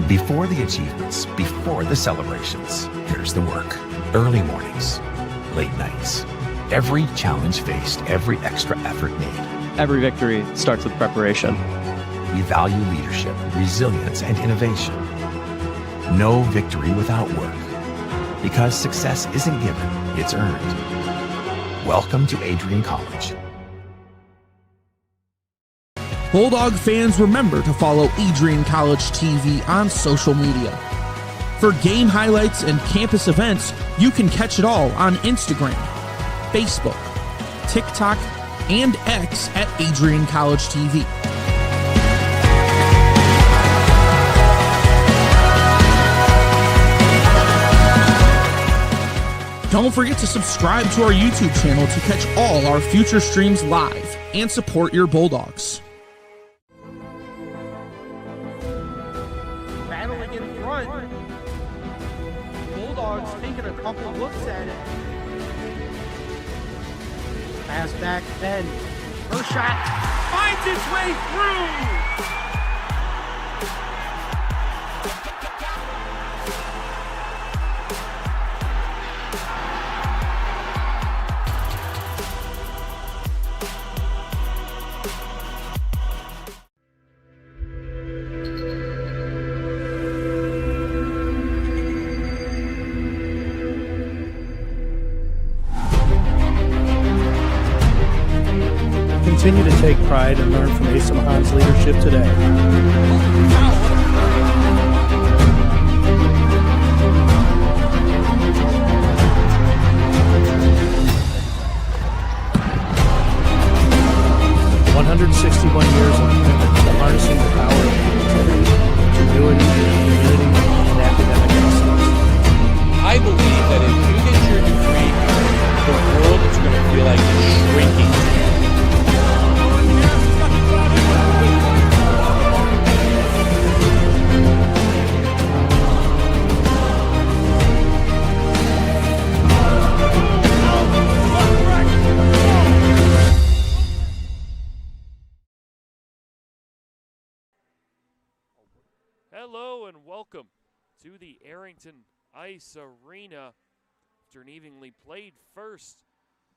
Before the achievements, before the celebrations, here's the work. Early mornings, late nights. Every challenge faced, every extra effort made. Every victory starts with preparation. We value leadership, resilience, and innovation. No victory without work. Because success isn't given, it's earned. Welcome to Adrian College. Bulldog fans, remember to follow Adrian College TV on social media. For game highlights and campus events, you can catch it all on Instagram, Facebook, TikTok, and X at Adrian College TV. Don't forget to subscribe to our YouTube channel to catch all our future streams live and support your Bulldogs. Battling in front. Bulldogs taking a couple looks at it. Pass back, Ben. First shot finds its way through. Continue to take pride and learn from Asa Mahan's leadership today. "161 years of commitment to harnessing the power of creativity, ingenuity, community, and academic excellence." I believe that if you get your degree, the world is going to feel like it's shrinking. Hello and welcome to the Arrington Ice Arena. After an evenly played first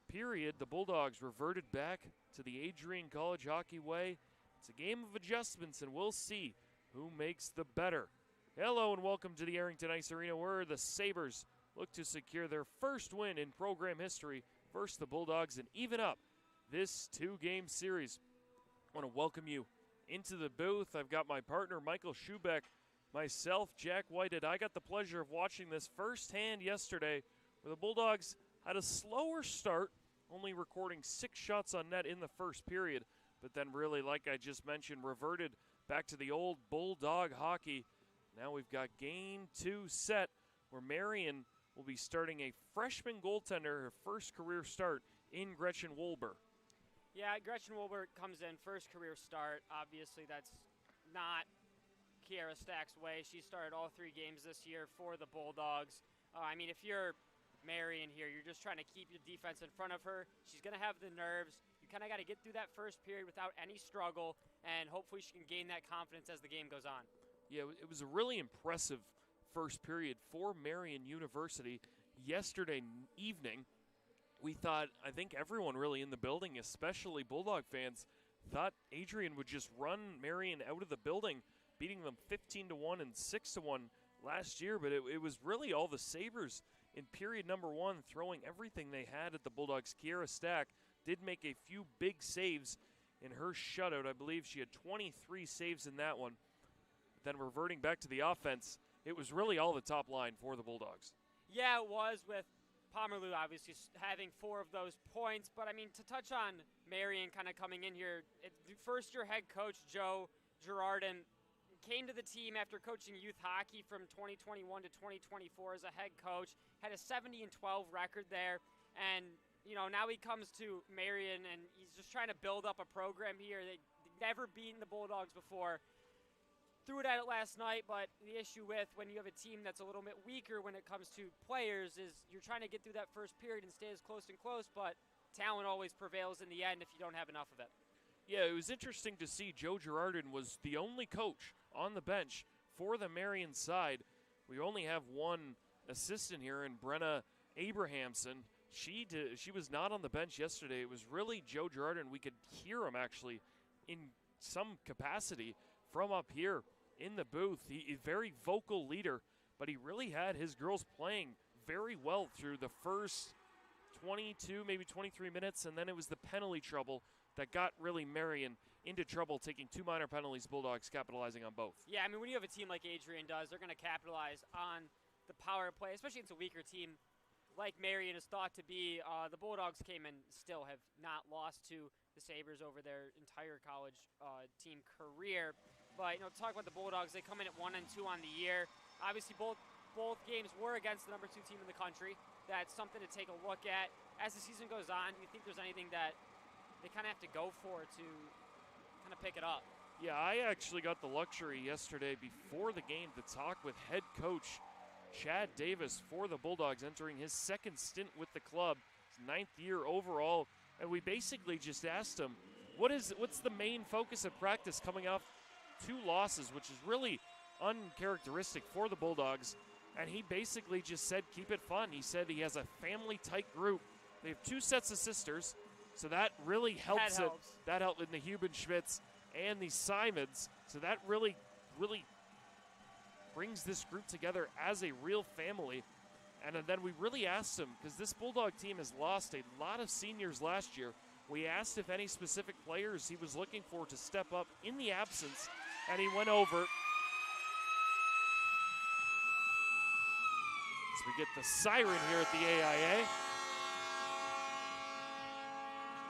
period, the Bulldogs reverted back to the Adrian College hockey way. It's a game of adjustments, and we'll see who makes the better. Hello and welcome to the Arrington Ice Arena, where the Sabres look to secure their first win in program history versus the Bulldogs and even up this two-game series. I want to welcome you into the booth. I've got my partner, Michael Schubeck, myself, Jack Whitehead. I got the pleasure of watching this firsthand yesterday, where the Bulldogs had a slower start, only recording 6 shots on net in the first period, but then really, like I just mentioned, reverted back to the old Bulldog hockey. Now we've got game 2 set, where Marian will be starting a freshman goaltender, her first career start in Gretchen Wolber. Yeah, Gretchen Wolber comes in, first career start. Obviously, that's not Kiera Stack's way. She started all 3 games this year for the Bulldogs. I mean, if you're Marian here, you're just trying to keep your defense in front of her. She's going to have the nerves. You kind of got to get through that first period without any struggle, and hopefully she can gain that confidence as the game goes on. Yeah, it was a really impressive first period for Marian University. Yesterday evening, we thought, I think everyone really in the building, especially Bulldog fans, thought Adrian would just run Marian out of the building, beating them 15-1 and 6-1 last year. But it was really all the Sabres in period number 1, throwing everything they had at the Bulldogs. Kiera Stack did make a few big saves in her shutout. I believe she had 23 saves in that one. Then reverting back to the offense, it was really all the top line for the Bulldogs. Yeah, it was, with Pomerleau obviously having 4 of those points. But, I mean, to touch on Marian kind of coming in here, first-year head coach Joe Girardin came to the team after coaching youth hockey from 2021 to 2024 as a head coach, had a 70-12 record there. And, you know, now he comes to Marian, and he's just trying to build up a program here. They've never beaten the Bulldogs before. Threw it at it last night, but the issue with when you have a team that's a little bit weaker when it comes to players is you're trying to get through that first period and stay as close and close, but talent always prevails in the end if you don't have enough of it. Yeah, it was interesting to see Joe Girardin was the only coach on the bench for the Marian side, we only have one assistant here in Brenna Abrahamson. She was not on the bench yesterday. It was really Joe Girardin. We could hear him actually in some capacity from up here in the booth. He's a very vocal leader, but he really had his girls playing very well through the first 22, maybe 23 minutes, and then it was the penalty trouble that got really Marian into trouble, taking 2 minor penalties, Bulldogs capitalizing on both. Yeah, I mean, when you have a team like Adrian does, they're going to capitalize on the power play, especially against a weaker team like Marian is thought to be. The Bulldogs came and still have not lost to the Sabres over their entire college team career. But, you know, talk about the Bulldogs, they come in at 1-2 on the year. Obviously, both games were against the number 2 team in the country. That's something to take a look at. As the season goes on, do you think there's anything that they kind of have to go for to kind of pick it up? Yeah, I actually got the luxury yesterday before the game to talk with head coach Chad Davis for the Bulldogs, entering his second stint with the club, his 9th year overall. And we basically just asked him, what's the main focus of practice coming off 2 losses, which is really uncharacteristic for the Bulldogs. And he basically just said, keep it fun. He said he has a family-tight group. They have 2 sets of sisters, so that really helps. That helped in the Hubenschmidts and the Simons. So that really, really brings this group together as a real family. And then we really asked him, because this Bulldog team has lost a lot of seniors last year, we asked if any specific players he was looking for to step up in the absence, and he went over. As we get the siren here at the AIA.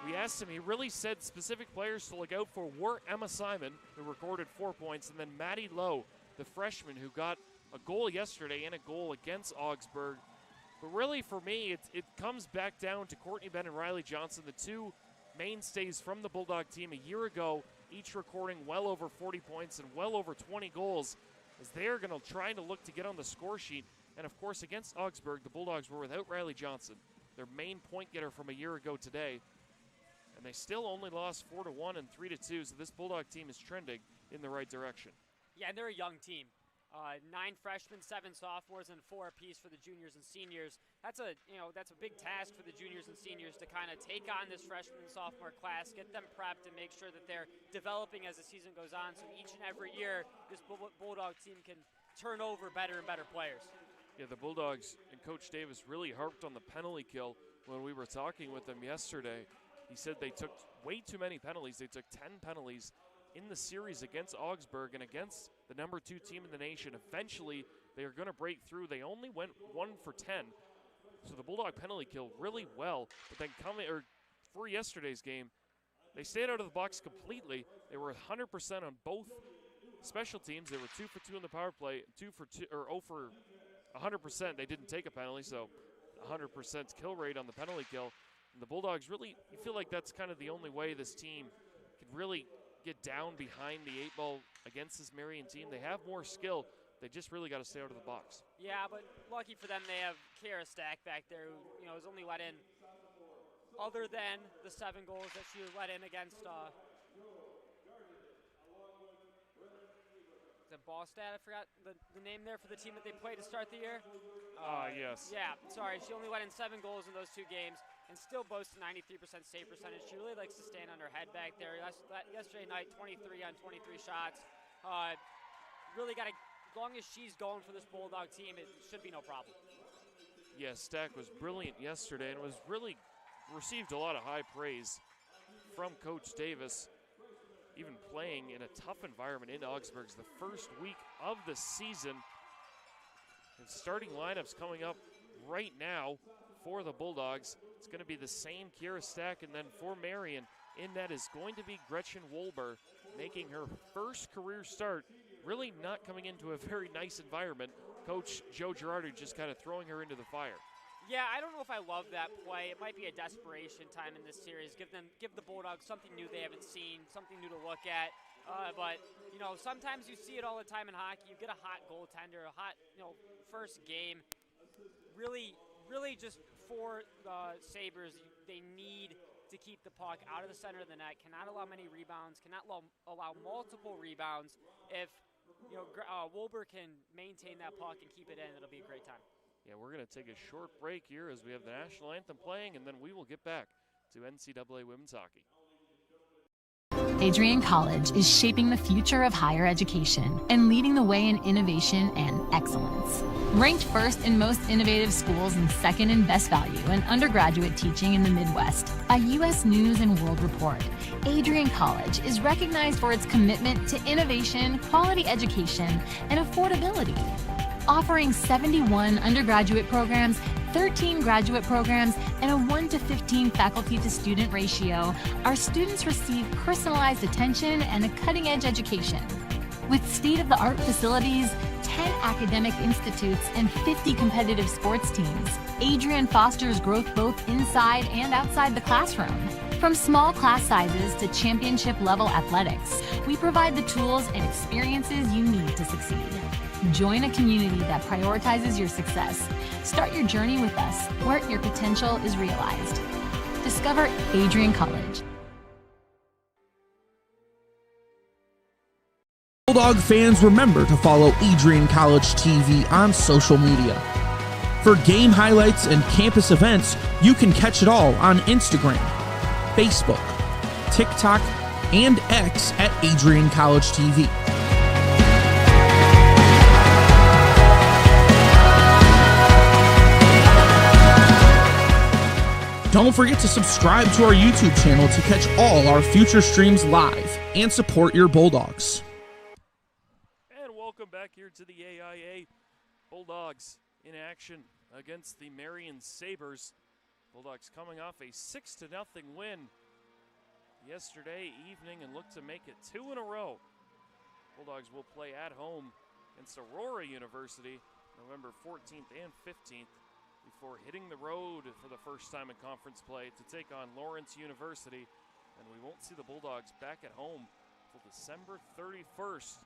We asked him, he really said specific players to look out for were Emma Simon, who recorded 4 points, and then Maddie Lowe, the freshman who got a goal yesterday and a goal against Augsburg. But really for me, it comes back down to Courtney Benn and Riley Johnson, the 2 mainstays from the Bulldog team a year ago, each recording well over 40 points and well over 20 goals, as they're going to try to look to get on the score sheet. And of course, against Augsburg, the Bulldogs were without Riley Johnson, their main point getter from a year ago today. And they still only lost 4-1 and 3-2, so this Bulldog team is trending in the right direction. Yeah, and they're a young team. 9 freshmen, 7 sophomores, and 4 apiece for the juniors and seniors. That's a big task for the juniors and seniors to kind of take on this freshman and sophomore class, get them prepped, and make sure that they're developing as the season goes on. So each and every year, this Bulldog team can turn over better and better players. Yeah, the Bulldogs and Coach Davis really harped on the penalty kill when we were talking with them yesterday. He said they took way too many penalties. They took 10 penalties in the series against Augsburg and against the number 2 team in the nation. Eventually, they are going to break through. They only went 1 for 10. So the Bulldog penalty kill really well. But then for yesterday's game, they stayed out of the box completely. They were 100% on both special teams. They were 2 for 2 in the power play, 2 for 2, or 0 for 100%. They didn't take a penalty, so 100% kill rate on the penalty kill. And the Bulldogs really, you feel like that's kind of the only way this team can really get down behind the 8-ball against this Marian team. They have more skill. They just really got to stay out of the box. Yeah, but lucky for them, they have Kara Stack back there who, has only let in, other than the 7 goals that she let in against the Ballstat. I forgot the name there for the team that they played to start the year. Yes. Yeah, sorry. She only let in 7 goals in those 2 games and still boasts a 93% save percentage. She really likes to stand on her head back there. Yesterday night, 23 on 23 shots. Really got to, as long as she's going for this Bulldog team, it should be no problem. Yeah, Stack was brilliant yesterday and was really received a lot of high praise from Coach Davis. Even playing in a tough environment in Augsburg. It's the first week of the season. And starting lineups coming up right now for the Bulldogs. It's going to be the same Kira Stack, and then for Marian, in that is going to be Gretchen Wolber, making her first career start, really not coming into a very nice environment. Coach Joe Girardi just kind of throwing her into the fire. Yeah, I don't know if I love that play. It might be a desperation time in this series. Give the Bulldogs something new they haven't seen, something new to look at. But sometimes you see it all the time in hockey. You get a hot goaltender, a hot first game. Really just for the Sabres, they need to keep the puck out of the center of the net. Cannot allow many rebounds. Cannot allow multiple rebounds. If Wilbur can maintain that puck and keep it in, it'll be a great time. Yeah, we're going to take a short break here as we have the national anthem playing, and then we will get back to NCAA women's hockey. Adrian College is shaping the future of higher education and leading the way in innovation and excellence. Ranked first in most innovative schools and second in best value in undergraduate teaching in the Midwest by U.S. News and World Report, Adrian College is recognized for its commitment to innovation, quality education, and affordability. Offering 71 undergraduate programs, 13 graduate programs, and a 1:15 faculty-to-student ratio, our students receive personalized attention and a cutting-edge education. With state-of-the-art facilities, 10 academic institutes, and 50 competitive sports teams, Adrian fosters growth both inside and outside the classroom. From small class sizes to championship-level athletics, we provide the tools and experiences you need to succeed. Join a community that prioritizes your success. Start your journey with us, where your potential is realized. Discover Adrian College. Bulldog fans, remember to follow Adrian College TV on social media. For game highlights and campus events, you can catch it all on Instagram, Facebook, TikTok, and X at AdrianCollegeTV. Don't forget to subscribe to our YouTube channel to catch all our future streams live and support your Bulldogs. And welcome back here to the AIA. Bulldogs in action against the Marian Sabres. Bulldogs coming off a 6-0 win yesterday evening and look to make it 2 in a row. Bulldogs will play at home against Aurora University November 14th and 15th. Before hitting the road for the first time in conference play to take on Lawrence University. And we won't see the Bulldogs back at home until December 31st.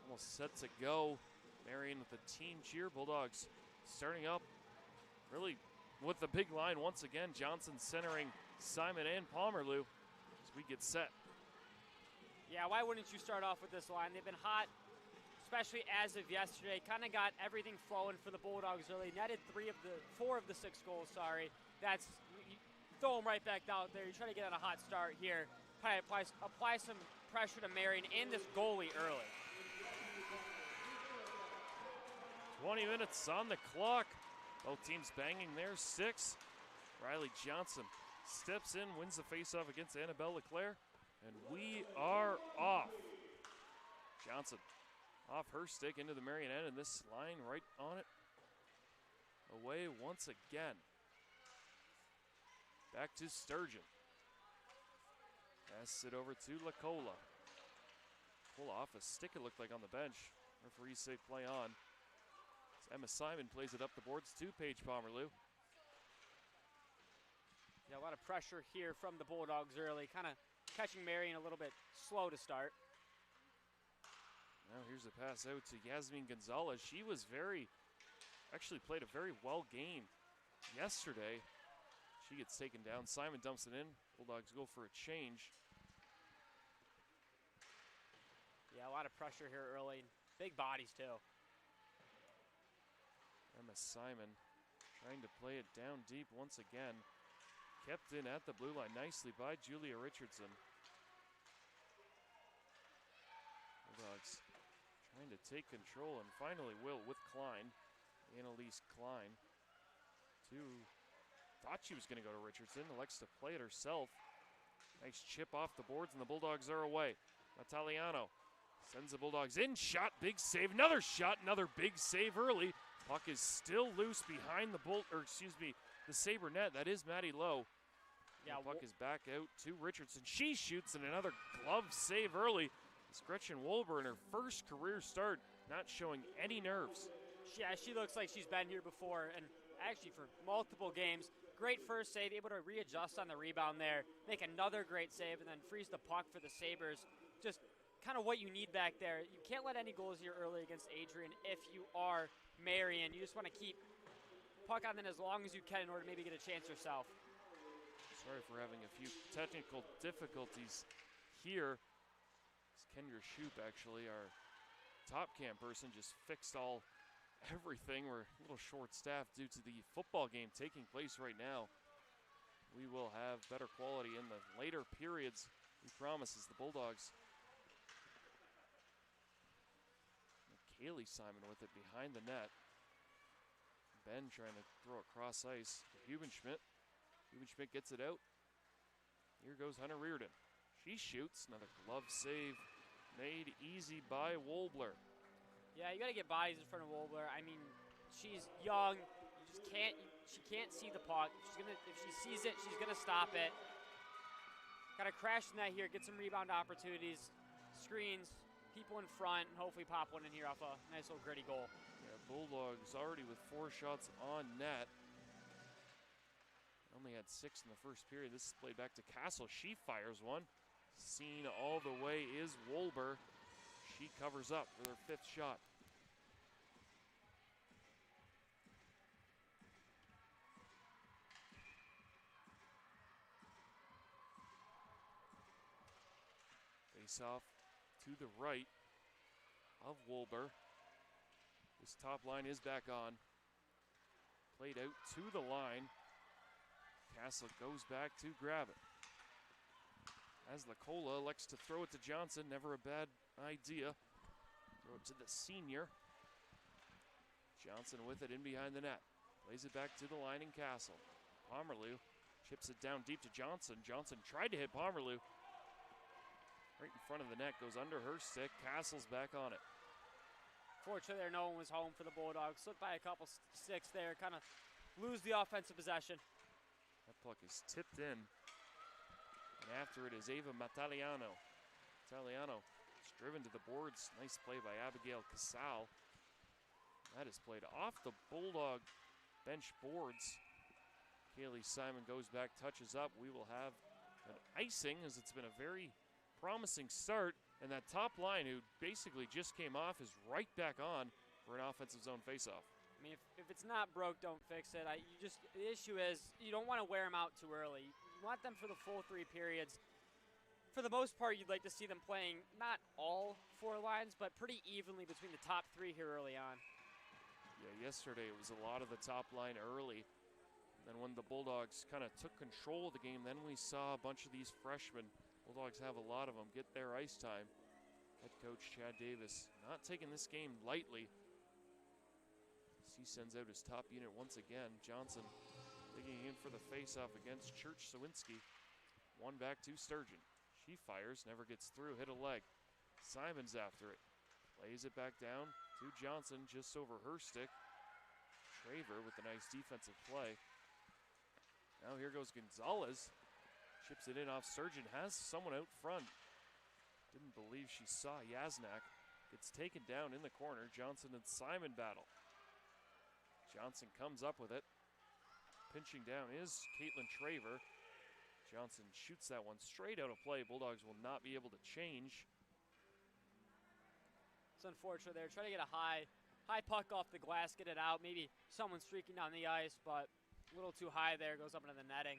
Almost set to go. Marian with the team cheer. Bulldogs starting up really with the big line once again. Johnson centering Simon and Pomerleau as we get set. Yeah, why wouldn't you start off with this line? They've been hot, especially as of yesterday. Kind of got everything flowing for the Bulldogs early. Netted 4 of the 6 goals, sorry. That's, you throw them right back out there. You try to get on a hot start here. Apply some pressure to Marian and this goalie early. 20 minutes on the clock. Both teams banging their 6. Riley Johnson steps in, wins the faceoff against Annabelle Leclerc, and we are off. Johnson off her stick into the Marian end, and this line right on it. Away once again. Back to Sturgeon. Pass it over to Lacola. Pull off a stick, it looked like, on the bench. Referees say play on. Emma Simon plays it up the boards to Paige Pomerleau. Yeah, a lot of pressure here from the Bulldogs early, kind of catching Marian a little bit slow to start. Now here's a pass out to Yasmin Gonzalez. She was actually played a very well game yesterday. She gets taken down. Simon dumps it in. Bulldogs go for a change. Yeah, a lot of pressure here early. Big bodies too. Emma Simon trying to play it down deep once again. Kept in at the blue line nicely by Julia Richardson. Bulldogs trying to take control and finally will with Klein. Annalise Klein. Thought she was going to go to Richardson. Elects to play it herself. Nice chip off the boards and the Bulldogs are away. Nataliano sends the Bulldogs in. Shot, big save. Another shot, another big save early. Puck is still loose behind the the Sabre net. That is Maddie Lowe. Yeah, the puck is back out to Richardson. She shoots and another glove save early. It's Gretchen Wolber in her first career start, not showing any nerves. Yeah, she looks like she's been here before, and actually for multiple games. Great first save, able to readjust on the rebound there, make another great save, and then freeze the puck for the Sabres. Just kind of what you need back there. You can't let any goals here early against Adrian if you are Marian. You just want to keep puck on them as long as you can in order to maybe get a chance yourself. Sorry for having a few technical difficulties here. As Kendra Shoup, actually, our top cam person, just fixed everything. We're a little short-staffed due to the football game taking place right now. We will have better quality in the later periods, we promise, as the Bulldogs. Kaylee Simon with it behind the net. Ben trying to throw it cross ice. Hubenschmidt. Hubenschmidt gets it out. Here goes Hunter Reardon. She shoots. Another glove save made easy by Wolbler. Yeah, you got to get bodies in front of Wolbler. I mean, she's young. You just can't. She can't see the puck. If she sees it, she's gonna stop it. Got to crash the net here. Get some rebound opportunities, screens, people in front, and hopefully pop one in here off a nice little gritty goal. Yeah, Bulldogs already with 4 shots on net. Only had 6 in the first period. This is played back to Castle. She fires one. Seen all the way is Wolber. She covers up with her 5th shot. Face off to the right of Wolber. This top line is back on. Played out to the line. Castle goes back to grab it. As Lacola elects to throw it to Johnson, never a bad idea. Throw it to the senior. Johnson with it in behind the net. Plays it back to the line in Castle. Pomerleau chips it down deep to Johnson. Johnson tried to hit Pomerleau. Right in front of the net, goes under her stick. Castle's back on it. Fortunately, there no one was home for the Bulldogs. Slipped by a couple sticks there, kind of lose the offensive possession. That puck is tipped in. And after it is Ava Mataliano. Mataliano is driven to the boards. Nice play by Abigail Casal. That is played off the Bulldog bench boards. Kaylee Simon goes back, touches up. We will have an icing, as it's been a very promising start. And that top line, who basically just came off, is right back on for an offensive zone faceoff. I mean, if it's not broke, don't fix it. The issue is you don't want to wear them out too early. You want them for the full 3 periods. For the most part, you'd like to see them playing not all 4 lines, but pretty evenly between the top 3 here early on. Yeah, yesterday it was a lot of the top line early. Then when the Bulldogs kind of took control of the game, then we saw a bunch of these freshmen, Bulldogs have a lot of them, get their ice time. Head coach Chad Davis not taking this game lightly. He sends out his top unit once again. Johnson digging in for the face-off against Church Sawinski. One back to Sturgeon. She fires, never gets through, hit a leg. Simon's after it. Lays it back down to Johnson, just over her stick. Traver with a nice defensive play. Now here goes Gonzalez. Chips it in off Sturgeon, has someone out front. Didn't believe she saw Yasnak. Gets taken down in the corner. Johnson and Simon battle. Johnson comes up with it. Pinching down is Caitlin Traver. Johnson shoots that one straight out of play. Bulldogs will not be able to change. It's unfortunate there. Trying to get a high puck off the glass, get it out. Maybe someone streaking down the ice, but a little too high there. Goes up into the netting.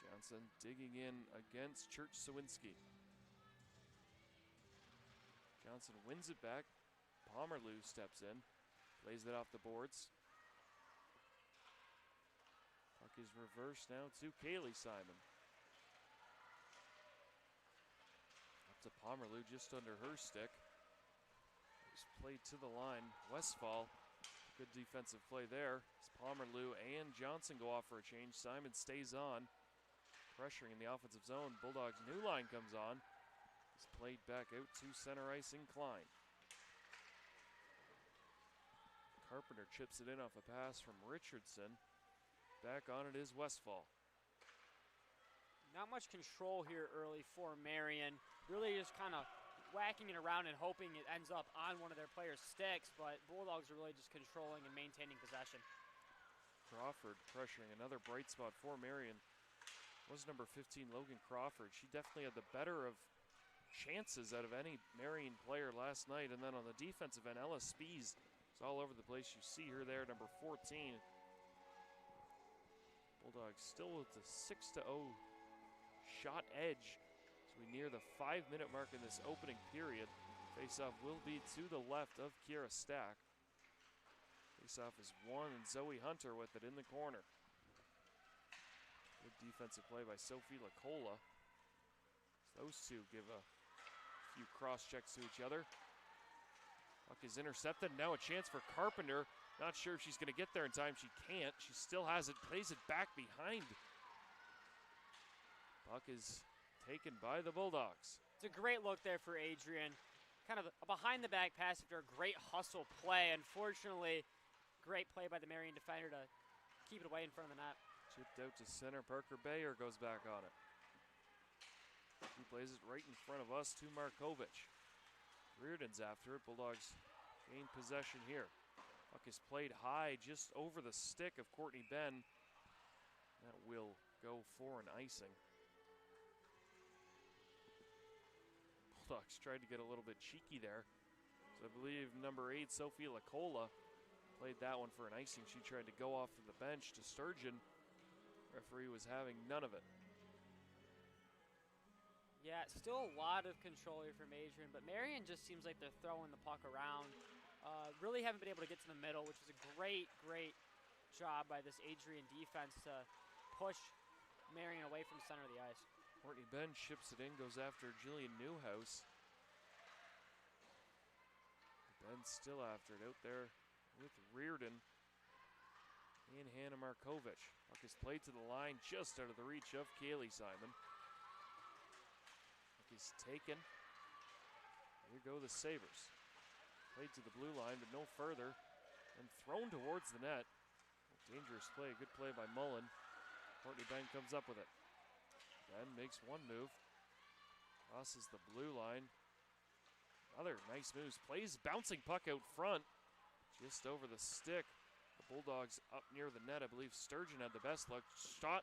Johnson digging in against Church Sawinski. Johnson wins it back. Pomerleau steps in. Lays it off the boards. Puck is reversed now to Kaylee Simon. Up to Pomerleau, just under her stick. It was played to the line. Westfall, good defensive play there. As Pomerleau and Johnson go off for a change. Simon stays on, pressuring in the offensive zone. Bulldogs' new line comes on. It's played back out to center ice in Klein. Carpenter chips it in off a pass from Richardson. Back on it is Westfall. Not much control here early for Marian. Really just kind of whacking it around and hoping it ends up on one of their players' sticks, but Bulldogs are really just controlling and maintaining possession. Crawford pressuring, another bright spot for Marian. Was number 15, Logan Crawford. She definitely had the better of chances out of any Marian player last night. And then on the defensive end, Ella Spees is all over the place. You see her there, number 14. Bulldogs still with the 6-0 shot edge. As we near the 5-minute mark in this opening period, faceoff will be to the left of Kiera Stack. Faceoff is won, and Zoe Hunter with it in the corner. Good defensive play by Sophie Lacola. Those two give a few cross checks to each other. Puck is intercepted. Now a chance for Carpenter. Not sure if she's going to get there in time. She can't. She still has it. Plays it back behind. Puck is taken by the Bulldogs. It's a great look there for Adrian. Kind of a behind-the-back pass after a great hustle play. Unfortunately, great play by the Marian defender to keep it away in front of the net. Chipped out to center. Parker Bayer goes back on it. He plays it right in front of us to Markovich. Reardon's after it. Bulldogs gain possession here. Puck is played high just over the stick of Courtney Ben. That will go for an icing. Bulldogs tried to get a little bit cheeky there. So I believe number 8, Sophie Lacola, played that one for an icing. She tried to go off to the bench to Sturgeon. Referee was having none of it. Yeah, still a lot of control here from Adrian, but Marian just seems like they're throwing the puck around. Really haven't been able to get to the middle, which was a great job by this Adrian defense to push Marian away from the center of the ice. Courtney Ben ships it in, goes after Jillian Newhouse. Ben's still after it out there with Reardon and Hannah Markovich. Puck is played to the line just out of the reach of Kaylee Simon. Puck is taken. Here go the Sabres. Played to the blue line, but no further, and thrown towards the net. Dangerous play, good play by Mullen. Courtney Ben comes up with it. Ben makes one move, crosses the blue line. Other nice moves, plays bouncing puck out front, just over the stick. The Bulldogs up near the net. I believe Sturgeon had the best luck. Shot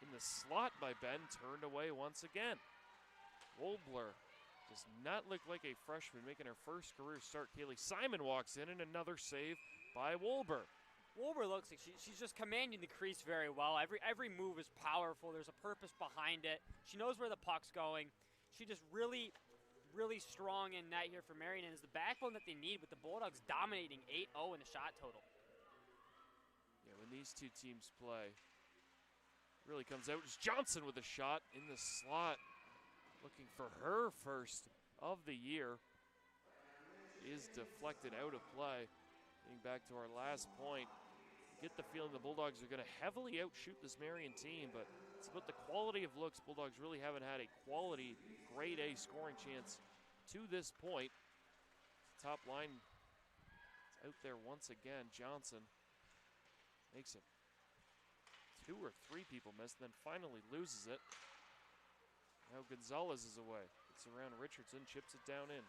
in the slot by Ben, turned away once again. Wolbler does not look like a freshman making her first career start. Kaylee Simon walks in, and another save by Wolber. Wolber looks like she's just commanding the crease very well. Every move is powerful. There's a purpose behind it. She knows where the puck's going. She just really strong in net here for Marian, and is the backbone that they need with the Bulldogs dominating 8-0 in the shot total. Yeah, when these two teams play, really comes out. It's Johnson with a shot in the slot. Looking for her first of the year. Is deflected out of play. Getting back to our last point, get the feeling the Bulldogs are going to heavily outshoot this Marian team, but it's about the quality of looks. Bulldogs really haven't had a quality grade A scoring chance to this point. Top line is out there once again. Johnson makes it 2 or 3 people miss, then finally loses it. Now Gonzalez is away. Gets around Richardson, chips it down in.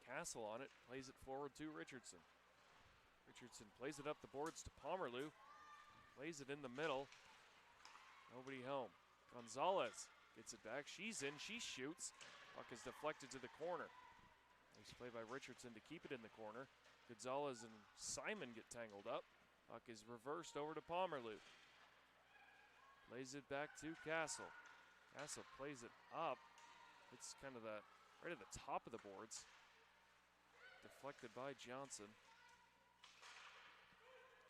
Castle on it, plays it forward to Richardson. Richardson plays it up the boards to Pomerleau. Plays it in the middle. Nobody home. Gonzalez gets it back. She's in, she shoots. Puck is deflected to the corner. Nice play by Richardson to keep it in the corner. Gonzalez and Simon get tangled up. Puck is reversed over to Pomerleau. Plays it back to Castle. Castle plays it up. It's kind of that right at the top of the boards. Deflected by Johnson.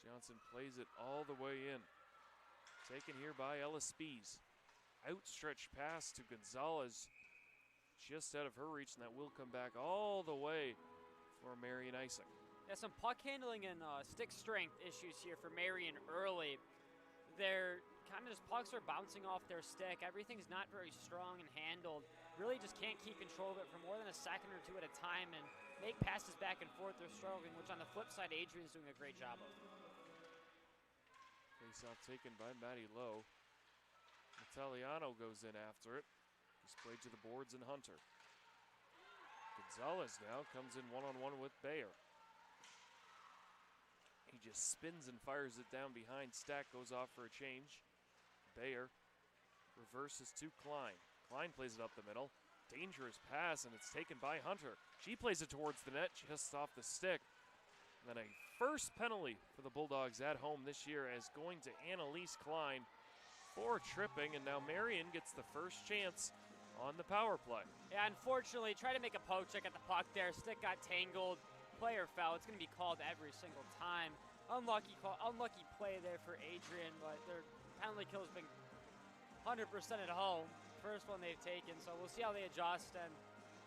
Johnson plays it all the way in. Taken here by Ella Spees. Outstretched pass to Gonzalez. Just out of her reach, and that will come back all the way for Marian icing. Yeah, some puck handling and stick strength issues here for Marian early. They're kind of just pucks are bouncing off their stick. Everything's not very strong and handled. Really just can't keep control of it for more than a second or two at a time and make passes back and forth. They're struggling, which on the flip side, Adrian's doing a great job of. Face-off taken by Maddie Lowe. Italiano goes in after it. He's played to the boards and Hunter. Gonzalez now comes in one-on-one with Bayer. He just spins and fires it down behind. Stack goes off for a change. Bayer reverses to Klein. Klein plays it up the middle. Dangerous pass, and it's taken by Hunter. She plays it towards the net, just off the stick. And then a first penalty for the Bulldogs at home this year, as going to Annalise Klein for tripping, and now Marian gets the first chance on the power play. Yeah, unfortunately, try to make a poke check at the puck there. Stick got tangled. Player fell. It's going to be called every single time. Unlucky play there for Adrian, but their penalty kill has been 100% at home. First one they've taken, so we'll see how they adjust and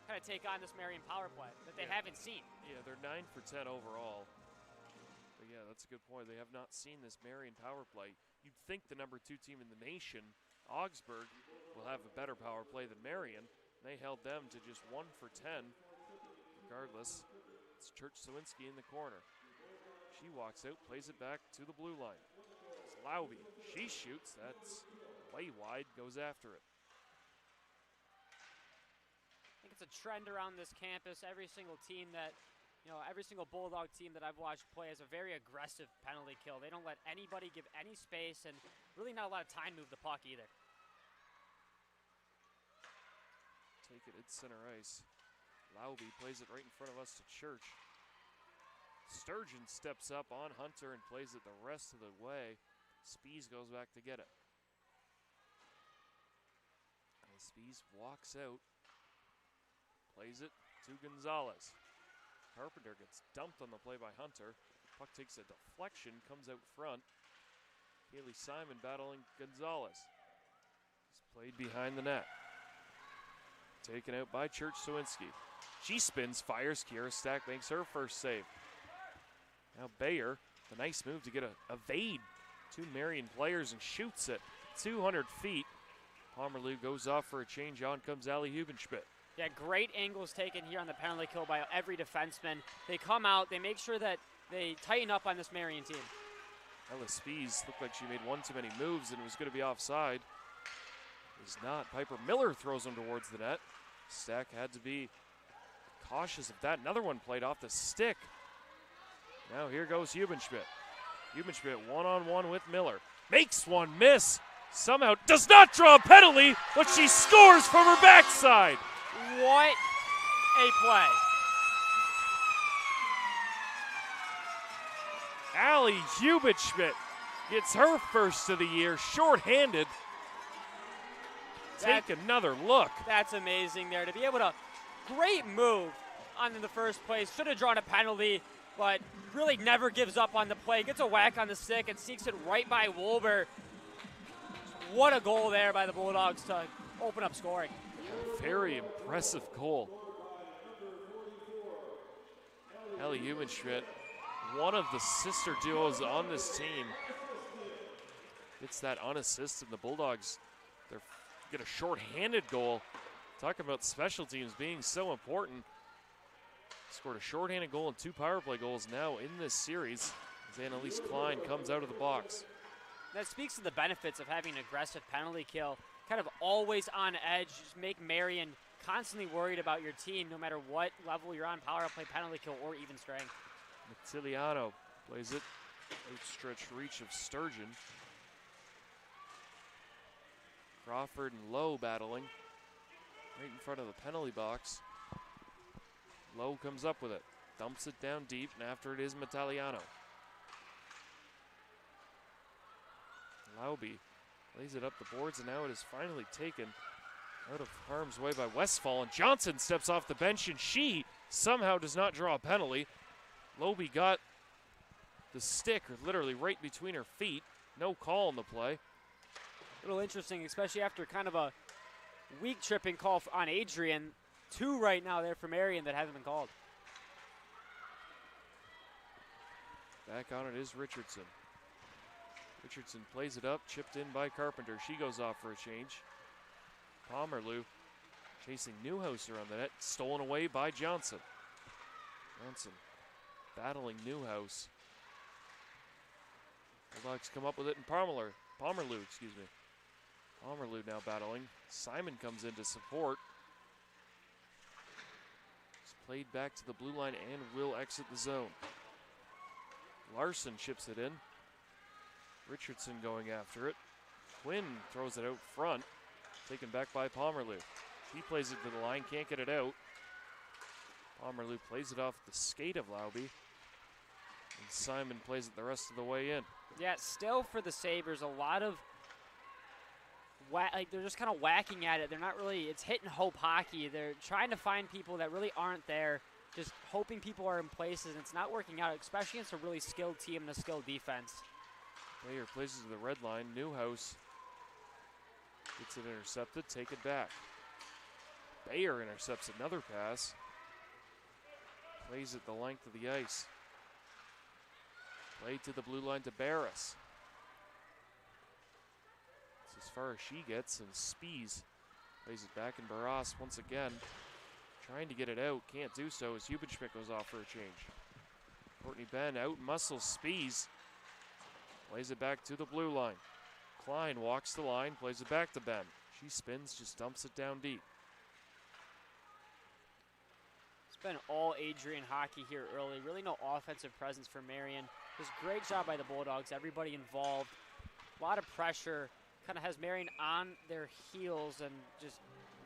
kind of take on this Marian power play that they haven't seen. Yeah, they're 9 for 10 overall. But yeah, that's a good point. They have not seen this Marian power play. You'd think the number 2 team in the nation, Augsburg, will have a better power play than Marian. They held them to just 1 for 10. Regardless, it's Church-Sawinski in the corner. She walks out, plays it back to the blue line. It's Lauby. She shoots. That's way wide, goes after it. I think it's a trend around this campus. Every single team that, every single Bulldog team that I've watched play has a very aggressive penalty kill. They don't let anybody give any space and really not a lot of time to move the puck either. Take it at center ice. Lauby plays it right in front of us to Church. Sturgeon steps up on Hunter and plays it the rest of the way. Spees goes back to get it. And Spees walks out. Plays it to Gonzalez. Carpenter gets dumped on the play by Hunter. Puck takes a deflection, comes out front. Kaylee Simon battling Gonzalez. He's played behind the net. Taken out by Church-Sawinski. She spins, fires. Kiera Stack makes her first save. Now Bayer, the nice move to get a evade 2 Marian players and shoots it 200 feet. Pomerleau goes off for a change. On comes Ali Hubenschmidt. Yeah, great angles taken here on the penalty kill by every defenseman. They come out, they make sure that they tighten up on this Marian team. Ella Spees looked like she made one too many moves and it was going to be offside. It is not. Piper Miller throws him towards the net. Stack had to be cautious of that. Another one played off the stick. Now here goes Hubenschmidt. Hubenschmidt one-on-one with Miller. Makes one miss. Somehow does not draw a penalty, but she scores from her backside. What a play. Ali Hubenschmidt gets her first of the year, shorthanded. Take another look. That's amazing there. To be able to, great move on in the first place. Should have drawn a penalty, but really never gives up on the play. Gets a whack on the stick and sneaks it right by Wolber. What a goal there by the Bulldogs to open up scoring. Very impressive goal. Ellie Hubenschmidt, one of the sister duos on this team, gets that unassisted. The Bulldogs, they get a shorthanded goal. Talking about special teams being so important. Scored a shorthanded goal and 2 power play goals now in this series as Annalise Klein comes out of the box. That speaks to the benefits of having an aggressive penalty kill. Kind of always on edge. Just make Marian constantly worried about your team no matter what level you're on, power play, penalty kill, or even strength. Mattiliano plays it. Outstretched reach of Sturgeon. Crawford and Lowe battling right in front of the penalty box. Lowe comes up with it. Dumps it down deep, and after it is Mattiliano. Lauby lays it up the boards, and now it is finally taken out of harm's way by Westfall. And Johnson steps off the bench, and she somehow does not draw a penalty. Lauby got the stick literally right between her feet. No call on the play. A little interesting, especially after kind of a weak tripping call on Adrian. 2 right now there for Marian that haven't been called. Back on it is Richardson. Richardson plays it up, chipped in by Carpenter. She goes off for a change. Pomerleau chasing Newhouse around the net, stolen away by Johnson. Johnson battling Newhouse. Bulldogs come up with it, and Pomerleau, Pomerleau now battling. Simon comes in to support. It's played back to the blue line and will exit the zone. Larson chips it in. Richardson going after it. Quinn throws it out front, taken back by Pomerleau. He plays it to the line, can't get it out. Pomerleau plays it off the skate of Lauby. And Simon plays it the rest of the way in. Yeah, still for the Sabres, a lot of they're just kind of whacking at it. They're not really, it's hit and hope hockey. They're trying to find people that really aren't there, just hoping people are in places, and it's not working out, especially against a really skilled team and a skilled defense. Player places to the red line. Newhouse gets it intercepted, take it back. Bayer intercepts another pass. Plays it the length of the ice. Played to the blue line to Barris. It's as far as she gets, and Spies plays it back, and Barras once again trying to get it out. Can't do so as Hubenschmidt goes off for a change. Courtney Ben out muscles Spies. Plays it back to the blue line. Klein walks the line, plays it back to Ben. She spins, just dumps it down deep. It's been all Adrian hockey here early. Really no offensive presence for Marian. Just great job by the Bulldogs, everybody involved. A lot of pressure. Kind of has Marian on their heels, and just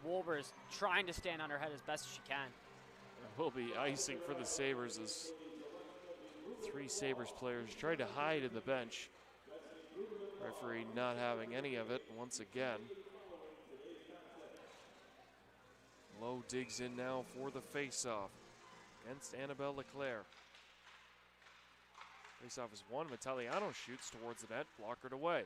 Wolber's trying to stand on her head as best as she can. There will be icing for the Sabres as 3 Sabres players tried to hide in the bench. Referee not having any of it once again. Lowe digs in now for the face-off against Annabelle Leclerc. Face-off is won. Italiano shoots towards the net, blockered away.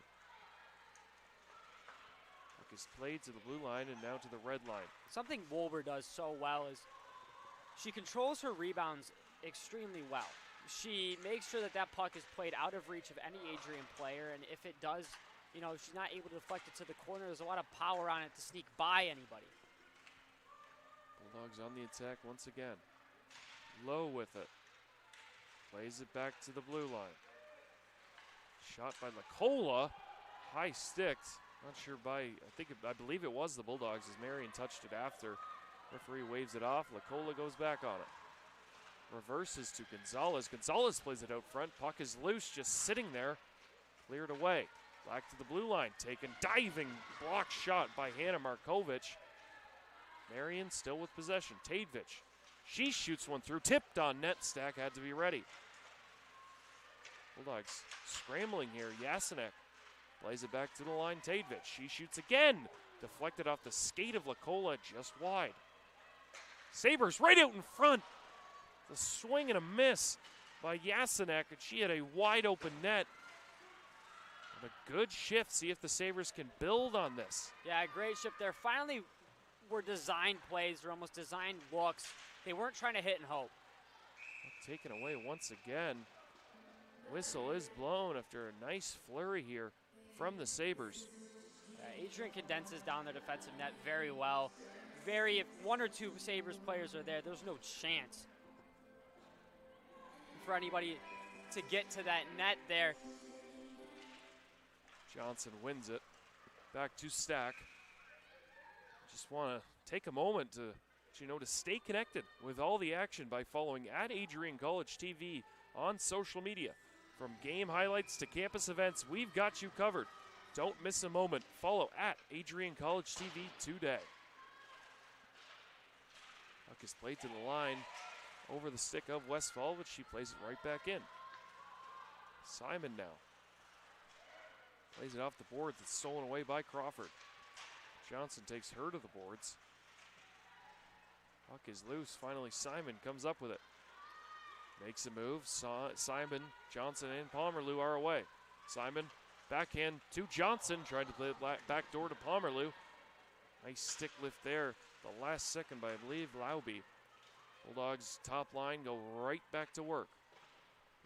Puck is played to the blue line and now to the red line. Something Wolber does so well is she controls her rebounds extremely well. She makes sure that that puck is played out of reach of any Adrian player, and if it does, you know, she's not able to deflect it to the corner, there's a lot of power on it to sneak by anybody. Bulldogs on the attack once again. Lowe with it. Plays it back to the blue line. Shot by Lacola. High sticked. Not sure by, I believe it was the Bulldogs as Marian touched it after. Referee waves it off. Lacola goes back on it. Reverses to Gonzalez. Gonzalez plays it out front. Puck is loose, just sitting there. Cleared away. Back to the blue line. Taken, diving, block shot by Hannah Markovich. Marian still with possession. Tadevich. She shoots one through. Tipped on net. Stack had to be ready. Bulldogs scrambling here. Yasenek plays it back to the line. Tadevich. She shoots again. Deflected off the skate of Lacola, just wide. Sabres right out in front. The swing and a miss by Yasenek, and she had a wide open net. And a good shift. See if the Sabres can build on this. Yeah, great shift there. Finally were designed plays, or almost designed looks. They weren't trying to hit and hope. Taken away once again. Whistle is blown after a nice flurry here from the Sabres. Adrian condenses down their defensive net very well. If 1 or 2 Sabres players are there, there's no chance for anybody to get to that net there. Johnson wins it. Back to Stack. Just want to take a moment to stay connected with all the action by following @AdrianCollegeTV on social media. From game highlights to campus events, we've got you covered. Don't miss a moment. Follow @AdrianCollegeTV today. Puck is played to the line over the stick of Westfall, but she plays it right back in. Simon now plays it off the boards. It's stolen away by Crawford. Johnson takes her to the boards. Puck is loose. Finally, Simon comes up with it. Makes a move. Simon, Johnson, and Pomerleau are away. Simon, backhand to Johnson. Tried to play it back door to Pomerleau. Nice stick lift there. The last second by, I believe, Lauby. Bulldogs top line go right back to work.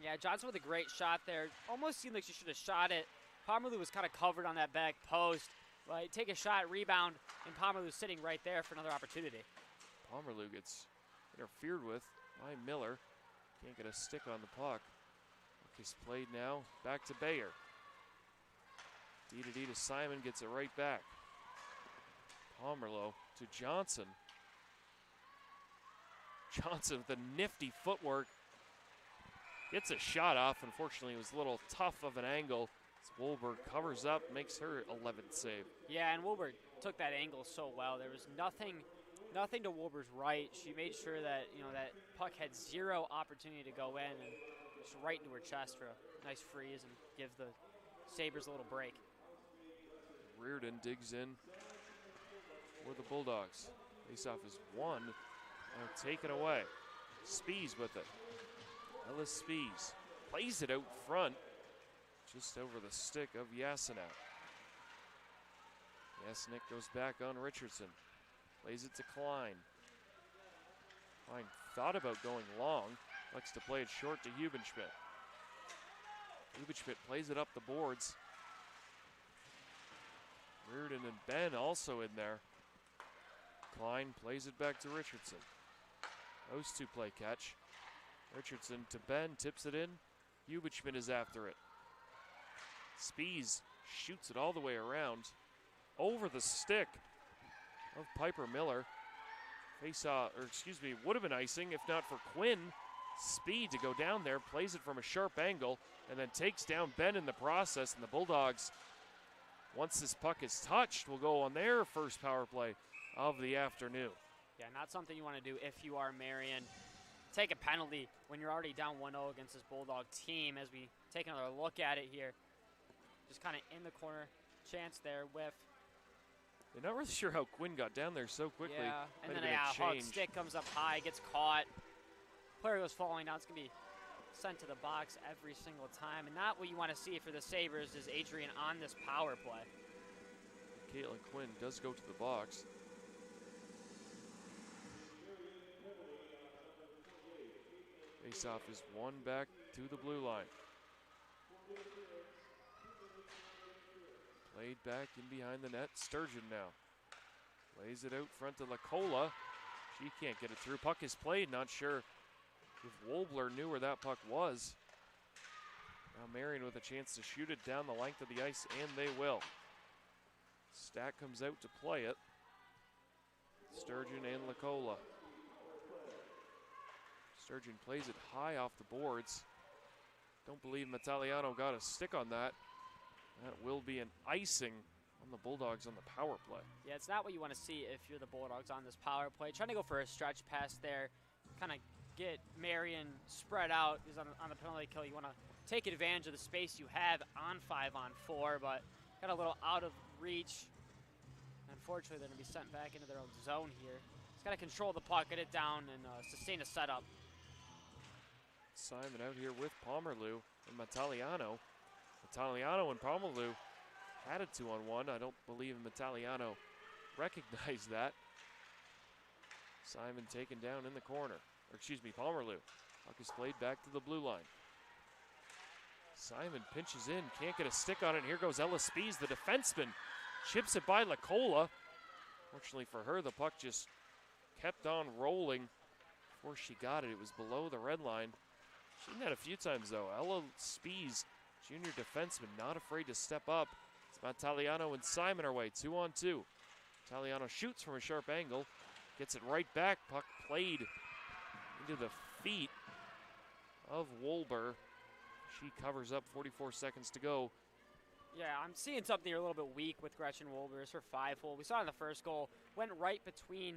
Yeah, Johnson with a great shot there. Almost seemed like she should have shot it. Pomerleau was kind of covered on that back post. Right, take a shot, rebound, and Pomerleau's sitting right there for another opportunity. Pomerleau gets interfered with by Miller. Can't get a stick on the puck. Puck is played now. Back to Bayer. D to Simon, gets it right back. Pomerleau to Johnson. Johnson with the nifty footwork. Gets a shot off. Unfortunately, it was a little tough of an angle. Wolberg covers up, makes her 11th save. Yeah, and Wolberg took that angle so well. There was nothing to Wolberg's right. She made sure that that puck had zero opportunity to go in, and just right into her chest for a nice freeze and give the Sabres a little break. Reardon digs in for the Bulldogs. Faceoff is won and taken away. Spees with it. Ellis Spees plays it out front, just over the stick of Yasenak. Yasenak goes back on Richardson. Plays it to Klein. Klein thought about going long. Likes to play it short to Hubenschmidt. Hubenschmidt plays it up the boards. Reardon and Ben also in there. Klein plays it back to Richardson. Those two play catch. Richardson to Ben, tips it in. Hubenschmidt is after it. Spees shoots it all the way around. Over the stick of Piper Miller. Would have been icing if not for Quinn. Speed to go down there, plays it from a sharp angle, and then takes down Ben in the process. And the Bulldogs, once this puck is touched, will go on their first power play of the afternoon. Yeah, not something you want to do if you are Marian. Take a penalty when you're already down 1-0 against this Bulldog team. As we take another look at it here, just kind of in the corner, chance there with. They're not really sure how Quinn got down there so quickly. Yeah, and Might then have been a Hawk change. stick comes up high, gets caught. Player goes falling down. It's going to be sent to the box every single time. And not what you want to see for the Sabres is Adrian on this power play. Caitlin Quinn does go to the box. Faceoff is won back to the blue line. Played back in behind the net. Sturgeon now. Lays it out front to Lacola. She can't get it through. Puck is played. Not sure if Wolbler knew where that puck was. Now Marian with a chance to shoot it down the length of the ice, and they will. Stack comes out to play it. Sturgeon and Lacola. Sturgeon plays it high off the boards. Don't believe Metaliano got a stick on that. That will be an icing on the Bulldogs on the power play. Yeah, it's not what you want to see if you're the Bulldogs on this power play. Trying to go for a stretch pass there, kind of get Marian spread out. Because on the penalty kill, you want to take advantage of the space you have on 5-on-4, but got a little out of reach. Unfortunately, they're going to be sent back into their own zone here. He's got to control the puck, get it down, and sustain a setup. Simon out here with Pomerleau and Metaliano. Metaliano and Pomerleau had a 2-on-1. I don't believe Metaliano recognized that. Simon taken down in the corner. Pomerleau. Puck is played back to the blue line. Simon pinches in, can't get a stick on it. Here goes Ella Spees, the defenseman. Chips it by Lacola. Fortunately for her, the puck just kept on rolling before she got it. It was below the red line. She's seen that a few times, though. Ella Spees, junior defenseman, not afraid to step up. It's Metaliano and Simon are away, 2-on-2. Metaliano shoots from a sharp angle, gets it right back. Puck played into the feet of Wolber. She covers up, 44 seconds to go. Yeah, I'm seeing something here a little bit weak with Gretchen Wolber. It's her 5-hole. We saw it in the first goal. Went right between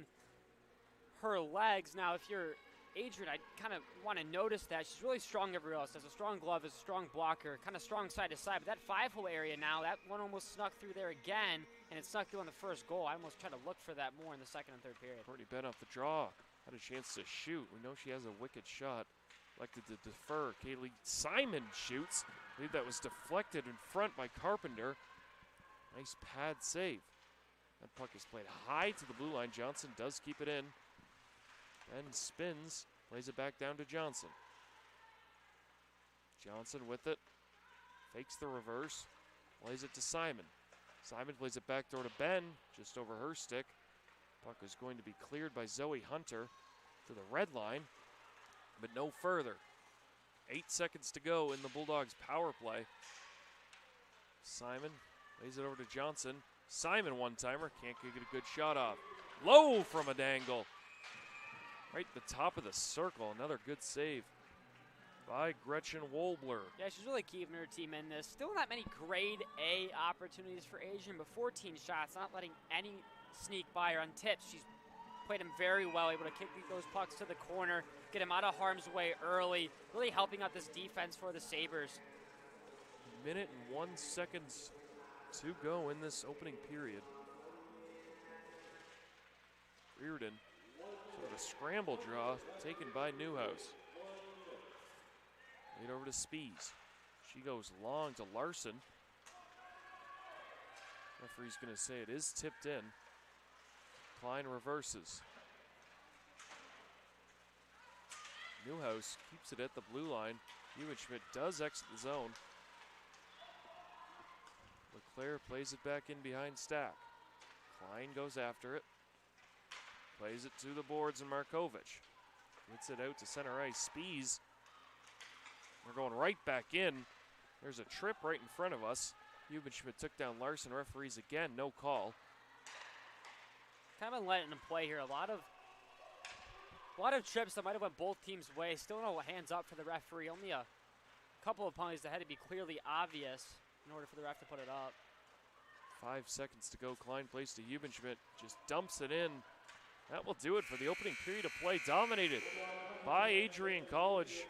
her legs. Now, if you're Adrian, I kind of want to notice that. She's really strong everywhere else. Has a strong glove, has a strong blocker, kind of strong side to side. But that 5-hole area now, that one almost snuck through there again, and it snuck through on the first goal. I almost tried to look for that more in the second and third period. Courtney bent off the draw. Had a chance to shoot. We know she has a wicked shot. Elected to defer. Kaylee Simon shoots. I believe that was deflected in front by Carpenter. Nice pad save. That puck is played high to the blue line. Johnson does keep it in. Ben spins, plays it back down to Johnson. Johnson with it. Fakes the reverse. Plays it to Simon. Simon plays it back door to Ben, just over her stick. Puck is going to be cleared by Zoe Hunter to the red line, but no further. 8 seconds to go in the Bulldogs power play. Simon lays it over to Johnson. Simon one-timer, can't get a good shot off. Low from a dangle. Right at the top of the circle, another good save by Gretchen Wolbler. Yeah, she's really keeping her team in this. Still not many grade A opportunities for Adrian, but 14 shots, not letting any sneak by her on tips. She's played him very well, able to kick those pucks to the corner, get him out of harm's way early, really helping out this defense for the Sabres. Minute and 1 second to go in this opening period. Reardon, sort of a scramble draw taken by Newhouse. Lead over to Spees. She goes long to Larson. Referee's going to say it is tipped in. Klein reverses. Newhouse keeps it at the blue line. Schmidt does exit the zone. LeClaire plays it back in behind Stack. Klein goes after it. Plays it to the boards and Markovich. Gets it out to center ice. Spees. They're going right back in. There's a trip right in front of us. Schmidt took down Larson. Referees again, no call. Kind of letting them play here. A lot of trips that might have went both teams' way. Still no hands up for the referee. Only a couple of penalties that had to be clearly obvious in order for the ref to put it up. 5 seconds to go. Klein plays to Schmidt. Just dumps it in. That will do it for the opening period of play. Dominated by Adrian College.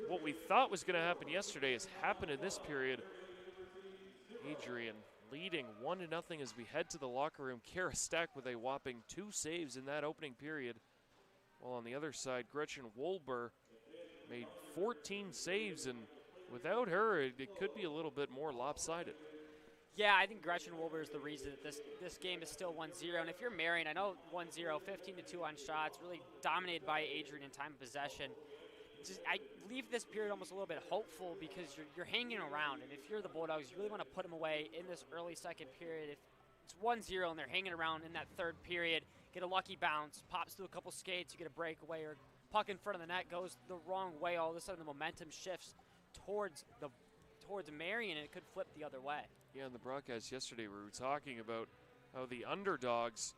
What we thought was going to happen yesterday has happened in this period. Adrian leading 1-0 as we head to the locker room. Kara Stack with a whopping 2 saves in that opening period. While on the other side, Gretchen Wolber made 14 saves, and without her, it could be a little bit more lopsided. Yeah, I think Gretchen Wolber is the reason that this game is still 1-0. And if you're Marian, I know 1-0, 15-2 on shots, really dominated by Adrian in time of possession. I leave this period almost a little bit hopeful because you're hanging around. And if you're the Bulldogs, you really want to put them away in this early second period. If it's 1-0 and they're hanging around in that third period, get a lucky bounce, pops through a couple skates, you get a breakaway, or puck in front of the net goes the wrong way, all of a sudden the momentum shifts towards Marian, and it could flip the other way. Yeah, in the broadcast yesterday, we were talking about how the underdogs,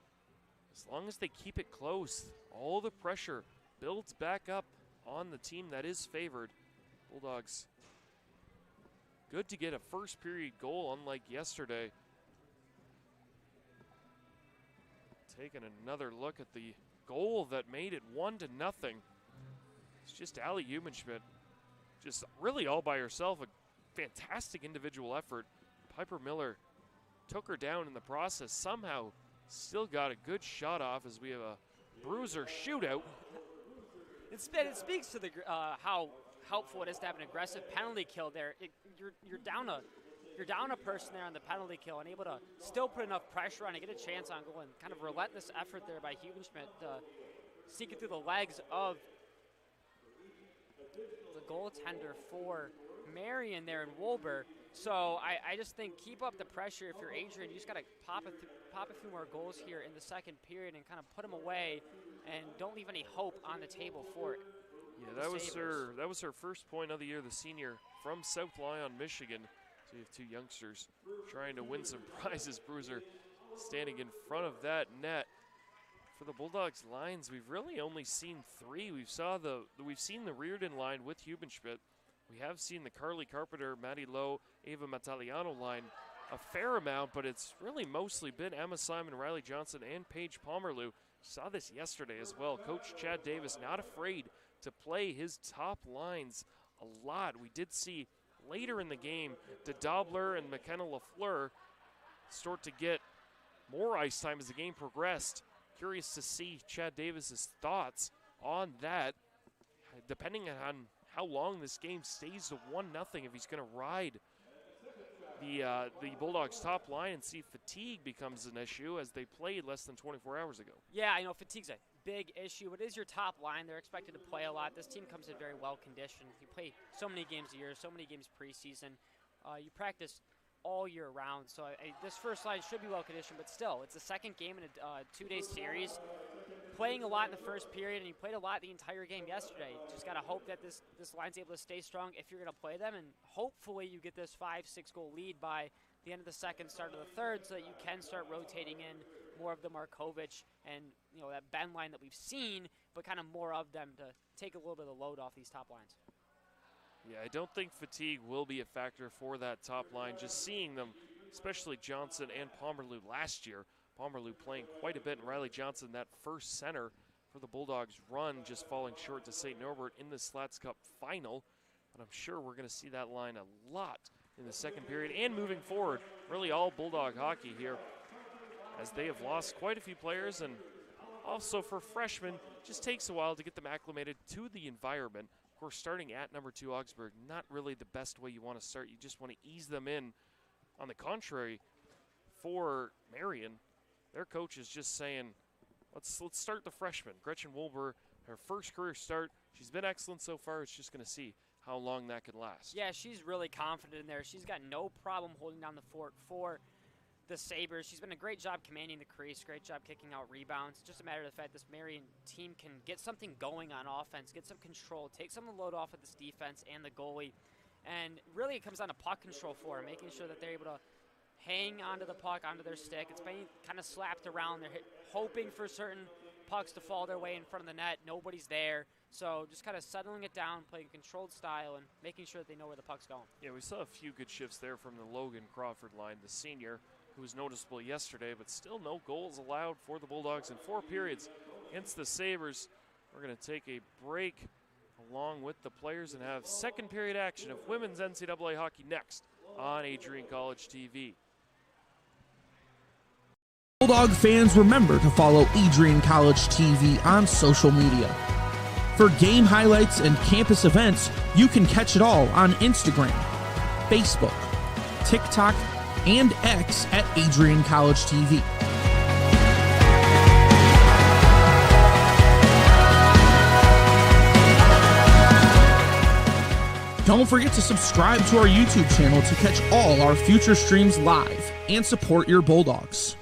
as long as they keep it close, all the pressure builds back up on the team that is favored. Bulldogs, good to get a first period goal, unlike yesterday. Taking another look at the goal that made it 1-0. It's just Allie Schmidt, just really all by herself. A fantastic individual effort. Piper Miller took her down in the process. Somehow still got a good shot off as we have a bruiser shootout. It speaks to the how helpful it is to have an aggressive penalty kill there. You're down a person there on the penalty kill and able to still put enough pressure on to get a chance on goal, and kind of relentless effort there by Schmidt seeking through the legs of the goaltender for Marian there in Wolber. So I just think keep up the pressure if you're Adrian. You just got to pop a few more goals here in the second period and kind of put them away, and don't leave any hope on the table for it. Yeah, that was her first point of the year, the senior from South Lyon, Michigan. So you have two youngsters trying to win some prizes. Bruiser standing in front of that net. For the Bulldogs lines, we've really only seen 3. We've seen the Reardon line with Schmidt. We have seen the Carly Carpenter, Maddie Lowe, Ava Mataliano line a fair amount, but it's really mostly been Emma Simon, Riley Johnson, and Paige Palmerloo. Saw this yesterday as well. Coach Chad Davis not afraid to play his top lines a lot. We did see later in the game, DeDobler and McKenna LaFleur start to get more ice time as the game progressed. Curious to see Chad Davis's thoughts on that, depending on how long this game stays to 1-0, if he's going to ride the Bulldogs' top line and see if fatigue becomes an issue as they played less than 24 hours ago. Yeah, I know fatigue's a big issue. It is your top line. They're expected to play a lot. This team comes in very well conditioned. You play so many games a year, so many games preseason. You practice all year round. So this first line should be well conditioned, but still, it's the second game in a 2-day series. Playing a lot in the first period, and you played a lot the entire game yesterday. Just got to hope that this line's able to stay strong if you're going to play them, and hopefully you get this 5-6 goal lead by the end of the second, start of the third, so that you can start rotating in more of the Markovich and that Ben line that we've seen, but kind of more of them to take a little bit of the load off these top lines. Yeah, I don't think fatigue will be a factor for that top line. Just seeing them, especially Johnson and Palmerloo last year. Palmerloo playing quite a bit, and Riley Johnson, that first center for the Bulldogs run, just falling short to St. Norbert in the Slats Cup final. But I'm sure we're going to see that line a lot in the second period and moving forward. Really all Bulldog hockey here, as they have lost quite a few players, and also for freshmen, just takes a while to get them acclimated to the environment. Of course, starting at number 2 Augsburg, not really the best way you want to start. You just want to ease them in. On the contrary, for Marian, their coach is just saying, let's start the freshman. Gretchen Wolber, her first career start. She's been excellent so far. It's just going to see how long that could last. Yeah, she's really confident in there. She's got no problem holding down the fort for the Sabres. She's been a great job commanding the crease, great job kicking out rebounds. It's just a matter of the fact this Marian team can get something going on offense, get some control, take some of the load off of this defense and the goalie. And really it comes down to puck control for her, making sure that they're able to hang onto the puck, onto their stick. It's been kind of slapped around. They're hoping for certain pucks to fall their way in front of the net. Nobody's there. So just kind of settling it down, playing a controlled style, and making sure that they know where the puck's going. Yeah, we saw a few good shifts there from the Logan Crawford line, the senior, who was noticeable yesterday, but still no goals allowed for the Bulldogs in 4 periods against the Sabres. We're going to take a break along with the players and have second period action of women's NCAA hockey next on Adrian College TV. Bulldog fans, remember to follow Adrian College TV on social media. For game highlights and campus events, you can catch it all on Instagram, Facebook, TikTok, and X at AdrianCollegeTV. Don't forget to subscribe to our YouTube channel to catch all our future streams live and support your Bulldogs.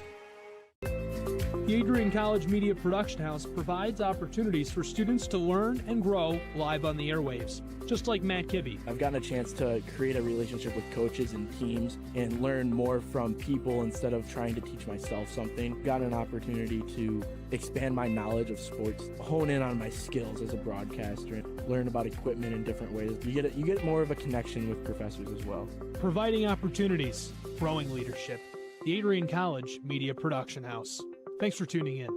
The Adrian College Media Production House provides opportunities for students to learn and grow live on the airwaves, just like Matt Kibbe. I've gotten a chance to create a relationship with coaches and teams and learn more from people instead of trying to teach myself something. Got an opportunity to expand my knowledge of sports, hone in on my skills as a broadcaster, and learn about equipment in different ways. You get more of a connection with professors as well. Providing opportunities, growing leadership. The Adrian College Media Production House. Thanks for tuning in.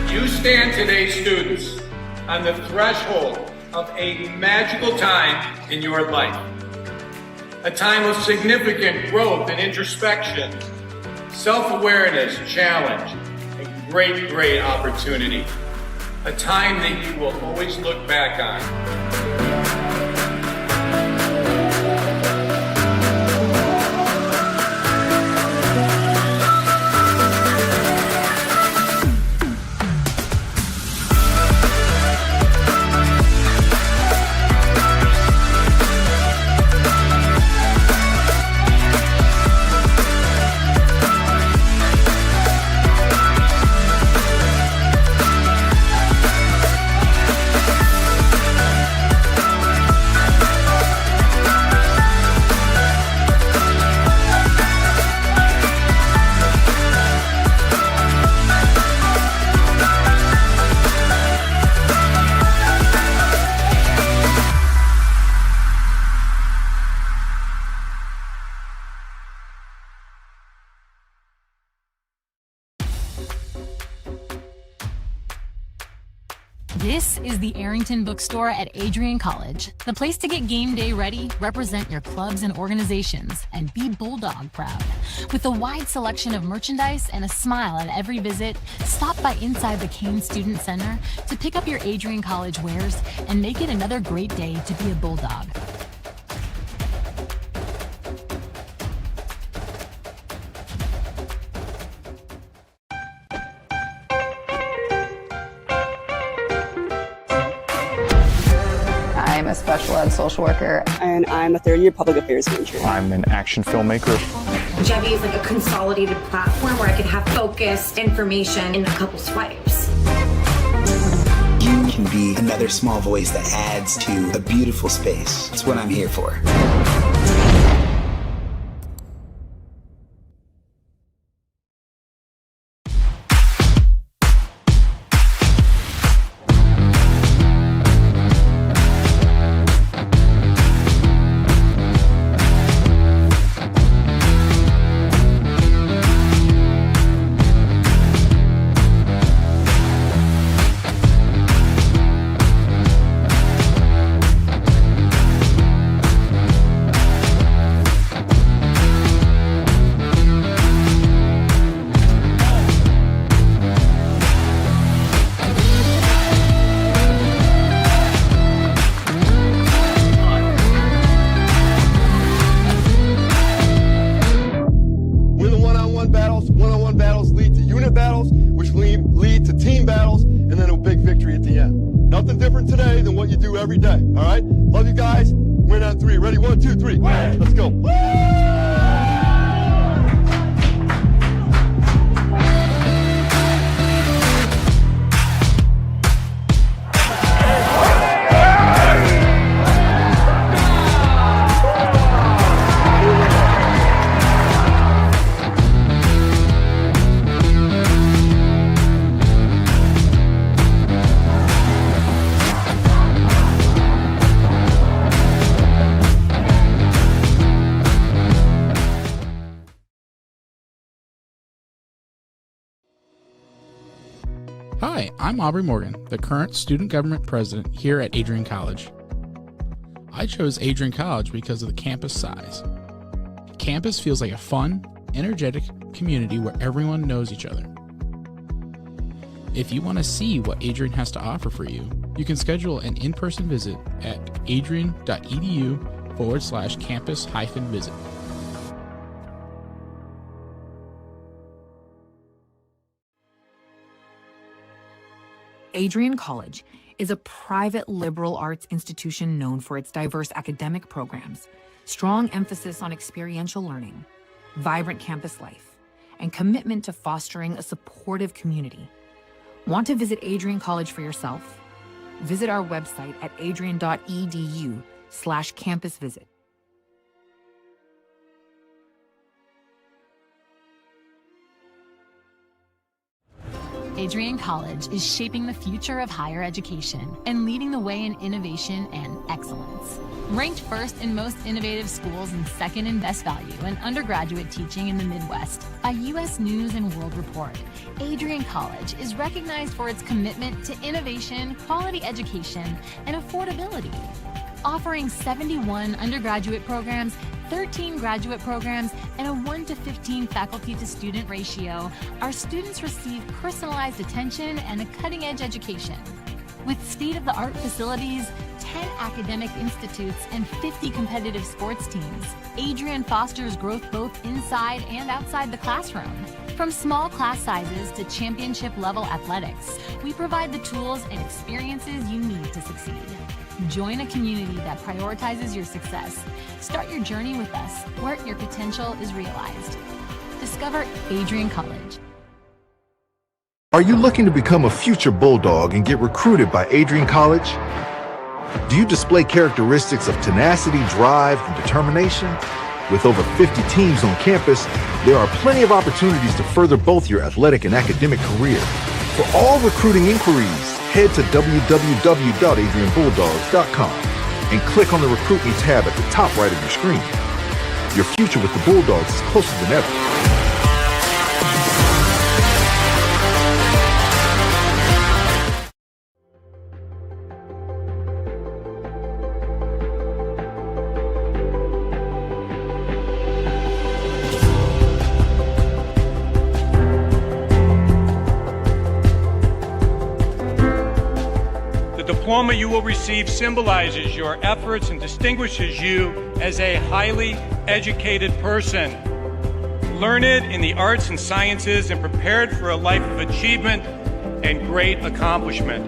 You stand today, students, on the threshold of a magical time in your life. A time of significant growth and introspection, self-awareness, challenge, and great opportunity. A time that you will always look back on. This is the Arrington Bookstore at Adrian College, the place to get game day ready, represent your clubs and organizations, and be Bulldog proud. With a wide selection of merchandise and a smile at every visit, stop by inside the Kane Student Center to pick up your Adrian College wares and make it another great day to be a Bulldog. I'm a special ed social worker. And I'm a third-year public affairs major. I'm an action filmmaker. Jevy is like a consolidated platform where I can have focused information in a couple swipes. You can be another small voice that adds to a beautiful space. That's what I'm here for. battles, one-on-one battles lead to unit battles, which lead to team battles, and then a big victory at the end. Nothing different today than what you do every day, all right? Love you guys. Win on 3. Ready? 1, 2, 3. Win. Let's go. Hi, I'm Aubrey Morgan, the current student government president here at Adrian College. I chose Adrian College because of the campus size. Campus feels like a fun, energetic community where everyone knows each other. If you want to see what Adrian has to offer for you, you can schedule an in-person visit at adrian.edu/campus-visit. Adrian College is a private liberal arts institution known for its diverse academic programs, strong emphasis on experiential learning, vibrant campus life, and commitment to fostering a supportive community. Want to visit Adrian College for yourself? Visit our website at adrian.edu/campus-visit. Adrian College is shaping the future of higher education and leading the way in innovation and excellence. Ranked first in most innovative schools and second in best value in undergraduate teaching in the Midwest by U.S. News and World Report, Adrian College is recognized for its commitment to innovation, quality education, and affordability. Offering 71 undergraduate programs, 13 graduate programs, and a 1-to-15 faculty-to-student ratio, our students receive personalized attention and a cutting-edge education. With state-of-the-art facilities, 10 academic institutes, and 50 competitive sports teams, Adrian fosters growth both inside and outside the classroom. From small class sizes to championship-level athletics, we provide the tools and experiences you need to succeed. Join a community that prioritizes your success. Start your journey with us, where your potential is realized. Discover Adrian College. Are you looking to become a future Bulldog and get recruited by Adrian College? Do you display characteristics of tenacity, drive, and determination? With over 50 teams on campus, there are plenty of opportunities to further both your athletic and academic career. For all recruiting inquiries, head to www.adrianbulldogs.com and click on the Recruit Me tab at the top right of your screen. Your future with the Bulldogs is closer than ever. The diploma you will receive symbolizes your efforts and distinguishes you as a highly educated person, learned in the arts and sciences and prepared for a life of achievement and great accomplishment.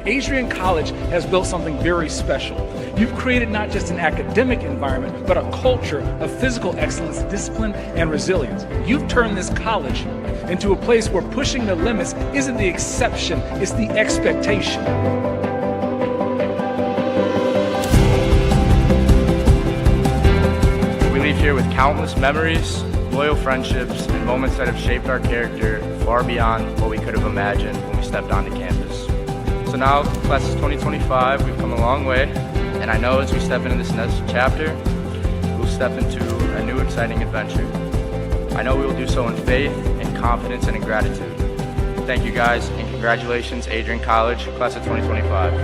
Adrian College has built something very special. You've created not just an academic environment, but a culture of physical excellence, discipline, and resilience. You've turned this college into a place where pushing the limits isn't the exception, it's the expectation. We leave here with countless memories, loyal friendships, and moments that have shaped our character far beyond what we could have imagined when we stepped onto campus. So now, class of 2025, we've come a long way, and I know as we step into this next chapter, we'll step into a new exciting adventure. I know we will do so in faith, in confidence, and in gratitude. Thank you guys, and congratulations, Adrian College, class of 2025.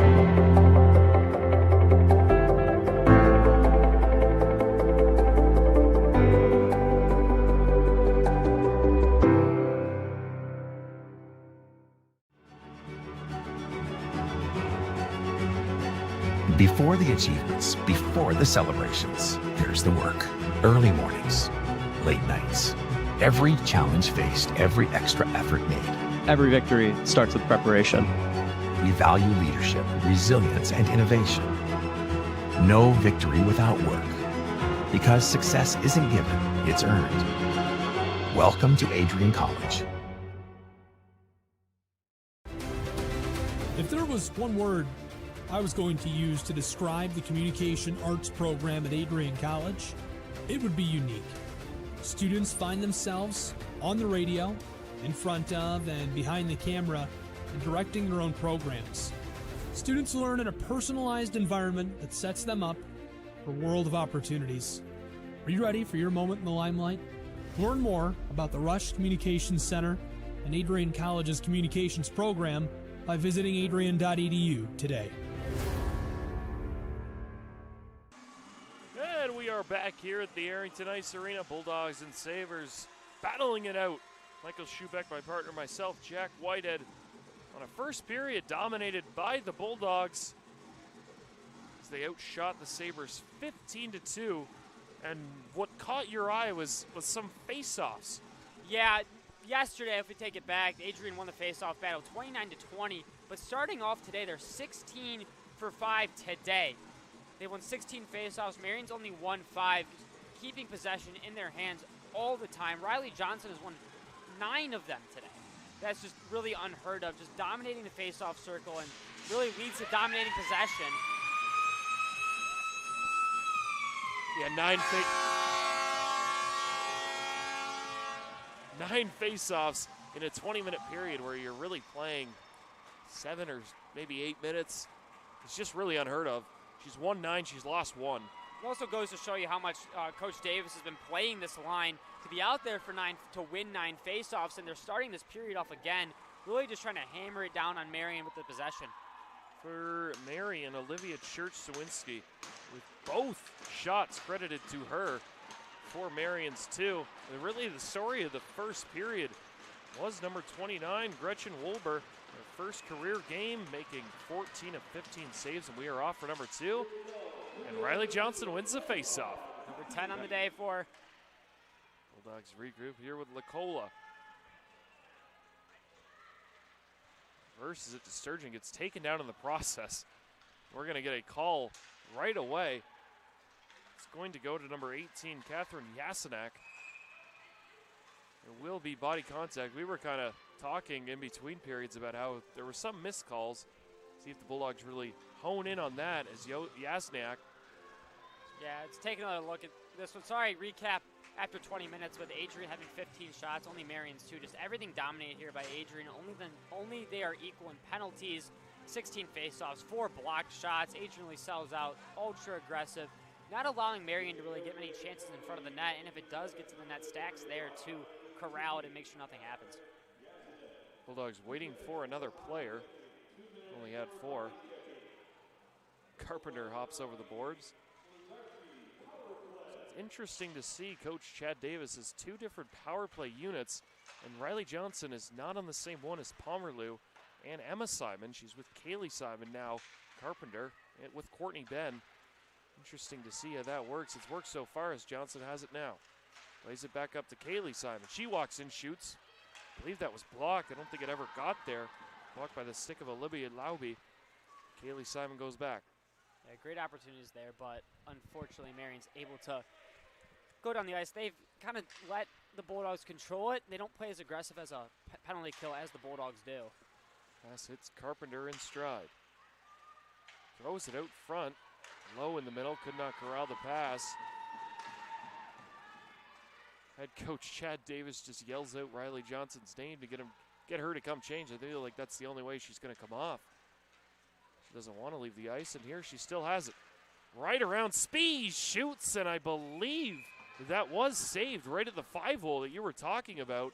Before the achievements, before the celebrations, there's the work. Early mornings, late nights. Every challenge faced, every extra effort made. Every victory starts with preparation. We value leadership, resilience, and innovation. No victory without work. Because success isn't given, it's earned. Welcome to Adrian College. If there was one word I was going to use to describe the communication arts program at Adrian College, it would be unique. Students find themselves on the radio, in front of and behind the camera, and directing their own programs. Students learn in a personalized environment that sets them up for a world of opportunities. Are you ready for your moment in the limelight? Learn more about the Rush Communications Center and Adrian College's communications program by visiting adrian.edu today. And we are back here at the Arrington Ice Arena. Bulldogs and Sabres battling it out. Michael Schubeck, my partner, myself, Jack Whitehead, on a first period dominated by the Bulldogs as they outshot the Sabres 15-2. And what caught your eye was some face-offs. Yeah, yesterday, if we take it back, Adrian won the face-off battle 29-20. But starting off today, they're 16 for 5 today. They won 16 face-offs. Marian's only won 5, keeping possession in their hands all the time. Riley Johnson has won 9 of them today. That's just really unheard of, just dominating the face-off circle and really leads to dominating possession. Yeah, 9 face-offs in a 20-minute period where you're really playing 7 or maybe 8 minutes. It's just really unheard of. She's won 9, she's lost 1. It also goes to show you how much Coach Davis has been playing this line to be out there for 9 to win 9 faceoffs, and they're starting this period off again, really just trying to hammer it down on Marian with the possession. For Marian, Olivia Church-Sawinski with both shots credited to her for Marian's 2. And really the story of the first period was number 29, Gretchen Wolber. Her first career game, making 14 of 15 saves, and we are off for number 2. And Riley Johnson wins the faceoff. Number 10 on the day for Bulldogs regroup here with Lacola. Versus it to Sturgeon, gets taken down in the process. We're going to get a call right away. It's going to go to number 18, Catherine Yasenak. There will be body contact. We were kind of talking in between periods about how there were some missed calls. See if the Bulldogs really hone in on that as Yasenak. Yeah, let's take another look at this one. Sorry, recap after 20 minutes with Adrian having 15 shots, only Marian's 2. Just everything dominated here by Adrian. Only they are equal in penalties. 16 faceoffs, 4 blocked shots. Adrian really sells out, ultra aggressive, not allowing Marian to really get many chances in front of the net. And if it does get to the net, Stacks there to corral it and make sure nothing happens. Bulldogs waiting for another player. Only had 4. Carpenter hops over the boards. Interesting to see Coach Chad Davis has 2 different power play units, and Riley Johnson is not on the same one as Pomerleau and Emma Simon. She's with Kaylee Simon now, Carpenter, and with Courtney Ben. Interesting to see how that works. It's worked so far as Johnson has it now. Plays it back up to Kaylee Simon. She walks in, shoots. I believe that was blocked. I don't think it ever got there. Blocked by the stick of Olivia Lauby. Kaylee Simon goes back. Yeah, great opportunities there, but unfortunately Marian's able to go down the ice. They've kind of let the Bulldogs control it. They don't play as aggressive as a penalty kill as the Bulldogs do. Pass hits Carpenter in stride. Throws it out front. Low in the middle, could not corral the pass. Head coach Chad Davis just yells out Riley Johnson's name to get her to come change. I feel like that's the only way she's going to come off. She doesn't want to leave the ice, and here she still has it. Right around Spees, shoots, and I believe that was saved right at the 5-hole that you were talking about.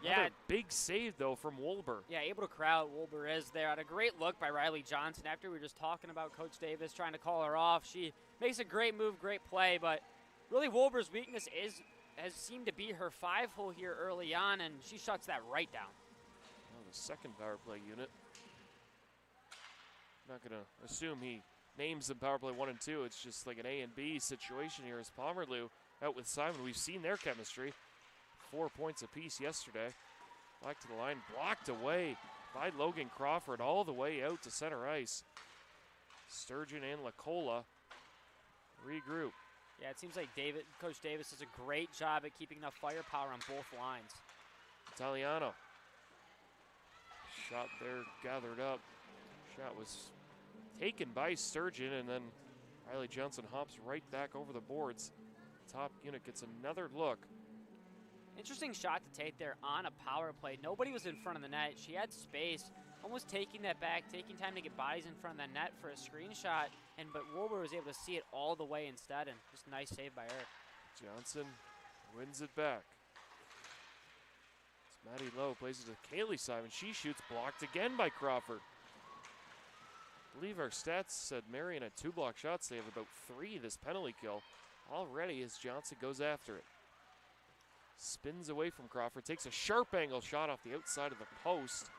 Yeah. Another big save, though, from Wolber. Yeah, able to corral Wolber is there. On a great look by Riley Johnson after we were just talking about Coach Davis trying to call her off. She makes a great move, great play, but really Wolber's weakness has seemed to be her 5-hole here early on, and she shuts that right down. Well, the second power play unit. Not going to assume he names them power play 1 and 2. It's just like an A and B situation here as Pomerleau out with Simon. We've seen their chemistry. 4 points apiece yesterday. Back to the line, blocked away by Logan Crawford all the way out to center ice. Sturgeon and Lacola regroup. Yeah, it seems like Coach Davis does a great job at keeping enough firepower on both lines. Italiano. Shot there, gathered up. Shot was taken by Sturgeon, and then Riley Johnson hops right back over the boards. Top unit gets another look. Interesting shot to take there on a power play. Nobody was in front of the net. She had space, almost taking that back, taking time to get bodies in front of the net for a screenshot, but Wilbur was able to see it all the way instead, and just a nice save by her. Johnson wins it back. It's Maddie Lowe, plays it to Kaylee Simon. She shoots, blocked again by Crawford. I believe our stats said Marian had 2 block shots. They have about 3 this penalty kill already as Johnson goes after it. Spins away from Crawford, takes a sharp angle shot off the outside of the post.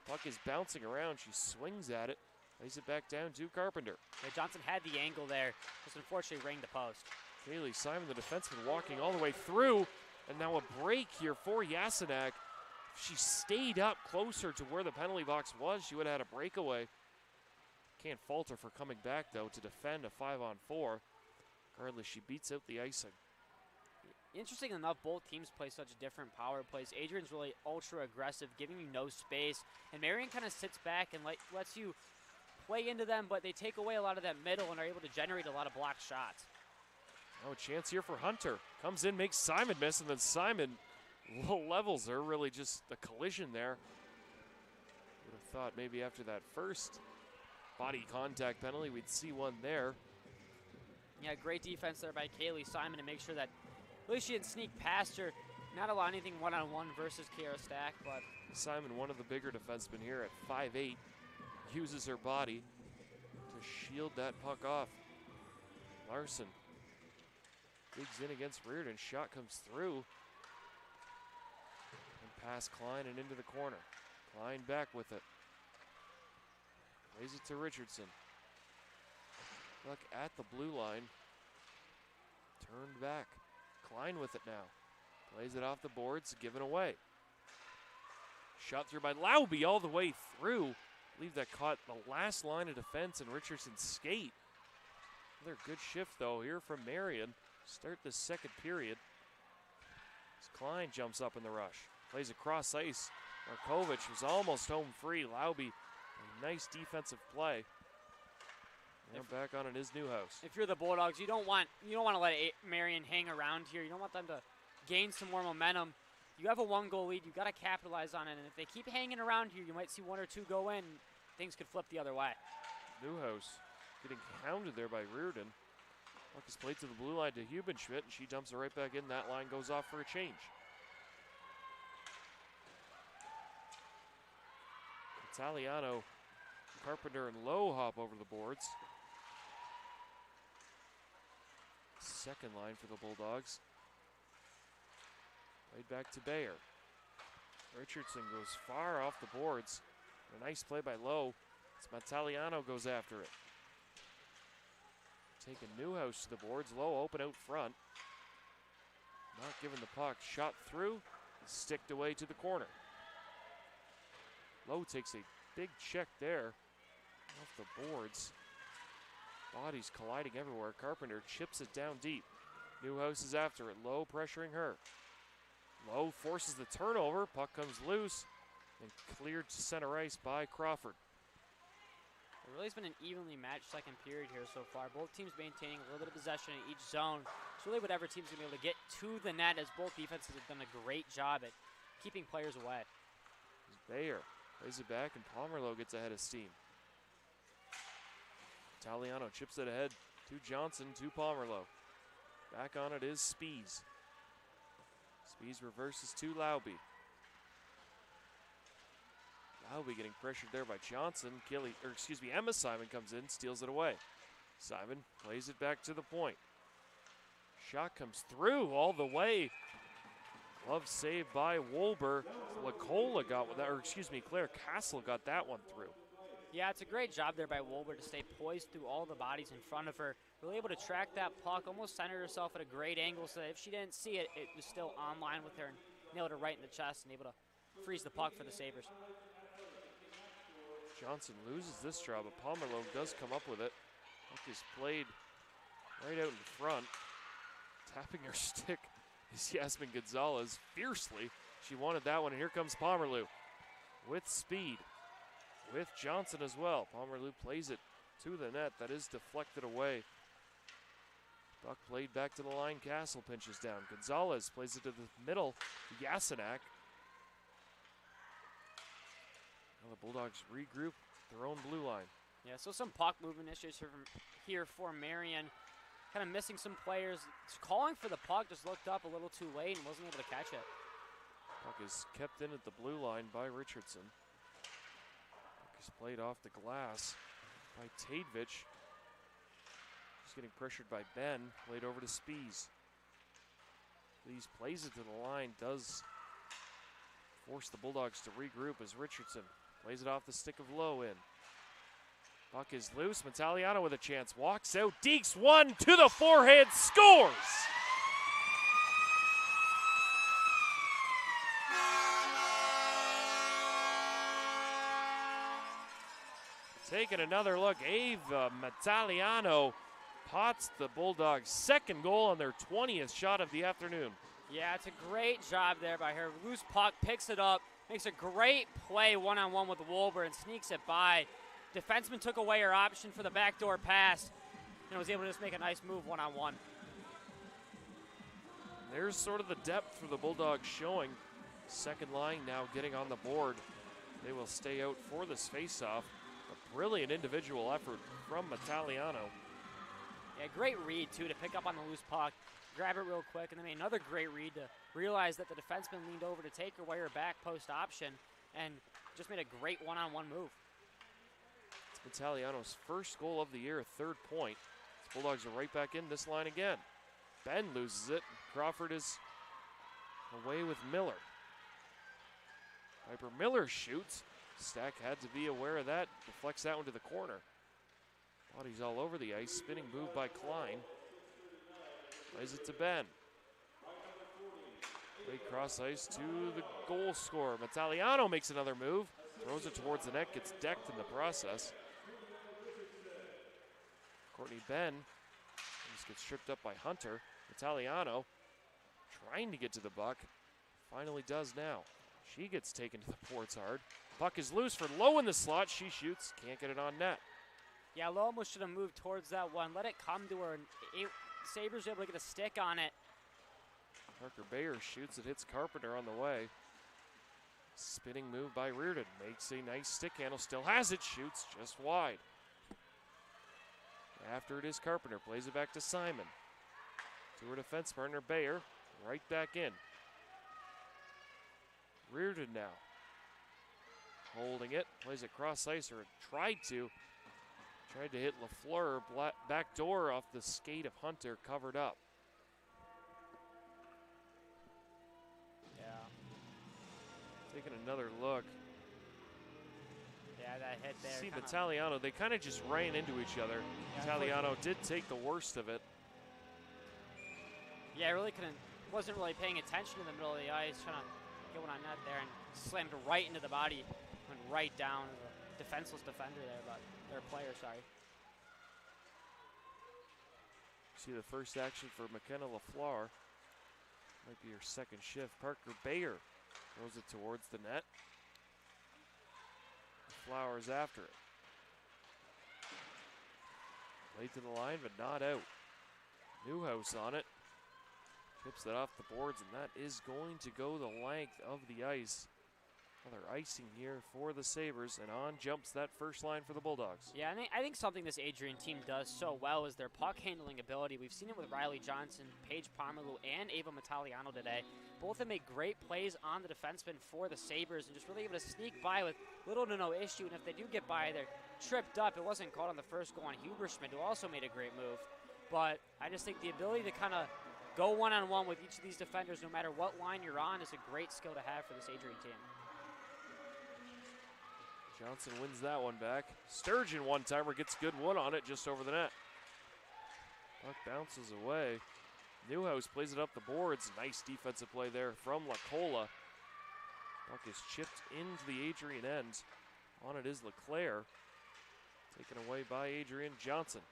Puck is bouncing around. She swings at it, lays it back down to Carpenter. Yeah, Johnson had the angle there, just unfortunately rang the post. Kaylee Simon, the defenseman, walking all the way through, and now a break here for Yasenak. If she stayed up closer to where the penalty box was, she would have had a breakaway. Can't fault her for coming back, though, to defend a 5-on-4. Regardless, she beats out the icing. Interesting enough, both teams play such different power plays. Adrian's really ultra aggressive, giving you no space, and Marian kind of sits back and lets you play into them, but they take away a lot of that middle and are able to generate a lot of block shots. Oh, chance here for Hunter. Comes in, makes Simon miss, and then Simon levels her. Really just a collision there. Would have thought maybe after that first body contact penalty, we'd see one there. Yeah, great defense there by Kaylee Simon to make sure that at least she didn't sneak past her. Not allow anything one-on-one versus Kiara Stack, but Simon, one of the bigger defensemen here at 5'8", uses her body to shield that puck off. Larson digs in against Reardon. Shot comes through. And past Klein and into the corner. Klein back with it. Plays it to Richardson. Puck at the blue line. Turned back. Klein with it now. Plays it off the boards, given away. Shot through by Lauby all the way through. I believe that caught the last line of defense and Richardson's skate. Another good shift, though, here from Marian. Start the second period. As Klein jumps up in the rush. Plays across ice. Markovich was almost home free. Lauby, a nice defensive play. Now back on in his new house. If you're the Bulldogs, you don't want to let Marian hang around here. You don't want them to gain some more momentum. You have a 1-goal lead. You got to capitalize on it. And if they keep hanging around here, you might see 1 or 2 go in. Things could flip the other way. Newhouse getting hounded there by Reardon. Puck is played to the blue line to Hubenschmidt, and she dumps it right back in. That line goes off for a change. Italiano, Carpenter, and Lowe hop over the boards. Second line for the Bulldogs. Right back to Bayer. Richardson goes far off the boards. A nice play by Lowe. Italiano goes after it. Taking Newhouse to the boards. Lowe open out front. Not given the puck. Shot through. Sticked away to the corner. Lowe takes a big check there. Off the boards. Bodies colliding everywhere. Carpenter chips it down deep. Newhouse is after it. Lowe pressuring her. Lowe forces the turnover. Puck comes loose and cleared to center ice by Crawford. It really has been an evenly matched second period here so far. Both teams maintaining a little bit of possession in each zone. It's really whatever team's going to be able to get to the net, as both defenses have done a great job at keeping players away. Bayer plays it back, and Pomerleau gets ahead of steam. Italiano chips it ahead to Johnson, to Pomerleau. Back on it is Spees. Spees reverses to Lauby. Lauby getting pressured there by Johnson. Emma Simon comes in, steals it away. Simon plays it back to the point. Shot comes through all the way. Glove saved by Wolber. Lacola got with that, Claire Castle got that one through. Yeah, it's a great job there by Wolber to stay poised through all the bodies in front of her. really able to track that puck, almost centered herself at a great angle so that if she didn't see it, it was still on line with her and nailed her right in the chest and able to freeze the puck for the Sabres. Johnson loses this draw, but Pomerleau does come up with it. Puck is played right out in front. Tapping her stick is Yasmin Gonzalez fiercely. She wanted that one, and here comes Pomerleau with speed, with Johnson as well. Pomerleau plays it to the net. That is deflected away. Puck played back to the line. Castle pinches down. Gonzalez plays it to the middle. Yasenak. Now the Bulldogs regroup their own blue line. Yeah, so some puck movement issues here for Marian. Kind of missing some players. Calling for the puck, just looked up a little too late and wasn't able to catch it. Puck is kept in at the blue line by Richardson. Puck is played off the glass by Tadevich. He's getting pressured by Ben. Played over to Spees. Spees plays it to the line. Does force the Bulldogs to regroup as Richardson plays it off the stick of Lowe in. Puck is loose. Metaliano with a chance. Walks out. Deeks one to the forehead. Scores! Taking another look. Ava Metaliano pots the Bulldogs' second goal on their 20th shot of the afternoon. Yeah, it's a great job there by her. Loose puck, picks it up, makes a great play one-on-one with Wolber and sneaks it by. Defenseman took away her option for the backdoor pass and was able to just make a nice move one-on-one. There's sort of the depth for the Bulldogs showing. Second line now getting on the board. They will stay out for this faceoff. A brilliant individual effort from Metaliano. Yeah, great read, too, to pick up on the loose puck, grab it real quick, and then made another great read to realize that the defenseman leaned over to take away her back post option and just made a great one-on-one move. It's Metaliano's first goal of the year, a third point. The Bulldogs are right back in this line again. Ben loses it. Crawford is away with Miller. Piper Miller shoots. Stack had to be aware of that. Deflects that one to the corner. Body's all over the ice. Spinning move by Klein. Plays it to Ben. Play cross ice to the goal scorer. Metaliano makes another move. Throws it towards the net. Gets decked in the process. Courtney Ben just gets tripped up by Hunter. Metaliano trying to get to the puck. Finally does now. She gets taken to the boards hard. Puck is loose for Lowe in the slot. She shoots. Can't get it on net. Yeah, Lowe almost should have moved towards that one. Let it come to her. And Sabres able to get a stick on it. Parker Bayer shoots. It hits Carpenter on the way. Spinning move by Reardon. Makes a nice stick handle. Still has it. Shoots just wide. After it is Carpenter. Plays it back to Simon. To her defense partner Bayer. Right back in. Reardon now. Holding it. Plays it cross ice, or tried to hit LaFleur. Back door off the skate of Hunter. Covered up. Yeah. Taking another look. Yeah, that hit there. See Metaliano, they kind of just ran into each other. Yeah, Metaliano did take the worst of it. Yeah, really wasn't really paying attention in the middle of the ice, trying to get one on net there, and slammed right into the body, went right down. The defenseless defender there, but their player, sorry. See the first action for McKenna LaFleur. Might be her second shift. Parker Bayer throws it towards the net. Flowers after it. Played to the line, but not out. Newhouse on it. Tips that off the boards, and that is going to go the length of the ice. Another icing here for the Sabres, and on jumps that first line for the Bulldogs. Yeah, I think something this Adrian team does so well is their puck handling ability. We've seen it with Riley Johnson, Paige Pomerleau, and Ava Metaliano today. Both have made great plays on the defenseman for the Sabres and just really able to sneak by with little to no issue. And if they do get by, they're tripped up. It wasn't called on the first goal on Huberschmidt, who also made a great move. But I just think the ability to kind of go one-on-one with each of these defenders, no matter what line you're on, is a great skill to have for this Adrian team. Johnson wins that one back. Sturgeon one-timer gets good wood on it just over the net. Puck bounces away. Newhouse plays it up the boards. Nice defensive play there from LaCola. Puck is chipped into the Adrian end. On it is LeClaire. Taken away by Adrian Johnson.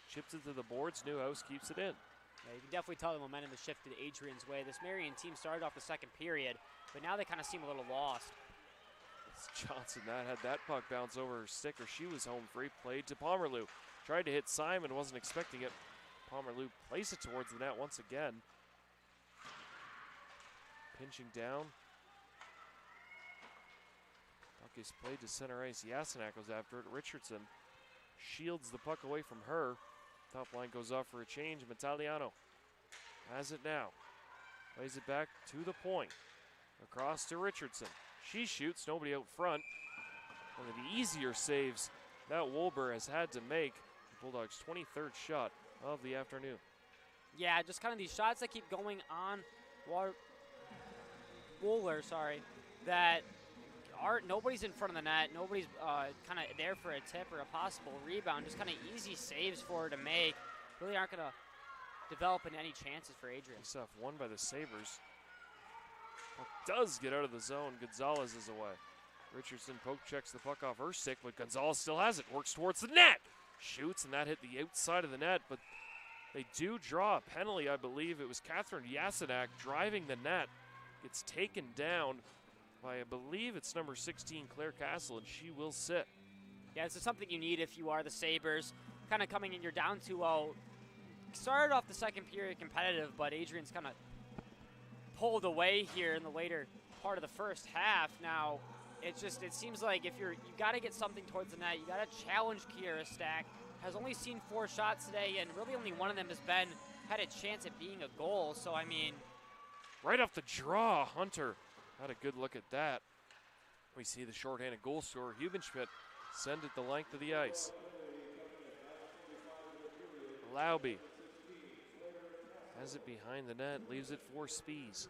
Chips it to the boards. Newhouse keeps it in. Yeah, you can definitely tell the momentum has shifted Adrian's way. This Marian team started off the second period, but now they kind of seem a little lost. It's Johnson that had that puck bounce over her stick, or she was home free. Played to Pomerleau. Tried to hit Simon, wasn't expecting it. Pomerleau plays it towards the net once again. Pinching down. Puck is played to center ice. Yasenak goes after it. Richardson shields the puck away from her. Top line goes off for a change. Metaliano has it now. Plays it back to the point. Across to Richardson. She shoots, nobody out front. One of the easier saves that Wolber has had to make. The Bulldogs' 23rd shot of the afternoon. Yeah, just kind of these shots that keep going on Wooler, that nobody's in front of the net. Nobody's kind of there for a tip or a possible rebound. Just kind of easy saves for her to make. Really aren't going to develop in any chances for Adrian. Face-off won by the Sabres. Puck does get out of the zone. Gonzalez is away. Richardson poke checks the puck off her stick, but Gonzalez still has it. Works towards the net. Shoots, and that hit the outside of the net, but they do draw a penalty, I believe. It was Catherine Yasenak driving the net. Gets taken down by, I believe it's number 16, Claire Castle, and she will sit. Yeah, this is something you need if you are the Sabres. Kind of coming in, you're down 2-0. Started off the second period competitive, but Adrian's kind of pulled away here in the later part of the first half. Now, it seems like if you got to get something towards the net, you got to challenge Kiera Stack. Has only seen 4 shots today, and really only one of them has had a chance at being a goal. So, I mean, right off the draw, Hunter had a good look at that. We see the shorthanded goal scorer, Hubenschmidt, send it the length of the ice. Lauby has it behind the net, leaves it for Spies.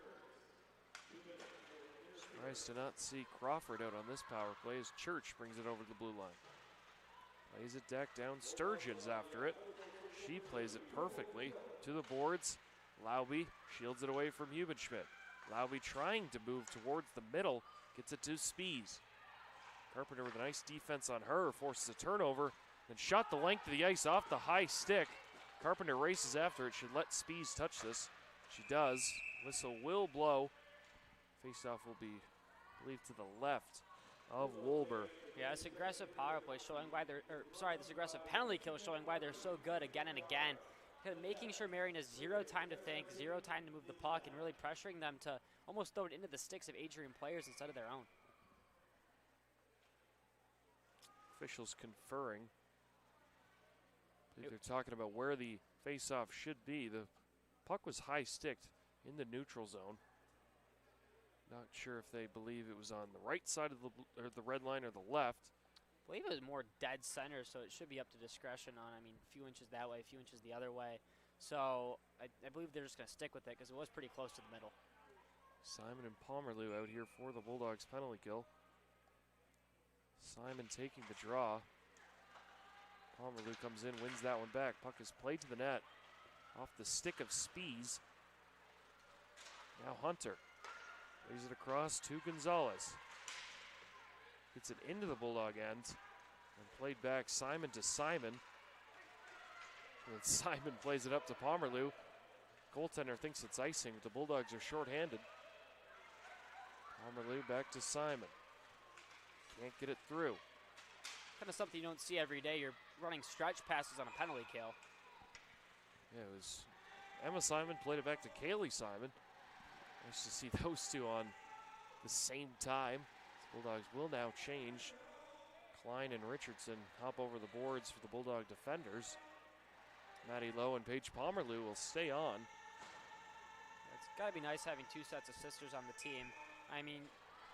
Surprised to not see Crawford out on this power play as Church brings it over the blue line. Plays it deck down, Sturgeon's after it. She plays it perfectly to the boards. Lauby shields it away from Hubenschmidt. Lauby trying to move towards the middle, gets it to Spies. Carpenter with a nice defense on her, forces a turnover, then shot the length of the ice off the high stick. Carpenter races after it, should let Spies touch this. She does. Whistle will blow. Faceoff will be, I believe, to the left of Wolber. Yeah, this aggressive power play showing why this aggressive penalty kill showing why they're so good again and again. Kind of making sure Marian has zero time to think, zero time to move the puck, and really pressuring them to almost throw it into the sticks of Adrian players instead of their own. Officials conferring. I think they're talking about where the faceoff should be. The puck was high-sticked in the neutral zone. Not sure if they believe it was on the right side of the red line or the left. I believe it was more dead center, so it should be up to discretion on, a few inches that way, a few inches the other way. So I believe they're just going to stick with it because it was pretty close to the middle. Simon and Pomerleau out here for the Bulldogs penalty kill. Simon taking the draw. Pomerleau comes in, wins that one back. Puck is played to the net off the stick of Spies. Now Hunter plays it across to Gonzalez. Gets it into the Bulldog end and played back Simon to Simon. And then Simon plays it up to Pomerleau. Goaltender thinks it's icing, but the Bulldogs are shorthanded. Pomerleau back to Simon. Can't get it through. Kind of something you don't see every day. You're running stretch passes on a penalty kill. Yeah, it was Emma Simon played it back to Kaylee Simon. Nice to see those two on the same time. The Bulldogs will now change. Klein and Richardson hop over the boards for the Bulldog defenders. Maddie Lowe and Paige Pomerleau will stay on. It's got to be nice having 2 sets of sisters on the team.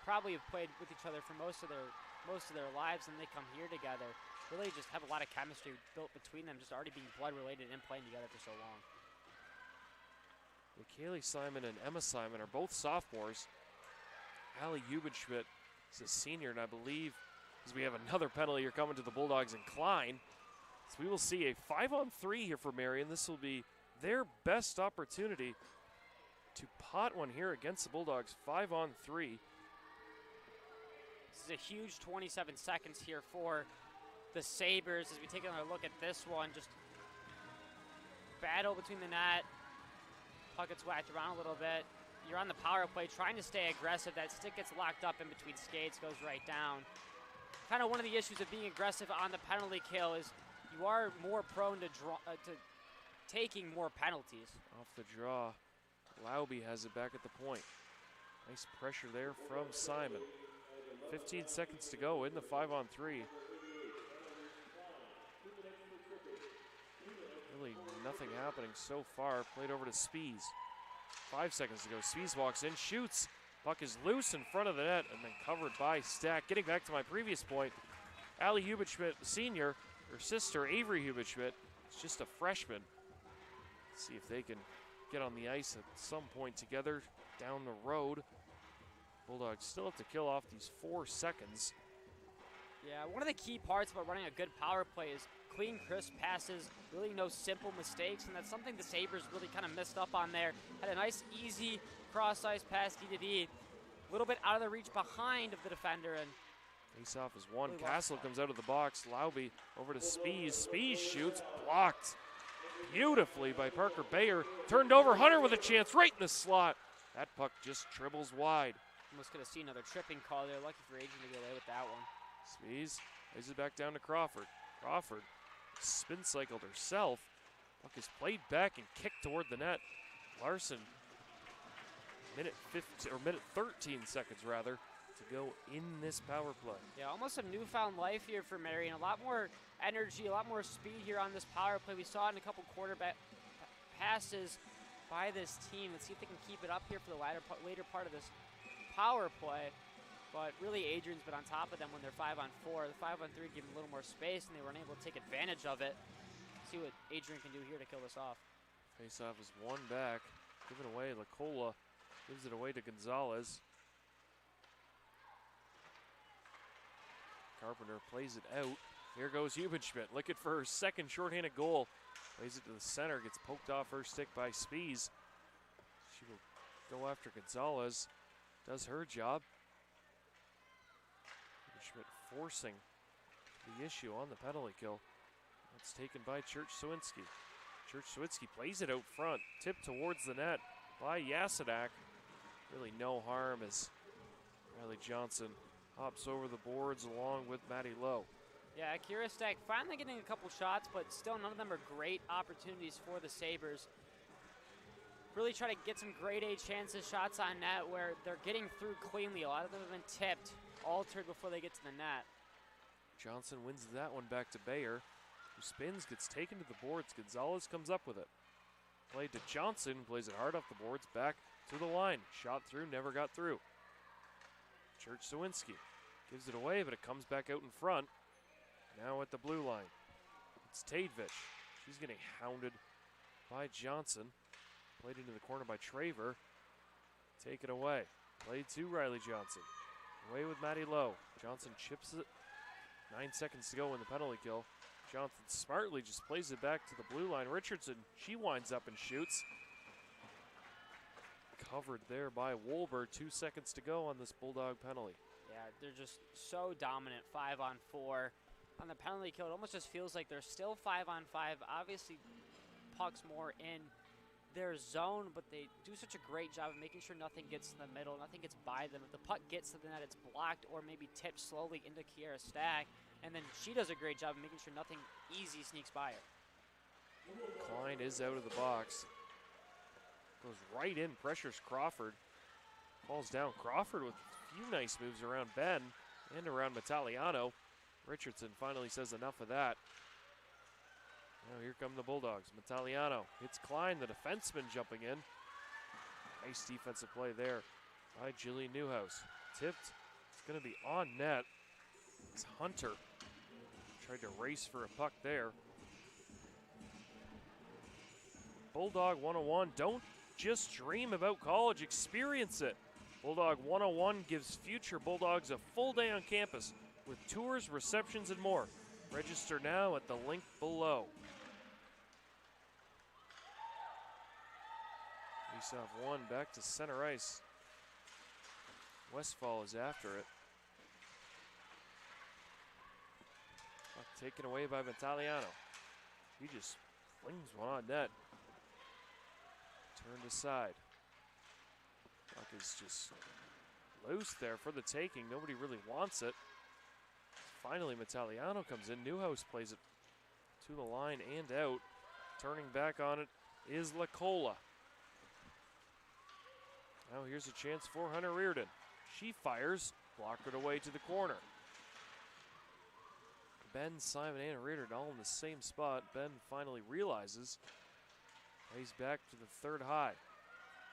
Probably have played with each other for most of their lives, and they come here together. Really just have a lot of chemistry built between them, just already being blood related and playing together for so long. Kaylee Simon and Emma Simon are both sophomores. Allie Hubenschmidt is a senior, and I believe, as we have another penalty here coming to the Bulldogs, and Klein So we will see a 5-on-3 here for Marian. This will be their best opportunity to pot one here against the Bulldogs. 5-on-3. This is a huge 27 seconds here for the Sabres as we take another look at this one. Just battle between the net. Puck gets whacked around a little bit. You're on the power play trying to stay aggressive. That stick gets locked up in between skates, goes right down. Kind of one of the issues of being aggressive on the penalty kill is you are more prone to taking more penalties. Off the draw, Lauby has it back at the point. Nice pressure there from Simon. 15 seconds to go in the 5-on-3. Really nothing happening so far. Played over to Spees. 5 seconds to go. Spees walks in, shoots. Puck is loose in front of the net and then covered by Stack. Getting back to my previous point, Allie Hubert-Schmidt, senior, her sister Avery Hubert-Schmidt, is just a freshman. Let's see if they can get on the ice at some point together down the road. Bulldogs still have to kill off these 4 seconds. Yeah, one of the key parts about running a good power play is clean, crisp passes, really no simple mistakes, and that's something the Sabres really kind of missed up on there. Had a nice, easy cross-ice pass, D-to-D. A little bit out of the reach behind of the defender, and face-off is won. Castle comes out of the box. Lauby over to Spees. Spees shoots, blocked beautifully by Parker Bayer. Turned over, Hunter with a chance right in the slot. That puck just dribbles wide. Almost could have seen another tripping call there. Lucky for Adrian to get away with that one. Spees lays it back down to Crawford. Crawford spin cycled herself. Puck is played back and kicked toward the net. Larson, minute 13 seconds rather to go in this power play. Yeah, almost a newfound life here for Marian. A lot more energy, a lot more speed here on this power play. We saw it in a couple quarterback passes by this team. Let's see if they can keep it up here for the later part of this power play. But really, Adrian's been on top of them when they're 5-on-4. The 5-on-3 give them a little more space, and they were unable to take advantage of it. See what Adrian can do here to kill this off. Face-off is one back. Given away, Lacola gives it away to Gonzalez. Carpenter plays it out. Here goes Hubert-Schmidt, looking for her second shorthanded goal. Plays it to the center, gets poked off her stick by Spees. She will go after Gonzalez. Does her job. Schmidt forcing the issue on the penalty kill. It's taken by Church-Sawinski. Church-Sawinski plays it out front, tipped towards the net by Yasedak. Really no harm as Riley Johnson hops over the boards along with Maddie Lowe. Yeah, Kira Stack finally getting a couple shots, but still none of them are great opportunities for the Sabres. Really try to get some grade A chances, shots on net where they're getting through cleanly. A lot of them have been tipped, altered before they get to the net. Johnson wins that one back to Bayer, who spins, gets taken to the boards. Gonzalez comes up with it. Played to Johnson, plays it hard off the boards, back to the line. Shot through, never got through. Church-Sawinski gives it away, but it comes back out in front. Now at the blue line, it's Tadevich. She's getting hounded by Johnson. Played into the corner by Traver. Take it away. Played to Riley Johnson. Away with Maddie Lowe. Johnson chips it. 9 seconds to go in the penalty kill. Johnson smartly just plays it back to the blue line. Richardson, she winds up and shoots. Covered there by Wolber. 2 seconds to go on this Bulldog penalty. Yeah, they're just so dominant, 5-on-4. On the penalty kill, it almost just feels like they're still 5-on-5. Obviously, puck's more in their zone, but they do such a great job of making sure nothing gets in the middle, nothing gets by them. If the puck gets to the net, it's blocked or maybe tipped slowly into Kiera Stack, and then she does a great job of making sure nothing easy sneaks by her. Klein is out of the box. Goes right in, pressures Crawford. Falls down. Crawford with a few nice moves around Ben and around Metaliano. Richardson finally says enough of that. Now here come the Bulldogs. Metaliano hits Klein, the defenseman jumping in. Nice defensive play there by Jillian Newhouse. Tipped. It's going to be on net. It's Hunter. Tried to race for a puck there. Bulldog 101. Don't just dream about college. Experience it. Bulldog 101 gives future Bulldogs a full day on campus with tours, receptions, and more. Register now at the link below. Face-off one, back to center ice. Westfall is after it. Puck taken away by Vitaliano. He just flings one on net. Turned aside. Puck is just loose there for the taking. Nobody really wants it. Finally, Vitaliano comes in. Newhouse plays it to the line and out. Turning back on it is Lacola. Now here's a chance for Hunter Reardon. She fires, blockered away to the corner. Ben, Simon, and Reardon all in the same spot. Ben finally realizes. He's back to the third high.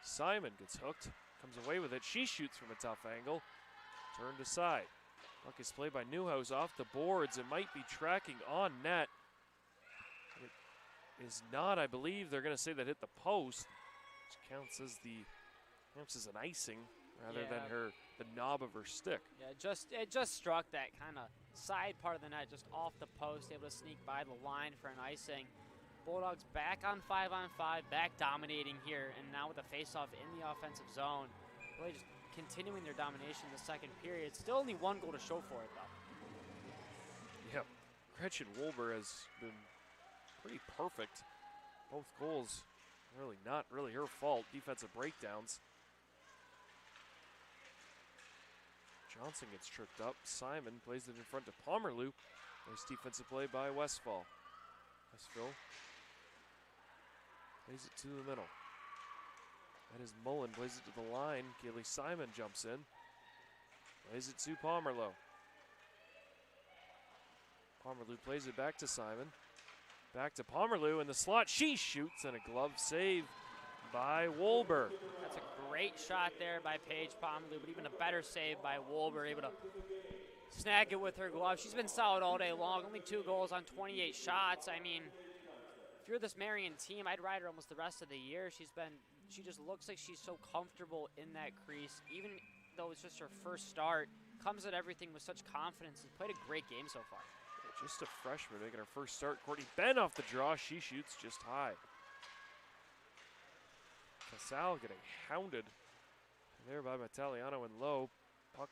Simon gets hooked, comes away with it. She shoots from a tough angle. Turned aside. Puck is played by Newhouse off the boards. It might be tracking on net. It is not, I believe. They're going to say that hit the post, which counts as an icing rather than the knob of her stick. Yeah, it just struck that kind of side part of the net, just off the post, able to sneak by the line for an icing. Bulldogs back on 5-on-5, back dominating here, and now with the faceoff in the offensive zone, really just continuing their domination in the second period. Still only one goal to show for it, though. Yep, Gretchen Wolber has been pretty perfect. Both goals really not really her fault. Defensive breakdowns. Johnson gets tripped up. Simon plays it in front to Pomerleau. Nice defensive play by Westfall. Westville plays it to the middle. That is Mullen, plays it to the line. Kaylee Simon jumps in. Plays it to Pomerleau. Pomerleau plays it back to Simon. Back to Pomerleau in the slot. She shoots and a glove save by Wolber. That's a great shot there by Paige Pomerleau, but even a better save by Wolber, able to snag it with her glove. She's been solid all day long. Only 2 goals on 28 shots. I mean, if you're this Marian team, I'd ride her almost the rest of the year. She just looks like she's so comfortable in that crease, even though it's just her first start. Comes at everything with such confidence and played a great game so far. Just a freshman making her first start. Courtney Ben off the draw. She shoots just high. Casal getting hounded there by Vitaliano and low. Puck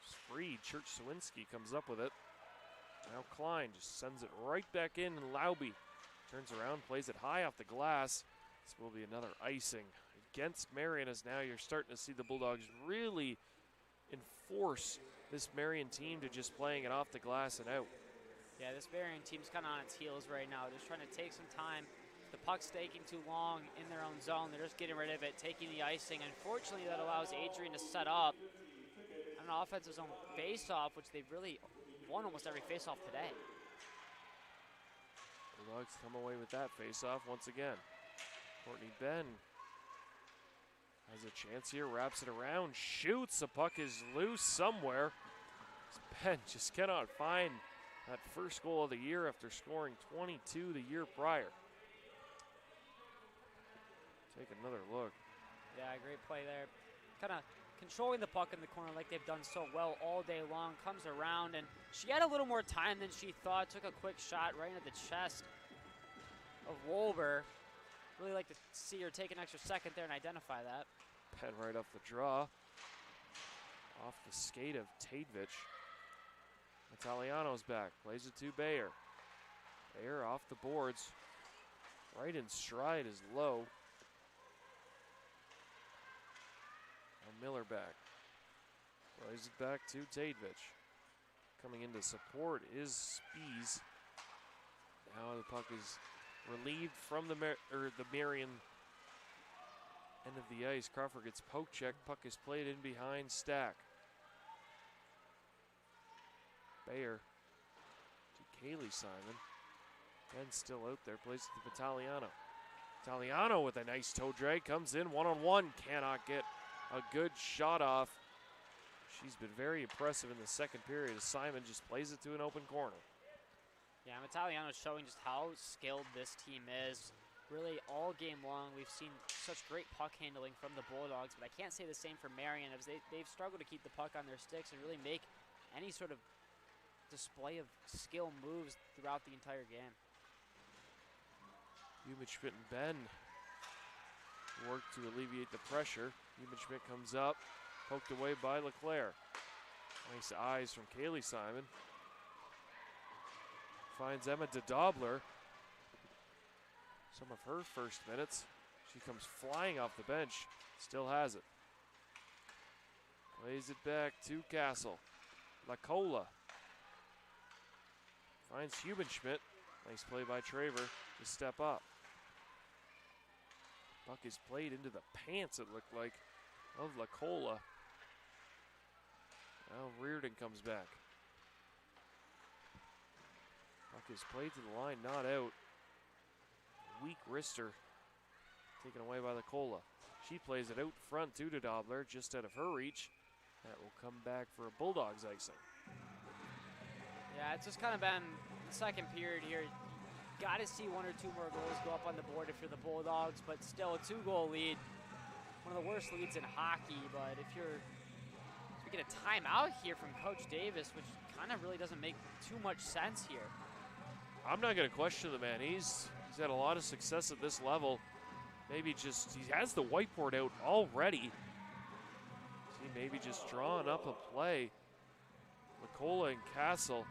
is free. Church Sawinski comes up with it. Now Klein just sends it right back in, and Lauby turns around, plays it high off the glass. This will be another icing against Marian, as now you're starting to see the Bulldogs really enforce this Marian team to just playing it off the glass and out. Yeah, this Marian team's kind of on its heels right now, just trying to take some time. The puck's taking too long in their own zone. They're just getting rid of it, taking the icing. Unfortunately, that allows Adrian to set up an offensive zone face-off, which they've really won almost every face-off today. Bulldogs come away with that face-off once again. Courtney Ben has a chance here, wraps it around, shoots. The puck is loose somewhere. Ben just cannot find that first goal of the year after scoring 22 the year prior. Take another look. Yeah, great play there. Kind of controlling the puck in the corner like they've done so well all day long. Comes around, and she had a little more time than she thought. Took a quick shot right into the chest of Wolber. Really like to see her take an extra second there and identify that. Ben right off the draw. Off the skate of Tadevich. Italiano's back. Plays it to Bayer. Bayer off the boards. Right in stride is low. Now Miller back. Plays it back to Tadevich. Coming into support is Spees. Now the puck is relieved from the Marian end of the ice. Crawford gets poke check. Puck is played in behind Stack. Bayer to Kaylee Simon. Ben's still out there. Plays it to Vitaliano. Vitaliano with a nice toe drag. Comes in one-on-one. Cannot get a good shot off. She's been very impressive in the second period as Simon just plays it to an open corner. Yeah, Vitaliano's showing just how skilled this team is. Really, all game long, we've seen such great puck handling from the Bulldogs, but I can't say the same for Marian, as they've struggled to keep the puck on their sticks and really make any sort of display of skill moves throughout the entire game. Schmidt and Ben work to alleviate the pressure. Schmidt comes up, poked away by LeClaire. Nice eyes from Kaylee Simon. Finds Emma DeDobler. Some of her first minutes. She comes flying off the bench. Still has it. Plays it back to Castle. LaCola. Finds Schmidt. Nice play by Traver to step up. Puck is played into the pants, it looked like, of LaCola. Now Reardon comes back. Puck is played to the line, not out. Weak wrister taken away by LaCola. She plays it out front to DeDobler, just out of her reach. That will come back for a Bulldogs icing. Yeah, it's just kind of been the second period here. Got to see one or two more goals go up on the board if you're the Bulldogs, but still a 2-goal lead. One of the worst leads in hockey, but if we get a timeout here from Coach Davis, which kind of really doesn't make too much sense here. I'm not going to question the man. He's had a lot of success at this level. Maybe just, he has the whiteboard out already. See, maybe just drawing up a play. LaCola and Castle.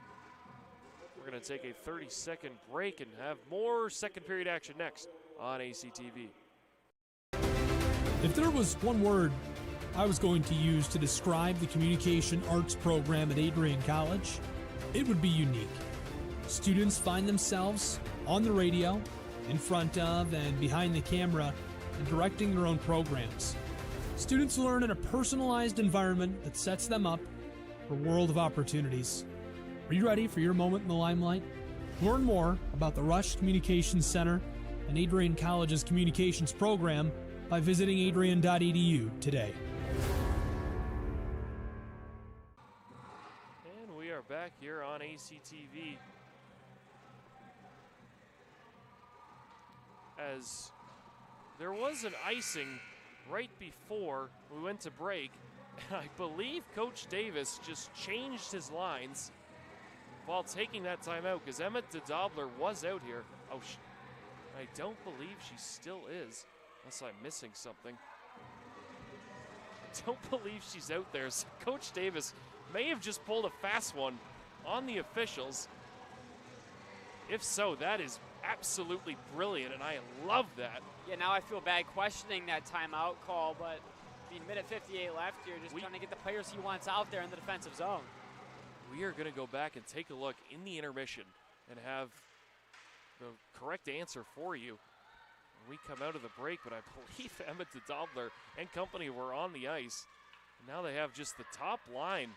We're going to take a 30-second break and have more second period action next on ACTV. If there was one word I was going to use to describe the communication arts program at Adrian College, it would be unique. Students find themselves on the radio, in front of and behind the camera, and directing their own programs. Students learn in a personalized environment that sets them up for a world of opportunities. Are you ready for your moment in the limelight? Learn more about the Rush Communications Center and Adrian College's communications program by visiting adrian.edu today. And we are back here on ACTV. As there was an icing right before we went to break, and I believe Coach Davis just changed his lines while taking that timeout, because Emma DeDobler was out here. Oh, I don't believe she still is, unless I'm missing something. I don't believe she's out there. So Coach Davis may have just pulled a fast one on the officials. If so, that is absolutely brilliant, and I love that. Yeah, now I feel bad questioning that timeout call, but I mean, minute 58 left here, just trying to get the players he wants out there in the defensive zone. We are going to go back and take a look in the intermission and have the correct answer for you when we come out of the break, but I believe Emma DeDobler and company were on the ice. And now they have just the top line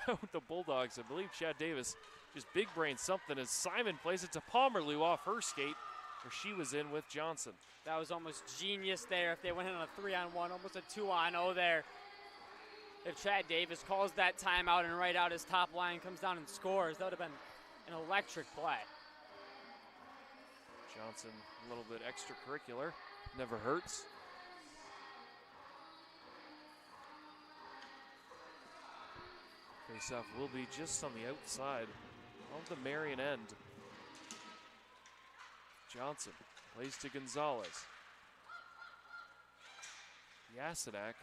out with the Bulldogs. I believe Chad Davis just big brain something as Simon plays it to Pomerleau off her skate, where she was in with Johnson. That was almost genius there. If they went in on a 3-on-1, almost a 2-on-0 there. If Chad Davis calls that timeout and right out his top line comes down and scores, that would have been an electric play. Johnson, a little bit extracurricular, never hurts. Face-off will be just on the outside of the Marian end. Johnson plays to Gonzalez. Yasenak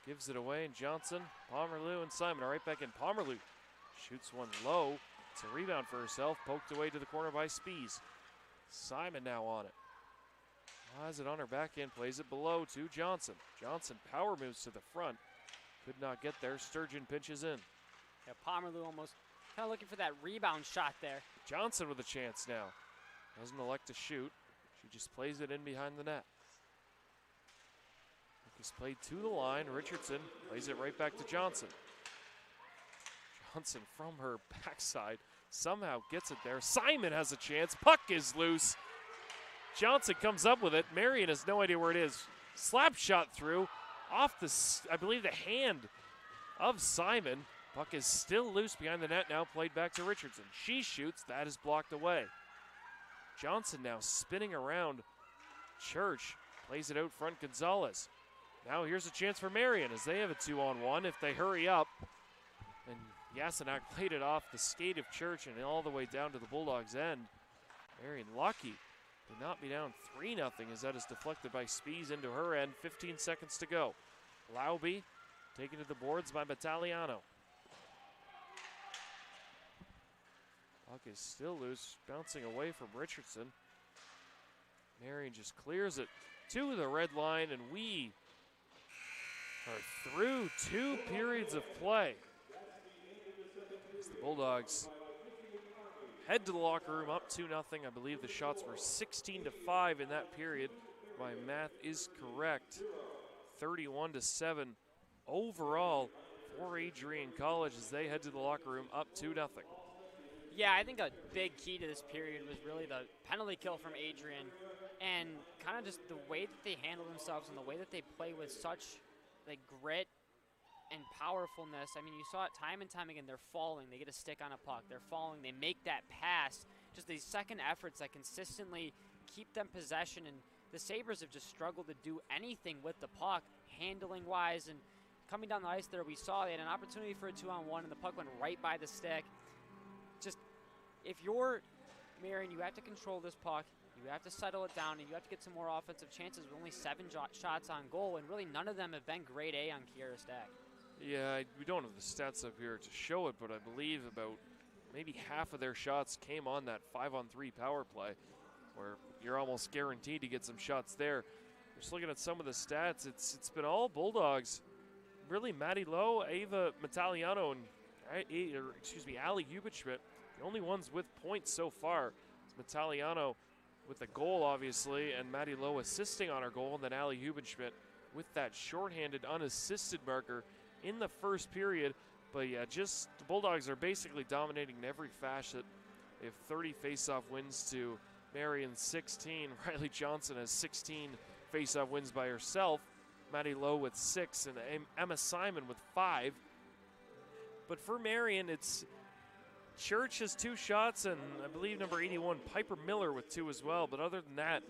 gives it away, and Johnson, Pomerleau, and Simon are right back in. Pomerleau shoots one low. It's a rebound for herself, poked away to the corner by Spees. Simon now on it. Has it on her backhand, plays it below to Johnson. Johnson power moves to the front. Could not get there. Sturgeon pinches in. Yeah, Pomerleau almost kind of looking for that rebound shot there. Johnson with a chance now. Doesn't elect to shoot. She just plays it in behind the net. Is played to the line. Richardson plays it right back to Johnson. Johnson from her backside somehow gets it there. Simon has a chance. Puck is loose. Johnson comes up with it. Marian has no idea where it is. Slap shot through off the, I believe, the hand of Simon. Puck is still loose behind the net now, played back to Richardson. She shoots. That is blocked away. Johnson now spinning around Church. Plays it out front, Gonzalez. Now here's a chance for Marian as they have a 2-on-1 if they hurry up. And Yasenak played it off the skate of Church and all the way down to the Bulldogs' end. Marian lucky to not be down 3-0 as that is deflected by Spies into her end. 15 seconds to go. Lauby taken to the boards by Battagliano. Puck is still loose, bouncing away from Richardson. Marian just clears it to the red line, and we are through 2 periods of play. As the Bulldogs head to the locker room up 2-0. I believe the shots were 16-5 in that period. My math is correct. 31-7 overall for Adrian College as they head to the locker room up 2-0. Yeah, I think a big key to this period was really the penalty kill from Adrian and kind of just the way that they handle themselves and the way that they play with such like grit and powerfulness. I mean, you saw it time and time again. They're falling. They get a stick on a puck. They're falling. They make that pass. Just these second efforts that consistently keep them possession. And the Sabres have just struggled to do anything with the puck, handling-wise. And coming down the ice there, we saw they had an opportunity for a 2-on-1, and the puck went right by the stick. Just, if you're Marian, you have to control this puck. You have to settle it down, and you have to get some more offensive chances with only 7 shots on goal, and really none of them have been grade A on Kiera Stack. Yeah, we don't have the stats up here to show it, but I believe about maybe half of their shots came on that 5-on-3 power play, where you're almost guaranteed to get some shots there. Just looking at some of the stats, it's been all Bulldogs. Really, Maddie Lowe, Ava Battagliano, and Ali Hubert-Schmidt, the only ones with points so far. It's Battagliano with the goal, obviously, and Maddie Lowe assisting on her goal, and then Ali Hubert-Schmidt with that shorthanded, unassisted marker in the first period. But yeah, just the Bulldogs are basically dominating in every facet. They have 30 faceoff wins to Marian's 16. Riley Johnson has 16 faceoff wins by herself. Maddie Lowe with 6, and Emma Simon with 5. But for Marian, it's Church has 2 shots, and I believe number 81, Piper Miller, with 2 as well. But other than that,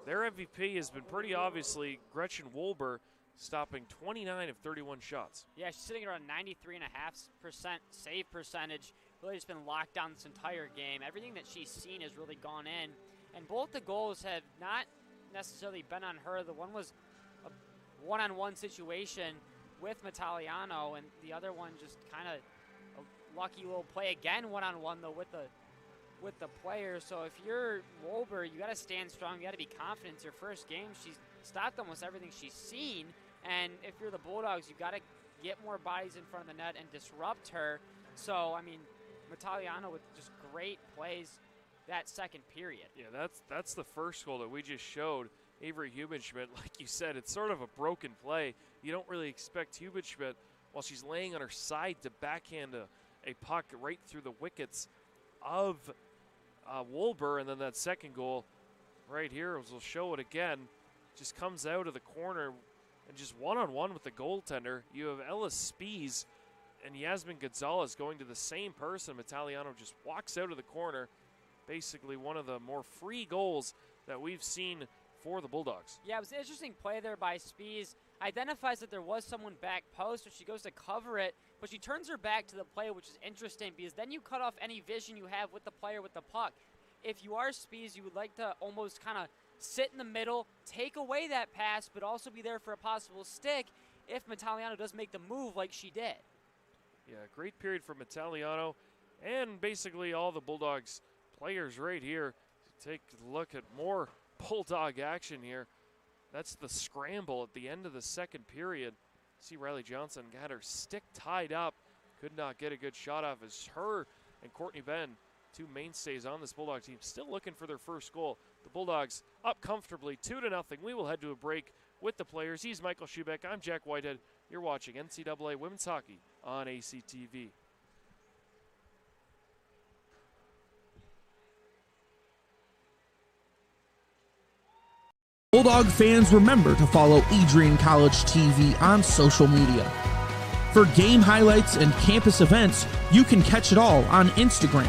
their MVP has been pretty obviously Gretchen Wolber, stopping 29 of 31 shots. Yeah, she's sitting around 93.5% save percentage. Really just been locked down this entire game. Everything that she's seen has really gone in. And both the goals have not necessarily been on her. The one was a one-on-one situation with Battagliano, and the other one just kind of a lucky little play again, one-on-one though with the player. So if you're Wolber, you got to stand strong. You got to be confident. It's your first game. She's stopped almost everything she's seen. And if you're the Bulldogs, you've got to get more bodies in front of the net and disrupt her. So, I mean, Battagliano with just great plays that second period. Yeah, that's the first goal that we just showed. Avery Hubert-Schmidt, like you said, it's sort of a broken play. You don't really expect Hubert-Schmidt, while she's laying on her side, to backhand a puck right through the wickets of Wolber. And then that second goal right here, as we'll show it again, just comes out of the corner and just one-on-one with the goaltender. You have Ella Spies and Yasmin Gonzalez going to the same person. Battagliano just walks out of the corner. Basically one of the more free goals that we've seen for the Bulldogs. Yeah, it was an interesting play there by Spies. Identifies that there was someone back post, so she goes to cover it, but she turns her back to the play, which is interesting because then you cut off any vision you have with the player with the puck. If you are Spies, you would like to almost kind of sit in the middle, take away that pass, but also be there for a possible stick if Battagliano does make the move like she did. Yeah, great period for Battagliano and basically all the Bulldogs players right here. Take a look at more Bulldog action here. That's the scramble at the end of the second period. See Riley Johnson got her stick tied up. Could not get a good shot off as her and Courtney Ben, 2 mainstays on this Bulldog team, still looking for their first goal. The Bulldogs up comfortably 2-0. We will head to a break with the players. He's Michael Schubeck. I'm Jack Whitehead. You're watching NCAA Women's Hockey on ACTV. Bulldog fans, remember to follow Adrian College TV on social media. For game highlights and campus events, you can catch it all on Instagram,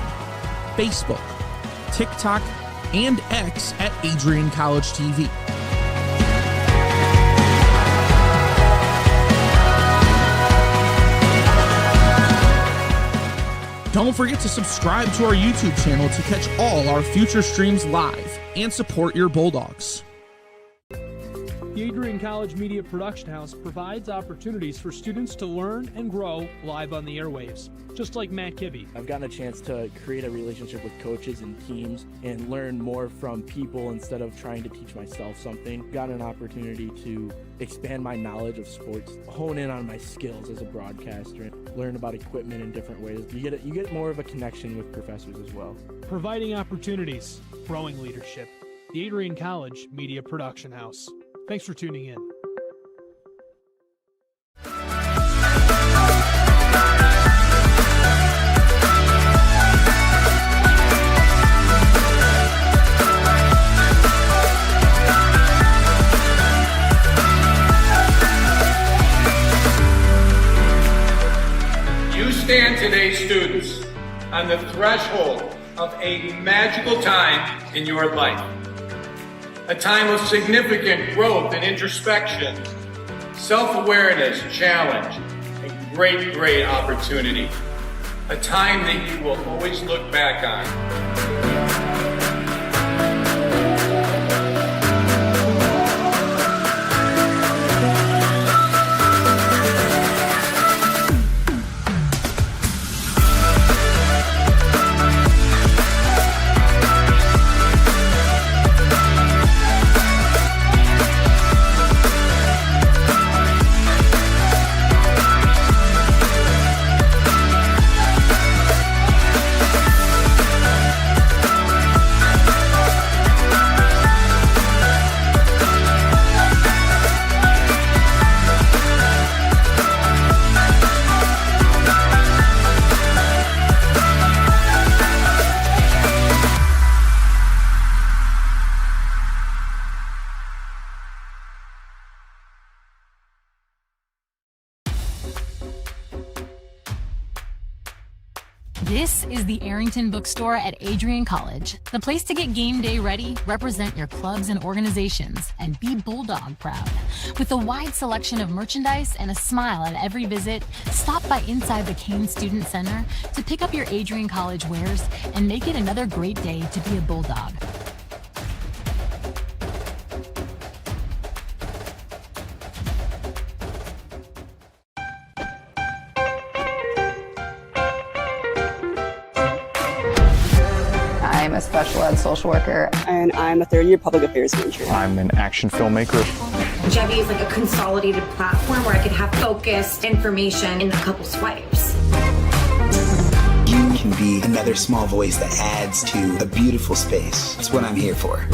Facebook, TikTok, and X at AdrianCollegeTV. Don't forget to subscribe to our YouTube channel to catch all our future streams live and support your Bulldogs. The Adrian College Media Production House provides opportunities for students to learn and grow live on the airwaves, just like Matt Kibbe. I've gotten a chance to create a relationship with coaches and teams and learn more from people instead of trying to teach myself something. Gotten an opportunity to expand my knowledge of sports, hone in on my skills as a broadcaster, and learn about equipment in different ways. You get more of a connection with professors as well. Providing opportunities, growing leadership. The Adrian College Media Production House. Thanks for tuning in. You stand today, students, on the threshold of a magical time in your life. A time of significant growth and introspection, self-awareness, challenge, and great opportunity. A time that you will always look back on. This is the Arrington Bookstore at Adrian College, the place to get game day ready, represent your clubs and organizations, and be Bulldog proud. With a wide selection of merchandise and a smile at every visit, stop by inside the Kane Student Center to pick up your Adrian College wares and make it another great day to be a Bulldog. I'm a special ed social worker. And I'm a third-year public affairs major. I'm an action filmmaker. Jevi is like a consolidated platform where I could have focused information in a couple swipes. You can be another small voice that adds to a beautiful space. That's what I'm here for.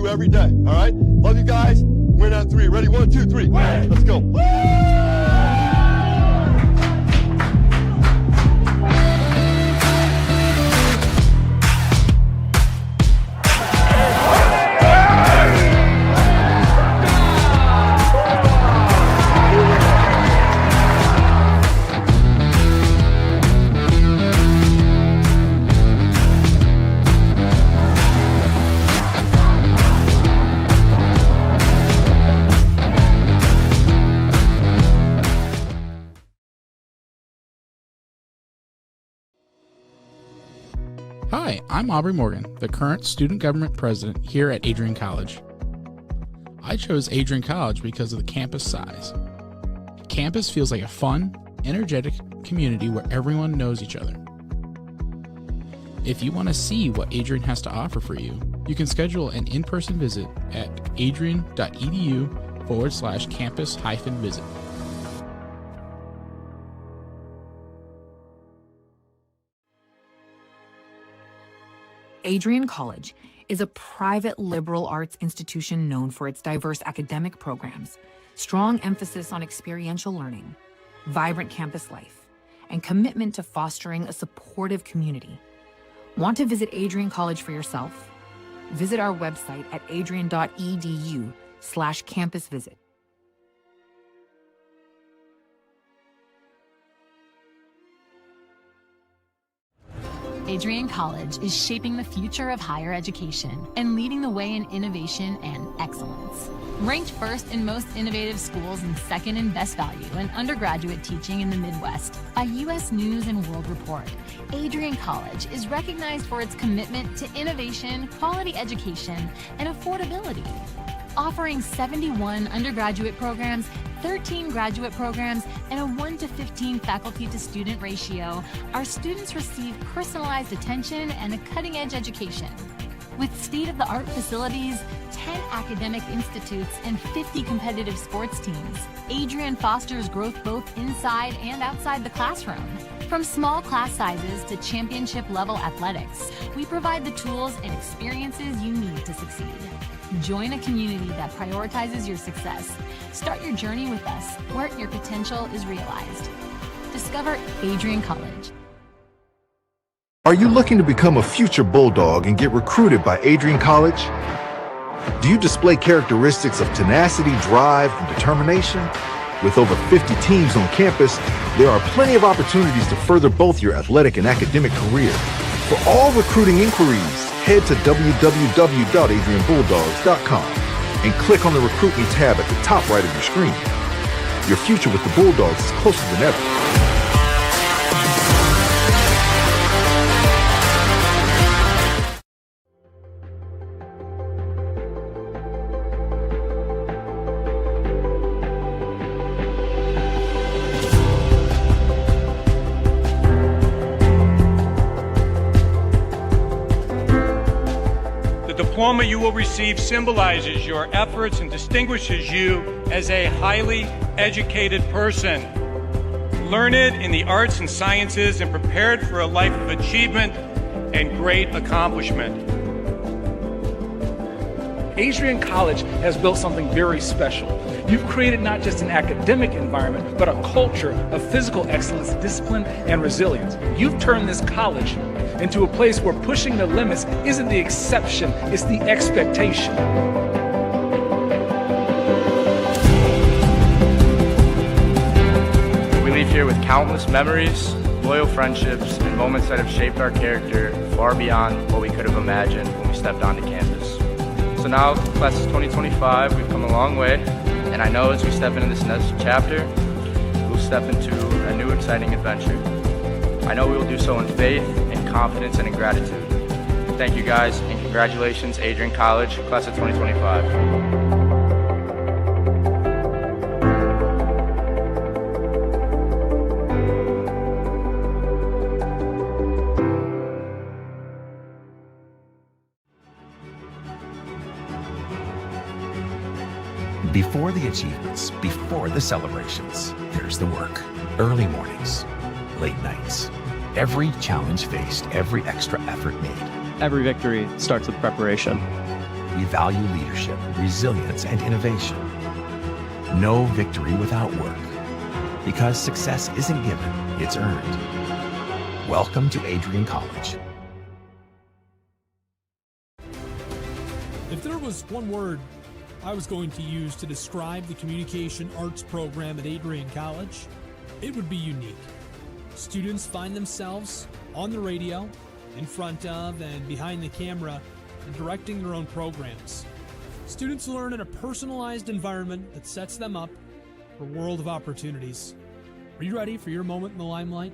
Every day, all right? Love you guys. Win on three. Ready? 1, 2, 3. Let's go. Hi, I'm Aubrey Morgan, the current student government president here at Adrian College. I chose Adrian College because of the campus size. Campus feels like a fun, energetic community where everyone knows each other. If you want to see what Adrian has to offer for you, you can schedule an in-person visit at adrian.edu/campus-visit. Adrian College is a private liberal arts institution known for its diverse academic programs, strong emphasis on experiential learning, vibrant campus life, and commitment to fostering a supportive community. Want to visit Adrian College for yourself? Visit our website at adrian.edu/campus-visit. Adrian College is shaping the future of higher education and leading the way in innovation and excellence. Ranked first in most innovative schools and second in best value in undergraduate teaching in the Midwest by U.S. News and World Report, Adrian College is recognized for its commitment to innovation, quality education, and affordability. Offering 71 undergraduate programs, 13 graduate programs, and a 1-to-15 faculty-to-student ratio, our students receive personalized attention and a cutting-edge education. With state-of-the-art facilities, 10 academic institutes, and 50 competitive sports teams, Adrian fosters growth both inside and outside the classroom. From small class sizes to championship-level athletics, we provide the tools and experiences you need to succeed. Join a community that prioritizes your success. Start your journey with us, where your potential is realized. Discover Adrian College. Are you looking to become a future Bulldog and get recruited by Adrian College? Do you display characteristics of tenacity, drive, and determination? With over 50 teams on campus, there are plenty of opportunities to further both your athletic and academic career. For all recruiting inquiries, head to www.adrianbulldogs.com and click on the Recruit Me tab at the top right of your screen. Your future with the Bulldogs is closer than ever. The diploma you will receive symbolizes your efforts and distinguishes you as a highly educated person, learned in the arts and sciences and prepared for a life of achievement and great accomplishment. Adrian College has built something very special. You've created not just an academic environment, but a culture of physical excellence, discipline, and resilience. You've turned this college into a place where pushing the limits isn't the exception, it's the expectation. We leave here with countless memories, loyal friendships, and moments that have shaped our character far beyond what we could have imagined when we stepped onto campus. So now, class of 2025, we've come a long way, and I know as we step into this next chapter, we'll step into a new exciting adventure. I know we will do so in faith, in confidence, and in gratitude. Thank you guys, and congratulations, Adrian College, class of 2025. Before the achievements, before the celebrations, there's the work. Early mornings, late nights. Every challenge faced, every extra effort made. Every victory starts with preparation. We value leadership, resilience, and innovation. No victory without work. Because success isn't given, it's earned. Welcome to Adrian College. If there was one word I was going to use to describe the communication arts program at Adrian College, it would be unique. Students find themselves on the radio, in front of and behind the camera, and directing their own programs. Students learn in a personalized environment that sets them up for a world of opportunities. Are you ready for your moment in the limelight?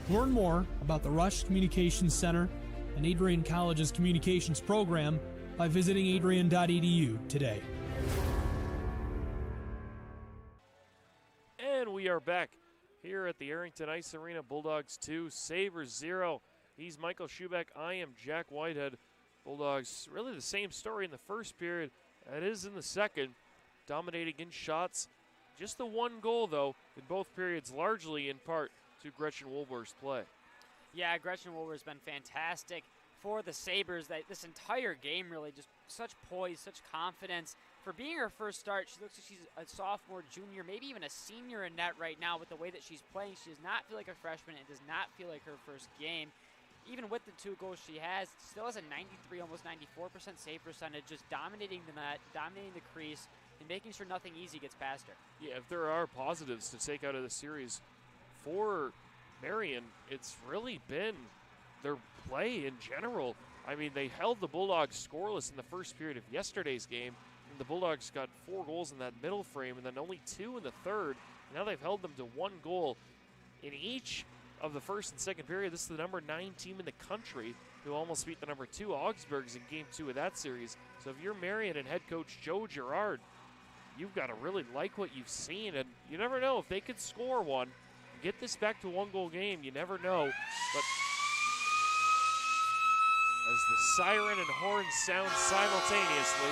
Learn more about the Rush Communications Center and Adrian College's communications program by visiting adrian.edu today. And we are back here at the Arrington Ice Arena. Bulldogs 2, Sabres 0. He's Michael Schubeck. I am Jack Whitehead. Bulldogs, really the same story in the first period. It is in the second. Dominating in shots. Just the one goal, though, in both periods, largely in part to Gretchen Wolber's play. Yeah, Gretchen Wolber's been fantastic for the Sabres. This entire game, really, just such poise, such confidence. For being her first start, she looks like she's a sophomore, junior, maybe even a senior in net right now with the way that she's playing. She does not feel like a freshman. It does not feel like her first game. Even with the 2 goals she has, still has a 93, almost 94% save percentage, just dominating the net, dominating the crease, and making sure nothing easy gets past her. Yeah, if there are positives to take out of the series for Marian, it's really been their play in general. I mean, they held the Bulldogs scoreless in the first period of yesterday's game, and the Bulldogs got 4 goals in that middle frame and then only 2 in the third. Now they've held them to 1 goal in each of the first and second period. This is the number 9 team in the country who almost beat the number 2 Augsburgs in game 2 of that series. So if you're Marian and head coach Joe Girard, you've got to really like what you've seen, and you never know if they could score one, get this back to a 1-goal game. You never know. But as the siren and horn sound simultaneously,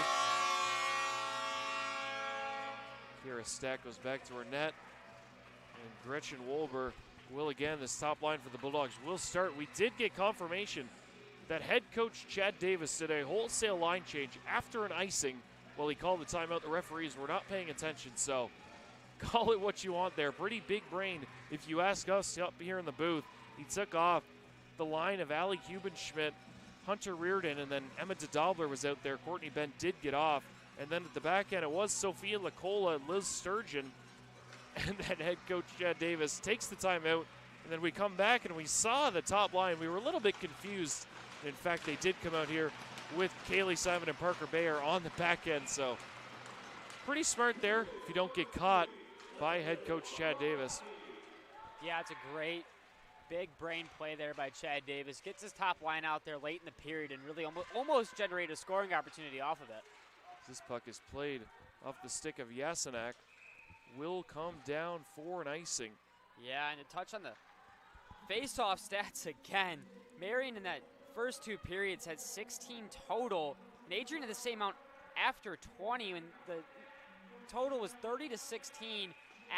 Kira Stack goes back to her net, and Gretchen Wolber will again, this top line for the Bulldogs will start. We did get confirmation that head coach Chad Davis did a wholesale line change after an icing. Well, he called the timeout. The referees were not paying attention, so call it what you want there. Pretty big brain, if you ask us up here in the booth. He took off the line of Allie Hubenschmidt, Hunter Reardon, and then Emma DeDobler was out there. Courtney Bent did get off. And then at the back end, it was Sophia Lacola and Liz Sturgeon. And then head coach Chad Davis takes the timeout. And then we come back and we saw the top line. We were a little bit confused. In fact, they did come out here with Kaylee Simon and Parker Bayer on the back end. So pretty smart there if you don't get caught by head coach Chad Davis. Yeah, it's a great big brain play there by Chad Davis. Gets his top line out there late in the period and really almost generate a scoring opportunity off of it. This puck is played off the stick of Yasenak. Will come down for an icing. Yeah, and to touch on the face-off stats again, Marian in that first 2 periods had 16 total, and Adrian had the same amount after 20, and the total was 30-16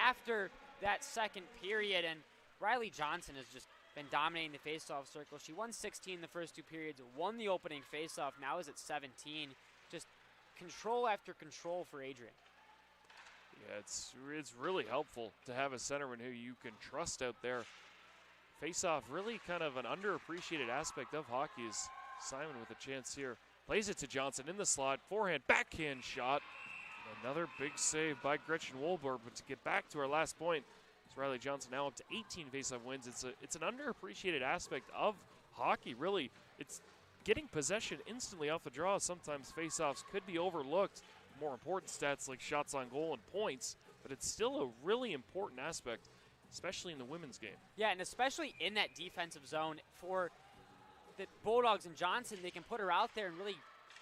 after that second period, and Riley Johnson has just been dominating the face-off circle. She won 16 in the first 2 periods, won the opening face-off, now is at 17. Just control after control for Adrian. Yeah, it's really helpful to have a centerman who you can trust out there. Face-off, really kind of an underappreciated aspect of hockey. Is Simon with a chance here. Plays it to Johnson in the slot. Forehand, backhand shot. Another big save by Gretchen Wolber. But to get back to our last point, it's Riley Johnson now up to 18 face-off wins. It's an underappreciated aspect of hockey, really. It's getting possession instantly off the draw. Sometimes face-offs could be overlooked. More important stats like shots on goal and points, but it's still a really important aspect, especially in the women's game. Yeah, and especially in that defensive zone for the Bulldogs and Johnson, they can put her out there and really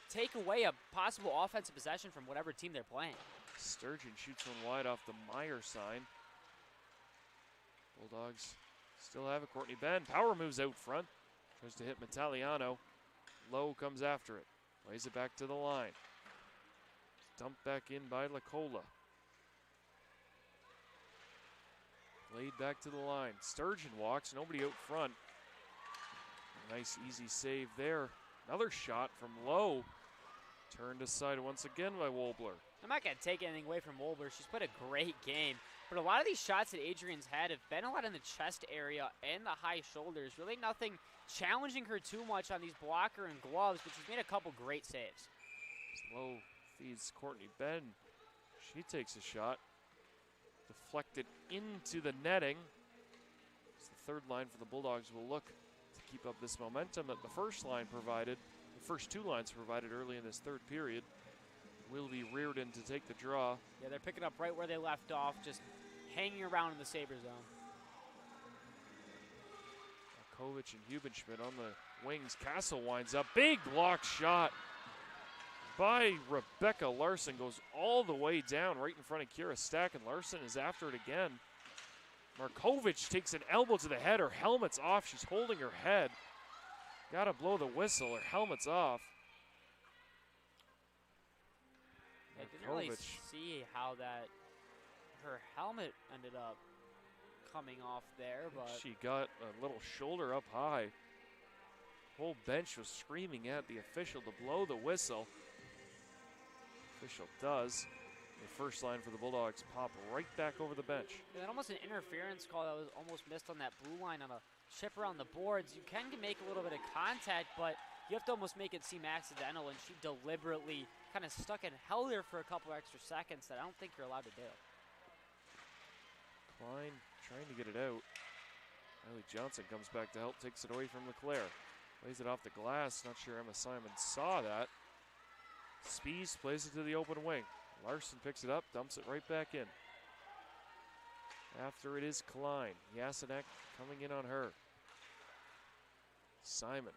take away a possible offensive possession from whatever team they're playing. Sturgeon shoots one wide off the Meyer sign. Bulldogs still have it. Courtney Ben, power moves out front. Tries to hit Metaliano. Lowe comes after it. Plays it back to the line. Dumped back in by Lacola. Played back to the line. Sturgeon walks, nobody out front. Nice easy save there. Another shot from Lowe. Turned aside once again by Wolbler. I'm not going to take anything away from Wolber. She's played a great game. But a lot of these shots that Adrian's had have been a lot in the chest area and the high shoulders. Really nothing challenging her too much on these blocker and gloves, but she's made a couple great saves. Lowe feeds Courtney Ben. She takes a shot. Deflected into the netting. As the third line for the Bulldogs will look to keep up this momentum that the first line provided. The first 2 lines provided early in this third period. Will be Reardon to take the draw. Yeah, they're picking up right where they left off, just hanging around in the Sabre zone. Kovic and Hubenschmidt on the wings. Castle winds up. Big block shot by Rebecca Larson. Goes all the way down right in front of Kira Stack, and Larson is after it again. Markovic takes an elbow to the head. Her helmet's off. She's holding her head. Gotta blow the whistle. Her helmet's off. I didn't really Markovic. see how that her helmet ended up coming off there, but She got a little shoulder up high. Whole bench was screaming at the official to blow the whistle. Official does. The first line for the Bulldogs pop right back over the bench. yeah, that almost an interference call that was almost missed on that blue line on a chip around the boards. You can make a little bit of contact, but you have to almost make it seem accidental, and she deliberately kind of stuck and held there for a couple extra seconds that I don't think you're allowed to do. Klein trying to get it out. Riley Johnson comes back to help, takes it away from LeClaire. Plays it off the glass. Not sure Emma Simon saw that. Spies plays it to the open wing. Larson picks it up, dumps it right back in. After it is Klein. Yasenek coming in on her. Simon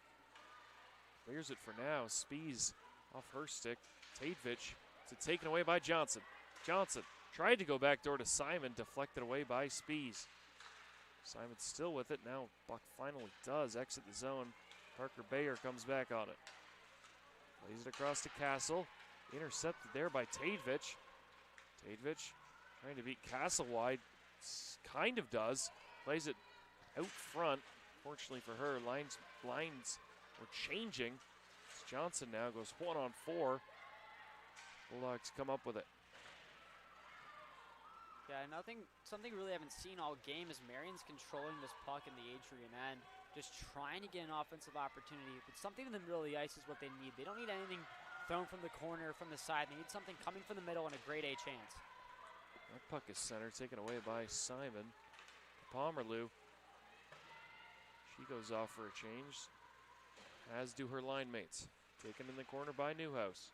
clears it for now. Spies off her stick. Tadevich to taken away by Johnson. Johnson tried to go back door to Simon, deflected away by Spies. Simon still with it. Now Buck finally does exit the zone. Parker Bayer comes back on it. Plays it across to Castle. Intercepted there by Tadevich. Tadevich trying to beat Castle wide. Kind of does. Plays it out front. Fortunately for her, lines were changing. Johnson now goes 1-on-4. Bulldogs come up with it. Yeah, something really haven't seen all game is Marian's controlling this puck in the Adrian end, just trying to get an offensive opportunity. But something in the middle of the ice is what they need. They don't need anything thrown from the corner or from the side. They need something coming from the middle and a grade A chance. That puck is center, taken away by Simon. Pomerleau. She goes off for a change, as do her line mates. Taken in the corner by Newhouse.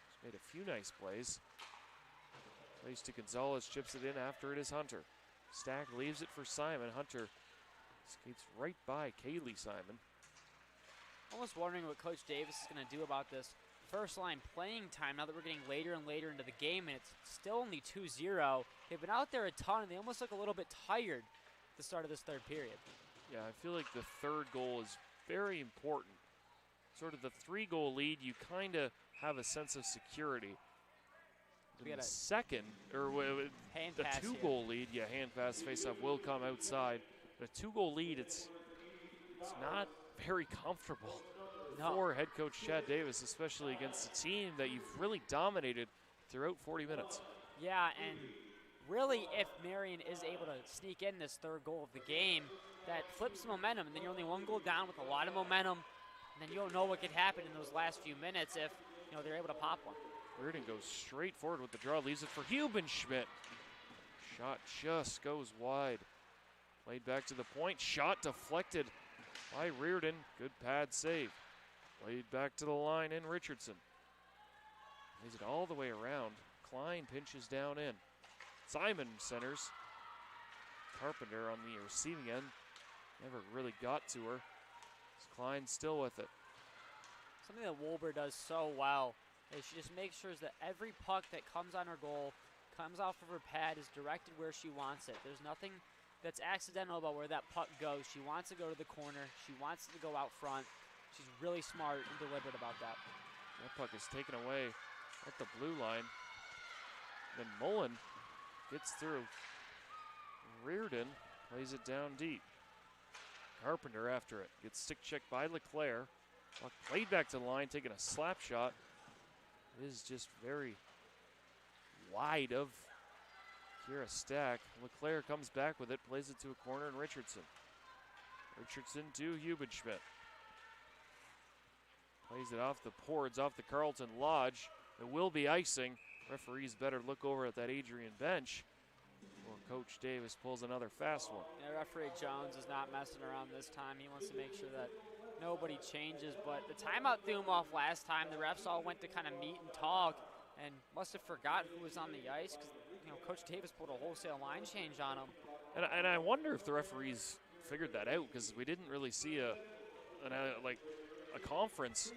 She's made a few nice plays. Plays to Gonzalez, chips it in after it is Hunter. Stack leaves it for Simon. Hunter skates right by Kaylee Simon. Almost wondering what Coach Davis is going to do about this first line playing time now that we're getting later and later into the game, and it's still only 2-0. They've been out there a ton, and they almost look a little bit tired at the start of this third period. Yeah, I feel like the third goal is very important. Sort of the 3-goal lead, you kind of have a sense of security. In the second, or the 2-goal lead, yeah, hand pass, face-off will come outside. The 2-goal lead, it's not very comfortable for head coach Chad Davis, especially against a team that you've really dominated throughout 40 minutes. Yeah, and really, if Marian is able to sneak in this third goal of the game, that flips the momentum, and then you're only 1 goal down with a lot of momentum, and then you don't know what could happen in those last few minutes if they're able to pop one. Reardon goes straight forward with the draw, leaves it for Hubenschmidt. Shot just goes wide. Played back to the point, shot deflected by Reardon. Good pad save. Played back to the line in Richardson. Plays it all the way around. Klein pinches down in. Simon centers. Carpenter on the receiving end. Never really got to her. Klein still with it. Something that Wolber does so well is she just makes sure that every puck that comes on her goal, comes off of her pad, is directed where she wants it. There's nothing that's accidental about where that puck goes. She wants to go to the corner. She wants it to go out front. She's really smart and deliberate about that. That puck is taken away at the blue line. Then Mullen gets through. Reardon plays it down deep. Carpenter after it. Gets stick checked by LeClaire. Puck played back to the line, taking a slap shot. It is just very wide of Kira Stack. LeClaire comes back with it, plays it to a corner, and Richardson. Richardson to Hubenschmidt. Plays it off the boards, off the Carlton Lodge. It will be icing. Referees better look over at that Adrian bench, or Coach Davis pulls another fast one. Yeah, referee Jones is not messing around this time. He wants to make sure that nobody changes, but the timeout threw him off last time. The refs all went to kind of meet and talk and must have forgot who was on the ice because Coach Davis pulled a wholesale line change on him. And I wonder if the referees figured that out, because we didn't really see a conference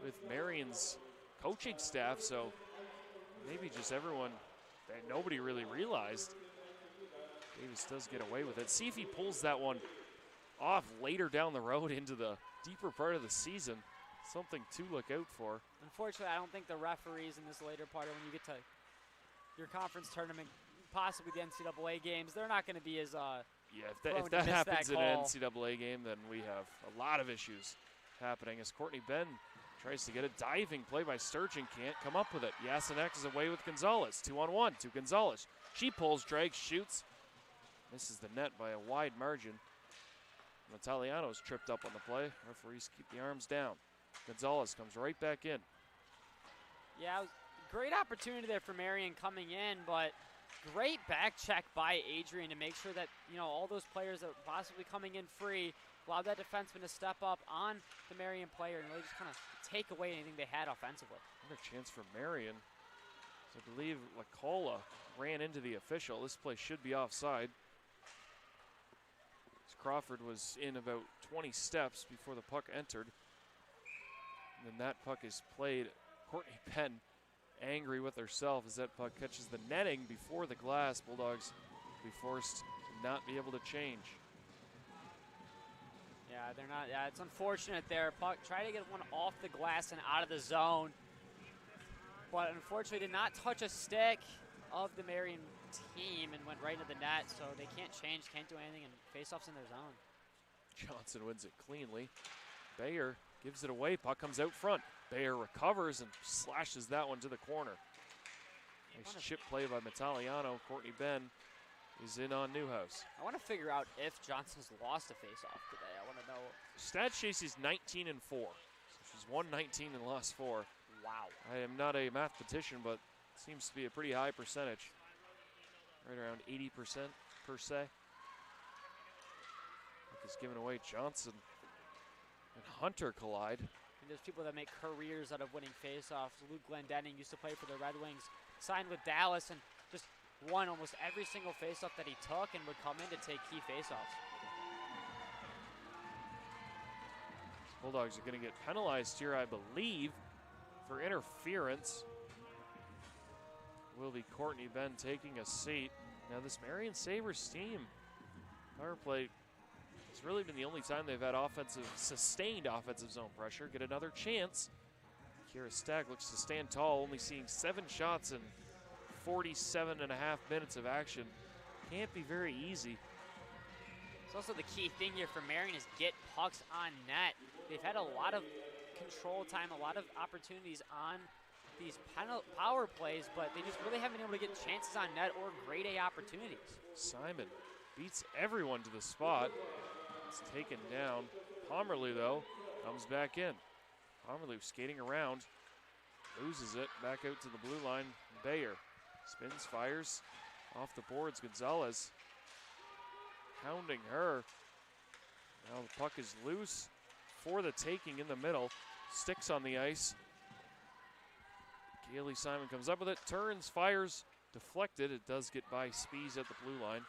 with Marian's coaching staff, so maybe just nobody really realized. Davis does get away with it. See if he pulls that one off later down the road into the deeper part of the season. Something to look out for. Unfortunately, I don't think the referees in this later part, when you get to your conference tournament, possibly the NCAA games, they're not going to be as yeah, if that happens in an NCAA game, then we have a lot of issues happening as Courtney Ben tries to get a diving play by Sturgeon, can't come up with it. Yasenek is away with Gonzalez. 2-on-1 to Gonzalez. She pulls, drags, shoots. Misses the net by a wide margin. Italiano's tripped up on the play. Referees keep the arms down. Gonzalez comes right back in. Yeah, great opportunity there for Marian coming in, but great back check by Adrian to make sure that, you know, all those players that were possibly coming in free allowed that defenseman to step up on the Marian player and really just kind of take away anything they had offensively. Another chance for Marian. So I believe LaCola ran into the official. This play should be offside. Crawford was in about 20 steps before the puck entered. And then that puck is played. Courtney Penn angry with herself as that puck catches the netting before the glass. Bulldogs will be forced to not be able to change. Yeah, they're not. Yeah, it's unfortunate there. Puck tried to get one off the glass and out of the zone, but unfortunately did not touch a stick of the Marian team and went right into the net, so they can't change, can't do anything, and face-offs in their zone. Johnson wins it cleanly. Bayer gives it away. Puck comes out front. Bayer recovers and slashes that one to the corner. Nice chip play by Metaliano. Courtney Ben is in on Newhouse. I want to figure out if Johnson's lost a face-off today. I want to know. Stat Chasey's 19-4. So she's won 19 and lost 4. Wow. I am not a mathematician, but seems to be a pretty high percentage. Right around 80% per se. Puck is given away. Johnson and Hunter collide. And there's people that make careers out of winning faceoffs. Luke Glendenning used to play for the Red Wings, signed with Dallas, and just won almost every single faceoff that he took and would come in to take key faceoffs. Bulldogs are going to get penalized here, I believe, for interference. Will be Courtney Ben taking a seat. Now this Marian Sabres team power play has really been the only time they've had sustained offensive zone pressure. Get another chance. Kira Stagg looks to stand tall, only seeing 7 shots in 47.5 minutes of action. Can't be very easy. It's also the key thing here for Marian is get pucks on net. They've had a lot of control time, a lot of opportunities on these power plays, but they just really haven't been able to get chances on net or grade A opportunities. Simon beats everyone to the spot. It's taken down. Pomerleau, though, comes back in. Pomerleau skating around, loses it, back out to the blue line. Bayer spins, fires off the boards. Gonzalez hounding her. Now the puck is loose for the taking in the middle. Sticks on the ice. Kaylee Simon comes up with it, turns, fires, deflected. It does get by Spees at the blue line.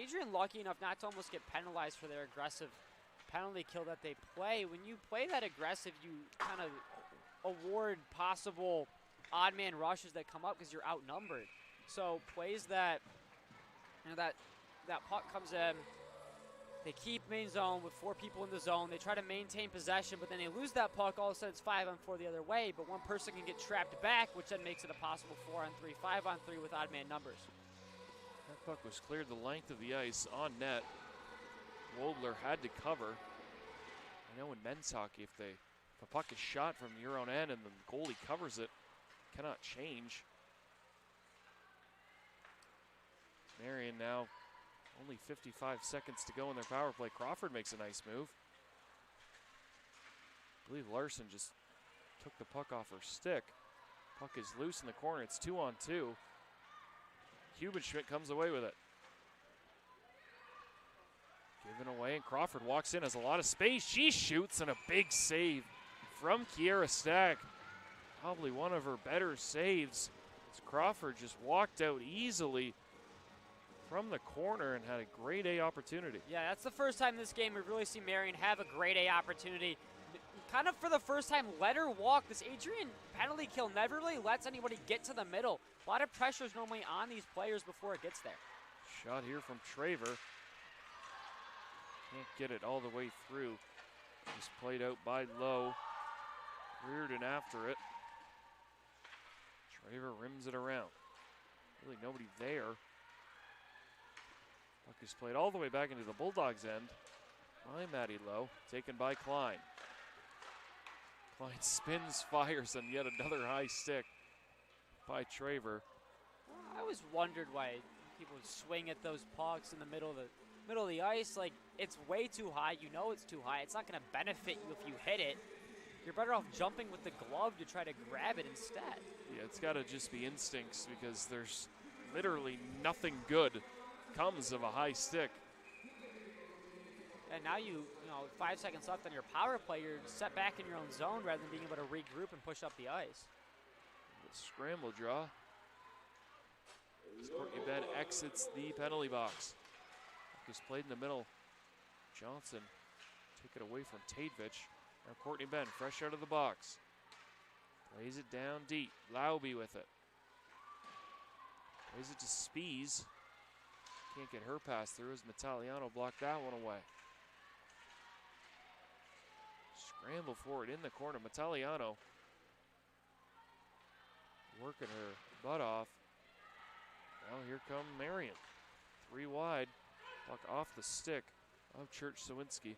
Adrian lucky enough not to almost get penalized for their aggressive penalty kill that they play. When you play that aggressive, you kind of award possible odd man rushes that come up because you're outnumbered. So plays that, you know, that puck comes in, they keep main zone with 4 people in the zone. They try to maintain possession, but then they lose that puck. All of a sudden, it's 5-on-4 the other way, but one person can get trapped back, which then makes it a possible 4-on-3, 5-on-3 with odd man numbers. That puck was cleared the length of the ice on net. Wodler had to cover. I know in men's hockey, if a puck is shot from your own end and the goalie covers it, cannot change. Marian now. Only 55 seconds to go in their power play. Crawford makes a nice move. I believe Larson just took the puck off her stick. Puck is loose in the corner. It's 2-on-2. Hubenschmidt comes away with it. Given away, and Crawford walks in, has a lot of space. She shoots, and a big save from Kiera Stagg. Probably one of her better saves. As Crawford just walked out easily from the corner and had a grade A opportunity. Yeah, that's the first time this game we've really seen Marian have a grade A opportunity. Kind of for the first time, let her walk. This Adrian penalty kill never really lets anybody get to the middle. A lot of pressure is normally on these players before it gets there. Shot here from Traver. Can't get it all the way through. Just played out by Lowe. Reardon after it. Traver rims it around. Really nobody there. Puck is played all the way back into the Bulldogs' end by Matty Lowe, taken by Klein. Klein spins, fires, and yet another high stick by Traver. I always wondered why people would swing at those pucks in the middle of the ice. Like, it's way too high. You know it's too high. It's not going to benefit you if you hit it. You're better off jumping with the glove to try to grab it instead. Yeah, it's got to just be instincts because there's literally nothing good comes of a high stick. And now you know, 5 seconds left on your power play, you're set back in your own zone rather than being able to regroup and push up the ice. The scramble draw. As Courtney Ben exits the penalty box. Puck is played in the middle. Johnson took it away from Tadevich. Now Courtney Ben fresh out of the box. Plays it down deep. Lauby with it. Plays it to Spees. Can't get her pass through as Metaliano blocked that one away. Scramble forward in the corner. Metaliano working her butt off. Now here come Marian. 3 wide. Puck off the stick of Church-Sawinski.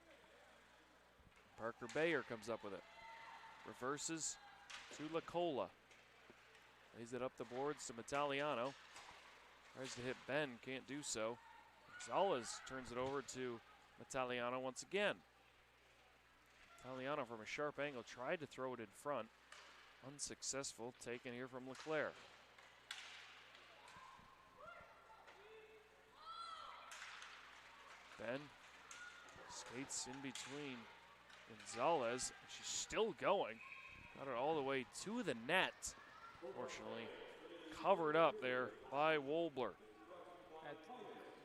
Parker Bayer comes up with it. Reverses to Lacola. Lays it up the boards to Metaliano. Tries to hit Ben, can't do so. Gonzalez turns it over to Metaliano once again. Metaliano from a sharp angle tried to throw it in front. Unsuccessful, taken here from Leclerc. Ben skates in between Gonzalez. She's still going. Got it all the way to the net. Fortunately, covered up there by Wolbler.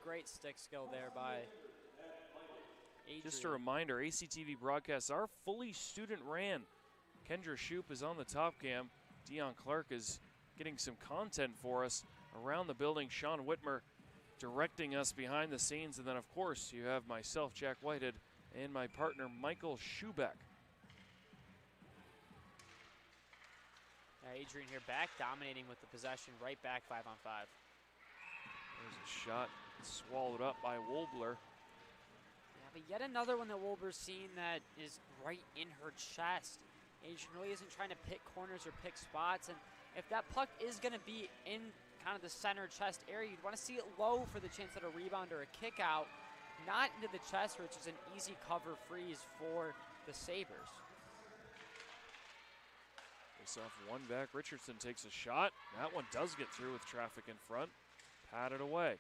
Great stick skill there by Adrian. Just a reminder, ACTV broadcasts are fully student ran. Kendra Shoup is on the top cam. Dion Clark is getting some content for us around the building. Sean Whitmer directing us behind the scenes. And then, of course, you have myself, Jack Whitehead, and my partner, Michael Schubeck. Adrian here back, dominating with the possession, right back 5-on-5. There's a shot swallowed up by Wolbler. Yeah, but yet another one that Wolber's seen that is right in her chest. Adrian really isn't trying to pick corners or pick spots, and if that puck is going to be in kind of the center chest area, you'd want to see it low for the chance at a rebound or a kick out, not into the chest, which is an easy cover freeze for the Sabres. Face off one back. Richardson takes a shot. That one does get through with traffic in front. Patted away.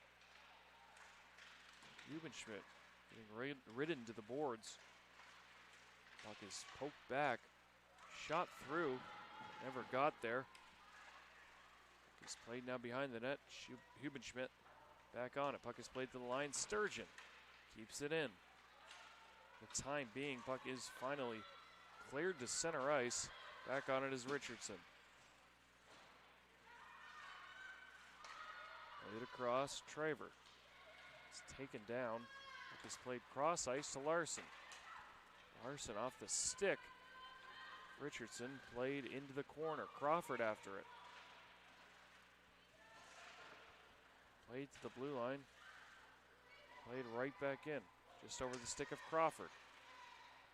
Rubenschmidt getting ridden to the boards. Puck is poked back. Shot through. Never got there. He's played now behind the net. Hubenschmidt back on it. Puck is played to the line. Sturgeon keeps it in. The time being, puck is finally cleared to center ice. Back on it is Richardson. Played across, Traver. It's taken down. Puck is played cross ice to Larson. Larson off the stick. Richardson played into the corner. Crawford after it. Played to the blue line. Played right back in. Just over the stick of Crawford.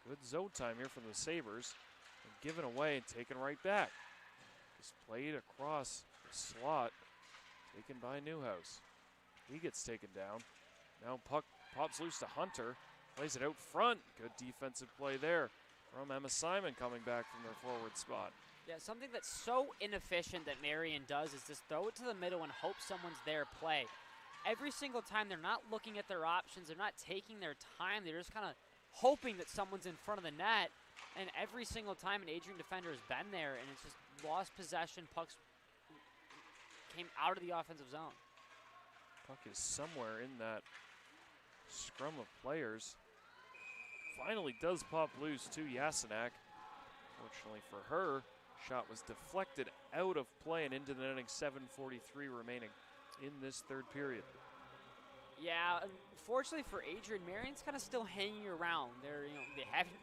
Good zone time here from the Sabres. And given away and taken right back. Just played across the slot. Taken by Newhouse. He gets taken down. Now puck pops loose to Hunter. Plays it out front. Good defensive play there from Emma Simon coming back from their forward spot. Yeah, something that's so inefficient that Marian does is just throw it to the middle and hope someone's there play. Every single time they're not looking at their options, they're not taking their time, they're just kind of hoping that someone's in front of the net. And every single time an Adrian defender has been there and it's just lost possession, pucks came out of the offensive zone. Puck is somewhere in that scrum of players. Finally does pop loose to Yasenak. Fortunately for her, shot was deflected out of play and into the netting. 7:43 remaining in this third period. Yeah, unfortunately for Adrian, Marian's kind of still hanging around. They haven't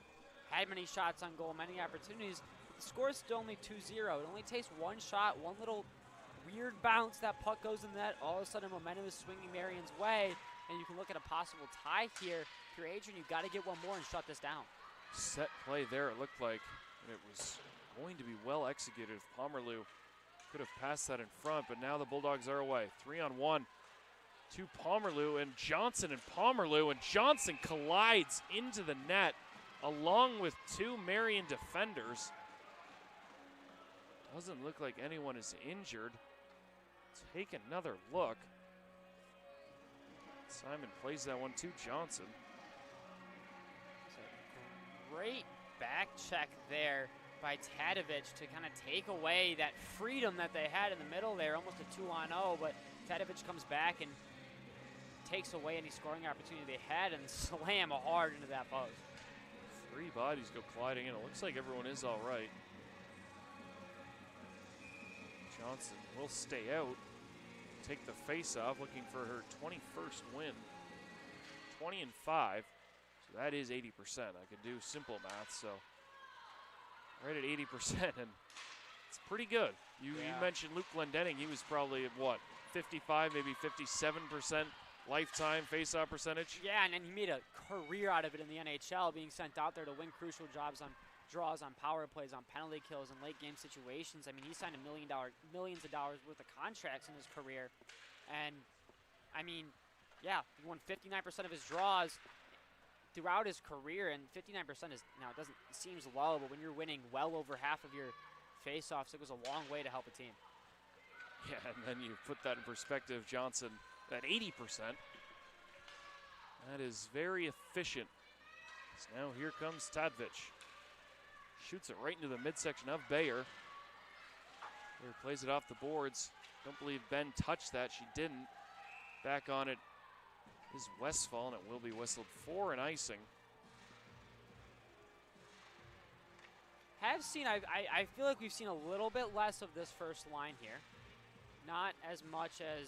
had many shots on goal, many opportunities. The score is still only 2-0. It only takes one shot, one little weird bounce, that puck goes in the net. All of a sudden, momentum is swinging Marian's way, and you can look at a possible tie here. If you're Adrian, you've got to get one more and shut this down. Set play there, it looked like, and it was going to be well executed if Pomerleau could have passed that in front, but now the Bulldogs are away. 3-on-1 to Pomerleau and Johnson, and Pomerleau and Johnson collides into the net along with two Marian defenders. Doesn't look like anyone is injured. Take another look. Simon plays that one to Johnson. Great back check there by Tadevich to kind of take away that freedom that they had in the middle there, almost a 2-on-0, but Tadevich comes back and takes away any scoring opportunity they had and slam hard into that post. Three bodies go colliding in. It looks like everyone is all right. Johnson will stay out, take the face-off, looking for her 21st win. 20-5. So that is 80%. I could do simple math, so right at 80%, and it's pretty good. You mentioned Luke Glendenning. He was probably at what, 55, maybe 57% lifetime face-off percentage? Yeah, and then he made a career out of it in the NHL, being sent out there to win crucial jobs on draws, on power plays, on penalty kills, and late game situations. I mean, he signed millions of dollars worth of contracts in his career, and I mean, yeah, he won 59% of his draws throughout his career, and 59% is, now it seems low, but when you're winning well over half of your face-offs, it goes a long way to help a team. Yeah, and then you put that in perspective, Johnson at 80%. That is very efficient. So now here comes Tadevich. Shoots it right into the midsection of Bayer. Bayer plays it off the boards. Don't believe Ben touched that. She didn't. Back on it is Westfall, and it will be whistled for an icing. I feel like we've seen a little bit less of this first line here. Not as much as,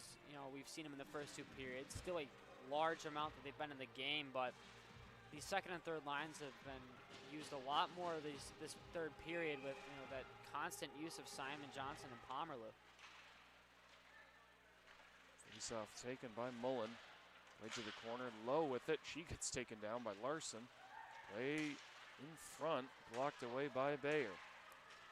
we've seen them in the first two periods. Still a large amount that they've been in the game, but the second and third lines have been used a lot more this third period with that constant use of Simon, Johnson, and Pomerleau. Face-off taken by Mullen. Play to the corner, low with it. She gets taken down by Larson. Play in front, blocked away by Bayer.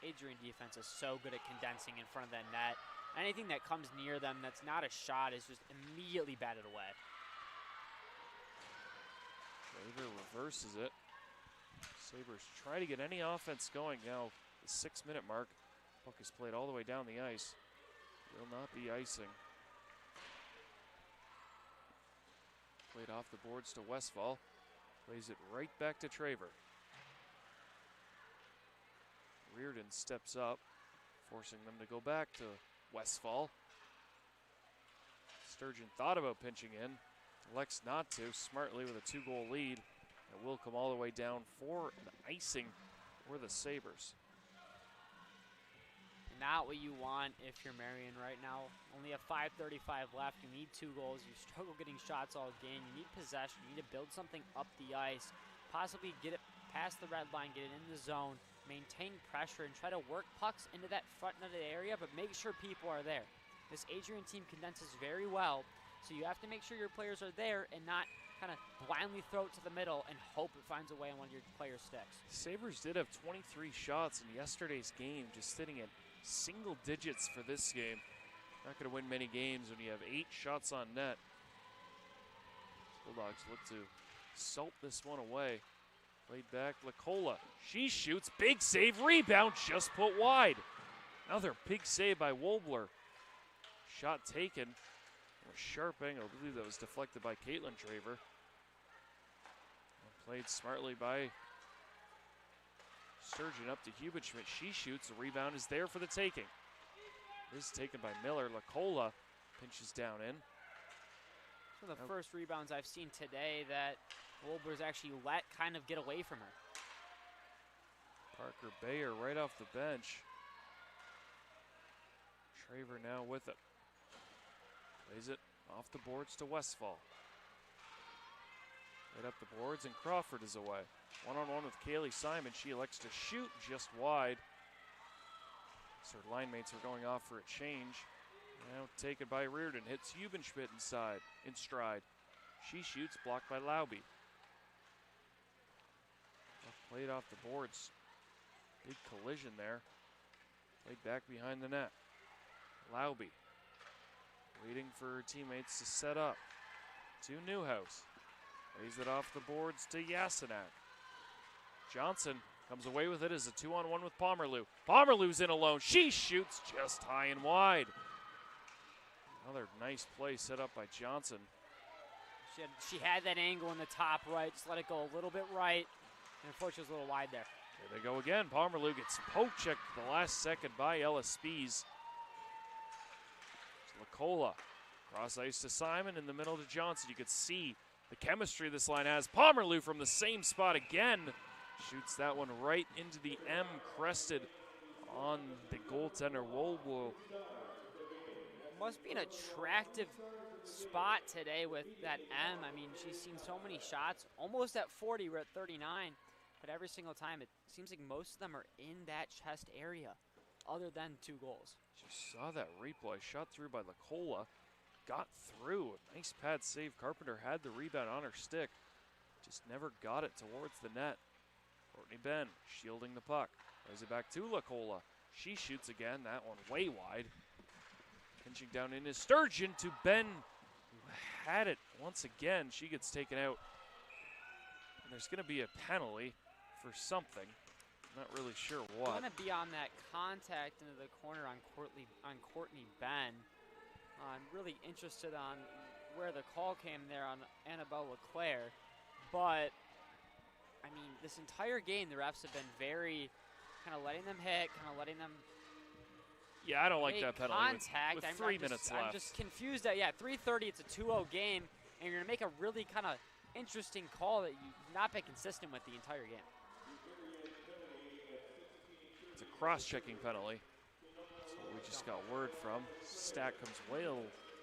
Adrian defense is so good at condensing in front of that net. Anything that comes near them that's not a shot is just immediately batted away. Traver reverses it. Sabres try to get any offense going now. The 6-minute mark. Puck is played all the way down the ice. Will not be icing. Played off the boards to Westfall. Plays it right back to Traver. Reardon steps up, forcing them to go back to Westfall. Sturgeon thought about pinching in. Elects not to, smartly with a 2-goal lead. It will come all the way down for an icing for the Sabres. Not what you want if you're Marian right now. Only a 5:35 left. You need 2 goals. You struggle getting shots all game. You need possession. You need to build something up the ice. Possibly get it past the red line, get it in the zone, maintain pressure, and try to work pucks into that front netted area, but make sure people are there. This Adrian team condenses very well, so you have to make sure your players are there and not kind of blindly throw it to the middle and hope it finds a way on one of your players' sticks. Sabres did have 23 shots in yesterday's game, just sitting at single digits for this game. Not going to win many games when you have 8 shots on net. Bulldogs look to salt this one away. Played back, Lacola. She shoots, big save, rebound, just put wide. Another big save by Wobler. Shot taken. A sharp angle, I believe that was deflected by Caitlin Traver. Played smartly by Sturgeon up to Hubenschmidt. She shoots, the rebound is there for the taking. This is taken by Miller. Lacola pinches down in. One of the first rebounds I've seen today that Wolber's actually let kind of get away from her. Parker Bayer right off the bench. Traver now with it. Plays it off the boards to Westfall. Right up the boards, and Crawford is away. One-on-one with Kaylee Simon. She elects to shoot just wide. So her line mates are going off for a change. Now taken by Reardon. Hits Eubenschmidt in stride. She shoots, blocked by Lauby. Played off the boards. Big collision there. Played back behind the net. Lauby waiting for her teammates to set up. To Newhouse. Lays it off the boards to Yasenak. Johnson comes away with it as a 2-on-1 with Pomerleau. Pomerleu's in alone. She shoots just high and wide. Another nice play set up by Johnson. She had that angle in the top right. Just let it go a little bit right. And unfortunately, it was a little wide there. There they go again. Pomerleau gets poke checked the last second by Ella Spies. Lacola. Cross ice to Simon, in the middle to Johnson. You could see the chemistry this line has. Pomerleau from the same spot again. Shoots that one right into the M, crested on the goaltender, Wolbo. Must be an attractive spot today with that M. I mean, she's seen so many shots. Almost at 40, we're at 39. But every single time, it seems like most of them are in that chest area, other than 2 goals. Just saw that replay. Shot through by Lacola. Got through. A nice pad save. Carpenter had the rebound on her stick. Just never got it towards the net. Courtney Ben shielding the puck. Plays it back to Lacola. She shoots again. That one way wide. Pinching down into Sturgeon to Ben, who had it once again. She gets taken out. And there's going to be a penalty for something. Not really sure what. Going to be on that contact into the corner on Courtney Ben. I'm really interested on where the call came there on Annabelle Leclerc. But, I mean, this entire game, the refs have been very kind of letting them hit, kind of letting them Yeah, I don't like that penalty contact. with 3 minutes left. I'm just confused that, 3:30, it's a 2-0 game, and you're going to make a really kind of interesting call that you've not been consistent with the entire game. It's a cross-checking penalty. That's what we just got word from. Stack comes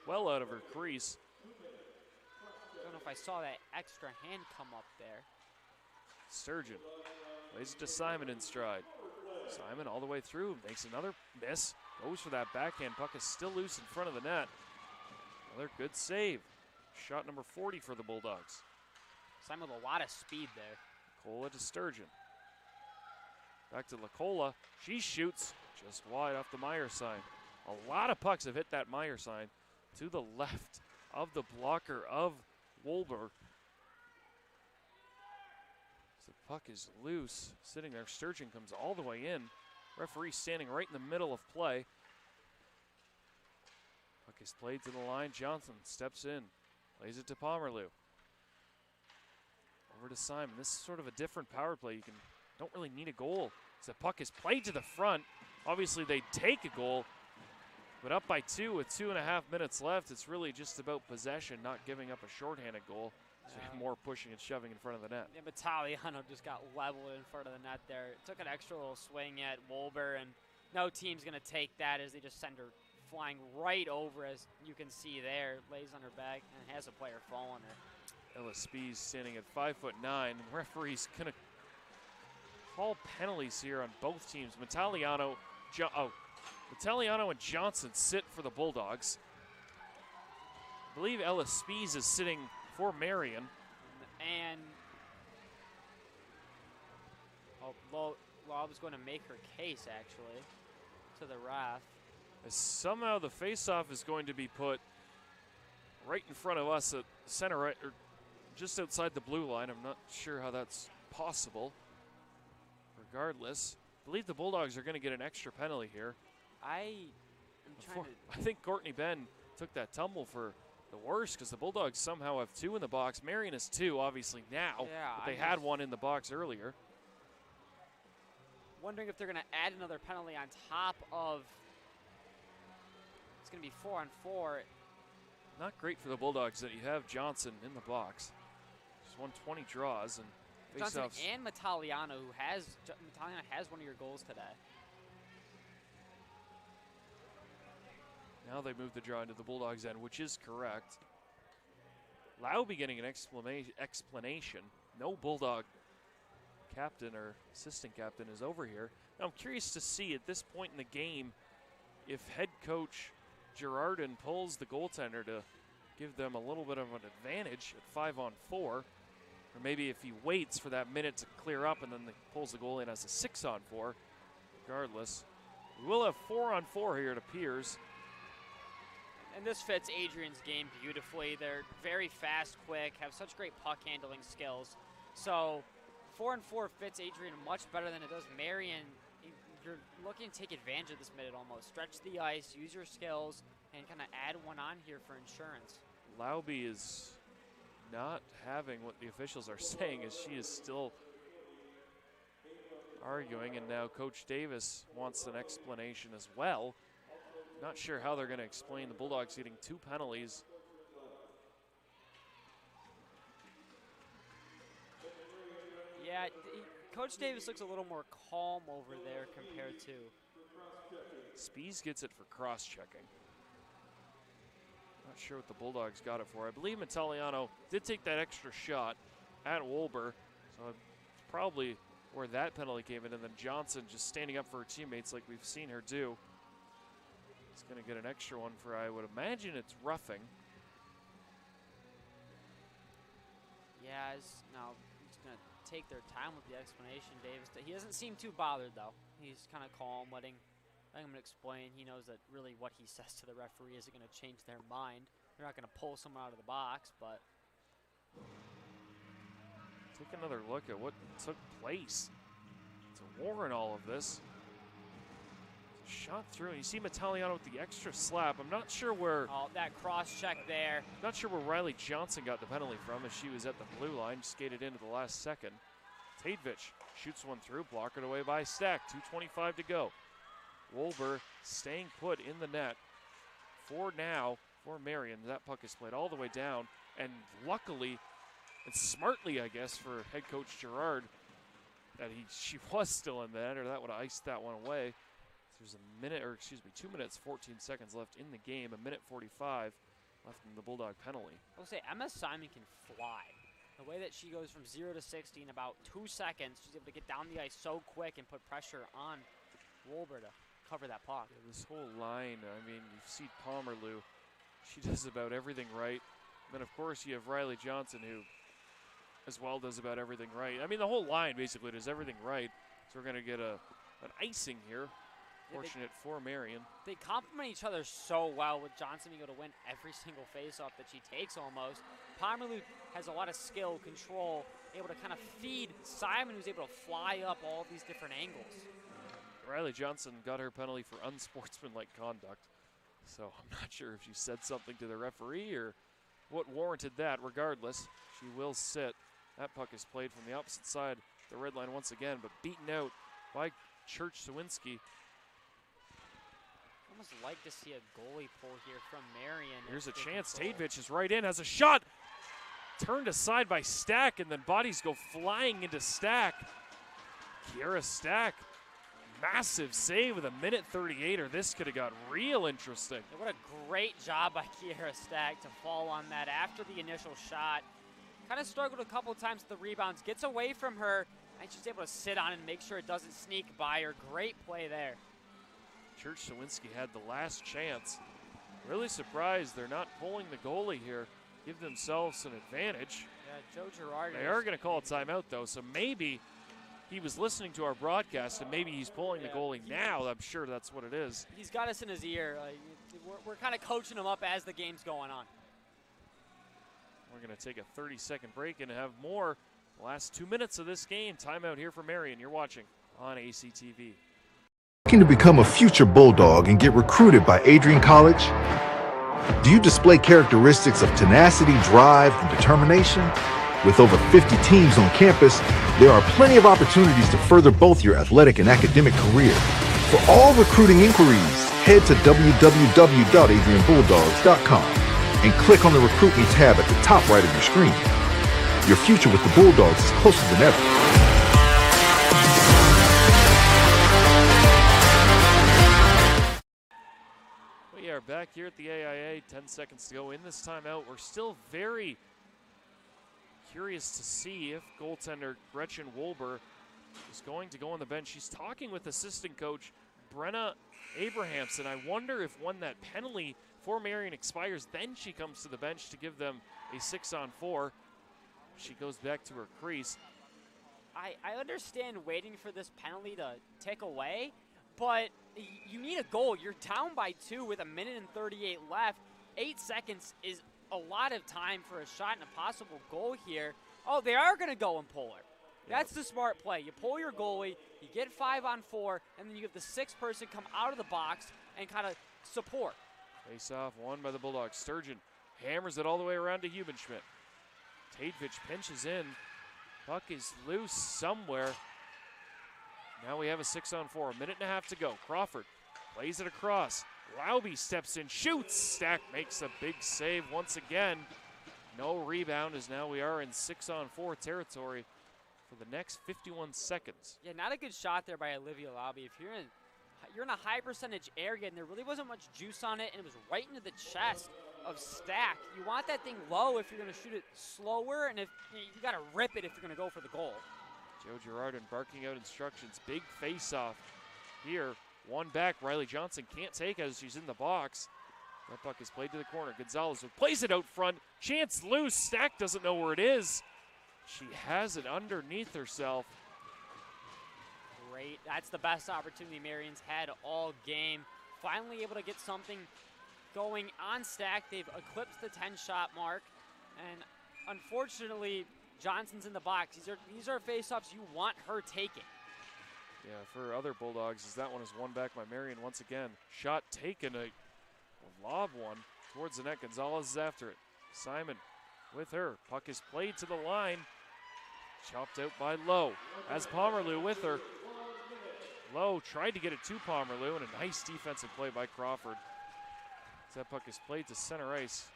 well out of her crease. I don't know if I saw that extra hand come up there. Sturgeon plays it to Simon in stride. Simon all the way through, makes another miss. Goes for that backhand. Puck is still loose in front of the net. Another good save. Shot number 40 for the Bulldogs. Simon with a lot of speed there. Lacola to Sturgeon. Back to Lacola. She shoots just wide off the Meyer sign. A lot of pucks have hit that Meyer sign to the left of the blocker of Wolber. The puck is loose, sitting there. Sturgeon comes all the way in. Referee standing right in the middle of play. Puck is played to the line. Johnson steps in, plays it to Pomerleau. Over to Simon. This is sort of a different power play. You don't really need a goal. So the puck is played to the front. Obviously, they take a goal, but up by 2 with 2.5 minutes left. It's really just about possession, not giving up a shorthanded goal. So more pushing and shoving in front of the net. Yeah, but Taliano just got leveled in front of the net there. Took an extra little swing at Wolber, and no team's going to take that as they just send her flying right over, as you can see there. Lays on her back and has a player fall on her. Ella Spies standing at 5'9", and the referee's going to call penalties here on both teams. Metaliano and Johnson sit for the Bulldogs. I believe Ella Spies is sitting for Marian. And Lob is going to make her case, actually, to the ref. As somehow the faceoff is going to be put right in front of us at center right, or just outside the blue line. I'm not sure how that's possible. Regardless, I believe the Bulldogs are going to get an extra penalty here. I think Courtney Ben took that tumble for the worst, because the Bulldogs somehow have 2 in the box. Marian has 2, obviously, now. Yeah, but they had 1 in the box earlier. Wondering if they're going to add another penalty on top of. It's going to be 4-on-4. Not great for the Bulldogs that you have Johnson in the box. Just won 20 draws and Johnson face-offs. and Metaliano, Metaliano has one of your goals today. Now they move the draw into the Bulldogs' end, which is correct. Lauby getting an explanation. No Bulldog captain or assistant captain is over here. Now I'm curious to see at this point in the game if head coach Girardin pulls the goaltender to give them a little bit of an advantage at 5-on-4, or maybe if he waits for that minute to clear up and then pulls the goal in as a 6-on-4. Regardless, we will have 4-on-4 here, it appears. And this fits Adrian's game beautifully. They're very fast, quick, have such great puck handling skills. So 4-on-4 fits Adrian much better than it does Marian. You're looking to take advantage of this minute almost. Stretch the ice, use your skills, and kind of add one on here for insurance. Lauby is not having what the officials are saying, as she is still arguing, and now Coach Davis wants an explanation as well. Not sure how they're going to explain the Bulldogs getting 2 penalties. Yeah, Coach Davis looks a little more calm over there compared to. Spees gets it for cross-checking. Not sure what the Bulldogs got it for. I believe Italiano did take that extra shot at Wolber, so probably where that penalty came in, and then Johnson just standing up for her teammates like we've seen her do. He's going to get an extra one for, I would imagine it's roughing. Yeah, now he's going to take their time with the explanation, Davis. He doesn't seem too bothered, though. He's kind of calm, letting him explain. He knows that really what he says to the referee isn't going to change their mind. They're not going to pull someone out of the box, but. Take another look at what took place to warrant all of this. Shot through, and you see Italiano with the extra slap. I'm not sure where. Oh, that cross check there. Not sure where Riley Johnson got the penalty from, as she was at the blue line, skated into the last second. Tadevich shoots one through, blockered away by Stack. 2:25 to go. Wolber staying put in the net for Marian. That puck is played all the way down, and luckily, and smartly, I guess, for head coach Girard, that she was still in the net, or that would have iced that one away. There's 2 minutes, 14 seconds left in the game, 1:45 left in the Bulldog penalty. I will say, Emma Simon can fly. The way that she goes from 0 to 60 in about 2 seconds, she's able to get down the ice so quick and put pressure on Wolber to cover that puck. Yeah, this whole line, I mean, you see Pomerleau, she does about everything right. And then, of course, you have Riley Johnson, who as well does about everything right. I mean, the whole line basically does everything right. So we're going to get an icing here. Fortunate for Marian. They complement each other so well, with Johnson being able to win every single faceoff that she takes almost. Pomerleau has a lot of skill, control, able to kind of feed Simon, who's able to fly up all these different angles. Riley Johnson got her penalty for unsportsmanlike conduct. So I'm not sure if she said something to the referee or what warranted that. Regardless, she will sit. That puck is played from the opposite side, the red line once again, but beaten out by Church-Sawinski. Almost like to see a goalie pull here from Marian. Here's a chance. Tadevich is right in, has a shot. Turned aside by Stack, and then bodies go flying into Stack. Kiera Stack, massive save with 1:38, or this could have got real interesting. What a great job by Kiera Stack to fall on that after the initial shot. Kind of struggled a couple of times with the rebounds, gets away from her, and she's able to sit on it and make sure it doesn't sneak by her. Great play there. Church-Sawinski had the last chance. Really surprised they're not pulling the goalie here. Give themselves an advantage. Yeah, Joe Girard. They are going to call a timeout, though, so maybe he was listening to our broadcast, and maybe he's pulling the goalie now. I'm sure that's what it is. He's got us in his ear. We're kind of coaching him up as the game's going on. We're going to take a 30-second break and have more. The last 2 minutes of this game. Timeout here for Marian. You're watching on ACTV. Looking to become a future Bulldog and get recruited by Adrian College? Do you display characteristics of tenacity, drive, and determination? With over 50 teams on campus, there are plenty of opportunities to further both your athletic and academic career. For all recruiting inquiries, head to www.adrianbulldogs.com and click on the Recruit Me tab at the top right of your screen. Your future with the Bulldogs is closer than ever. We are back here at the AIA. 10 seconds to go in this timeout. We're still very curious to see if goaltender Gretchen Wolber is going to go on the bench. She's talking with assistant coach Brenna Abrahamson. I wonder if when that penalty for Marian expires, then she comes to the bench to give them a 6-on-4. She goes back to her crease. I understand waiting for this penalty to tick away, but you need a goal. You're down by 2 with 1:38 left. 8 seconds is a lot of time for a shot and a possible goal here. Oh, they are going to go and pull her. That's the smart play. You pull your goalie, you get 5-on-4, and then you have the 6th person come out of the box and kind of support. Face off won by the Bulldogs. Sturgeon hammers it all the way around to Hubenschmidt. Tadevich pinches in. Puck is loose somewhere. Now we have a 6-on-4. 1.5 to go. Crawford plays it across. Lauby steps in, shoots. Stack makes a big save once again. No rebound, as now we are in 6-on-4 territory for the next 51 seconds. Yeah, not a good shot there by Olivia Lauby. If you're in a high percentage area and there really wasn't much juice on it and it was right into the chest of Stack, you want that thing low if you're going to shoot it slower, and if you got to rip it if you're going to go for the goal. Joe Girardin barking out instructions. Big face-off here. One back. Riley Johnson can't take as she's in the box. That puck is played to the corner. Gonzalez plays it out front. Chance loose. Stack doesn't know where it is. She has it underneath herself. Great. That's the best opportunity Marian's had all game. Finally able to get something going on Stack. They've eclipsed the 10-shot mark. And unfortunately, Johnson's in the box. These are face-offs you want her taking. Yeah, for other Bulldogs, as that one is won back by Marian once again. Shot taken, a lob one towards the net. Gonzalez is after it. Simon with her. Puck is played to the line. Chopped out by Lowe. Has Pomerleau with her. Lowe tried to get it to Pomerleau, and a nice defensive play by Crawford. As that puck is played to center ice.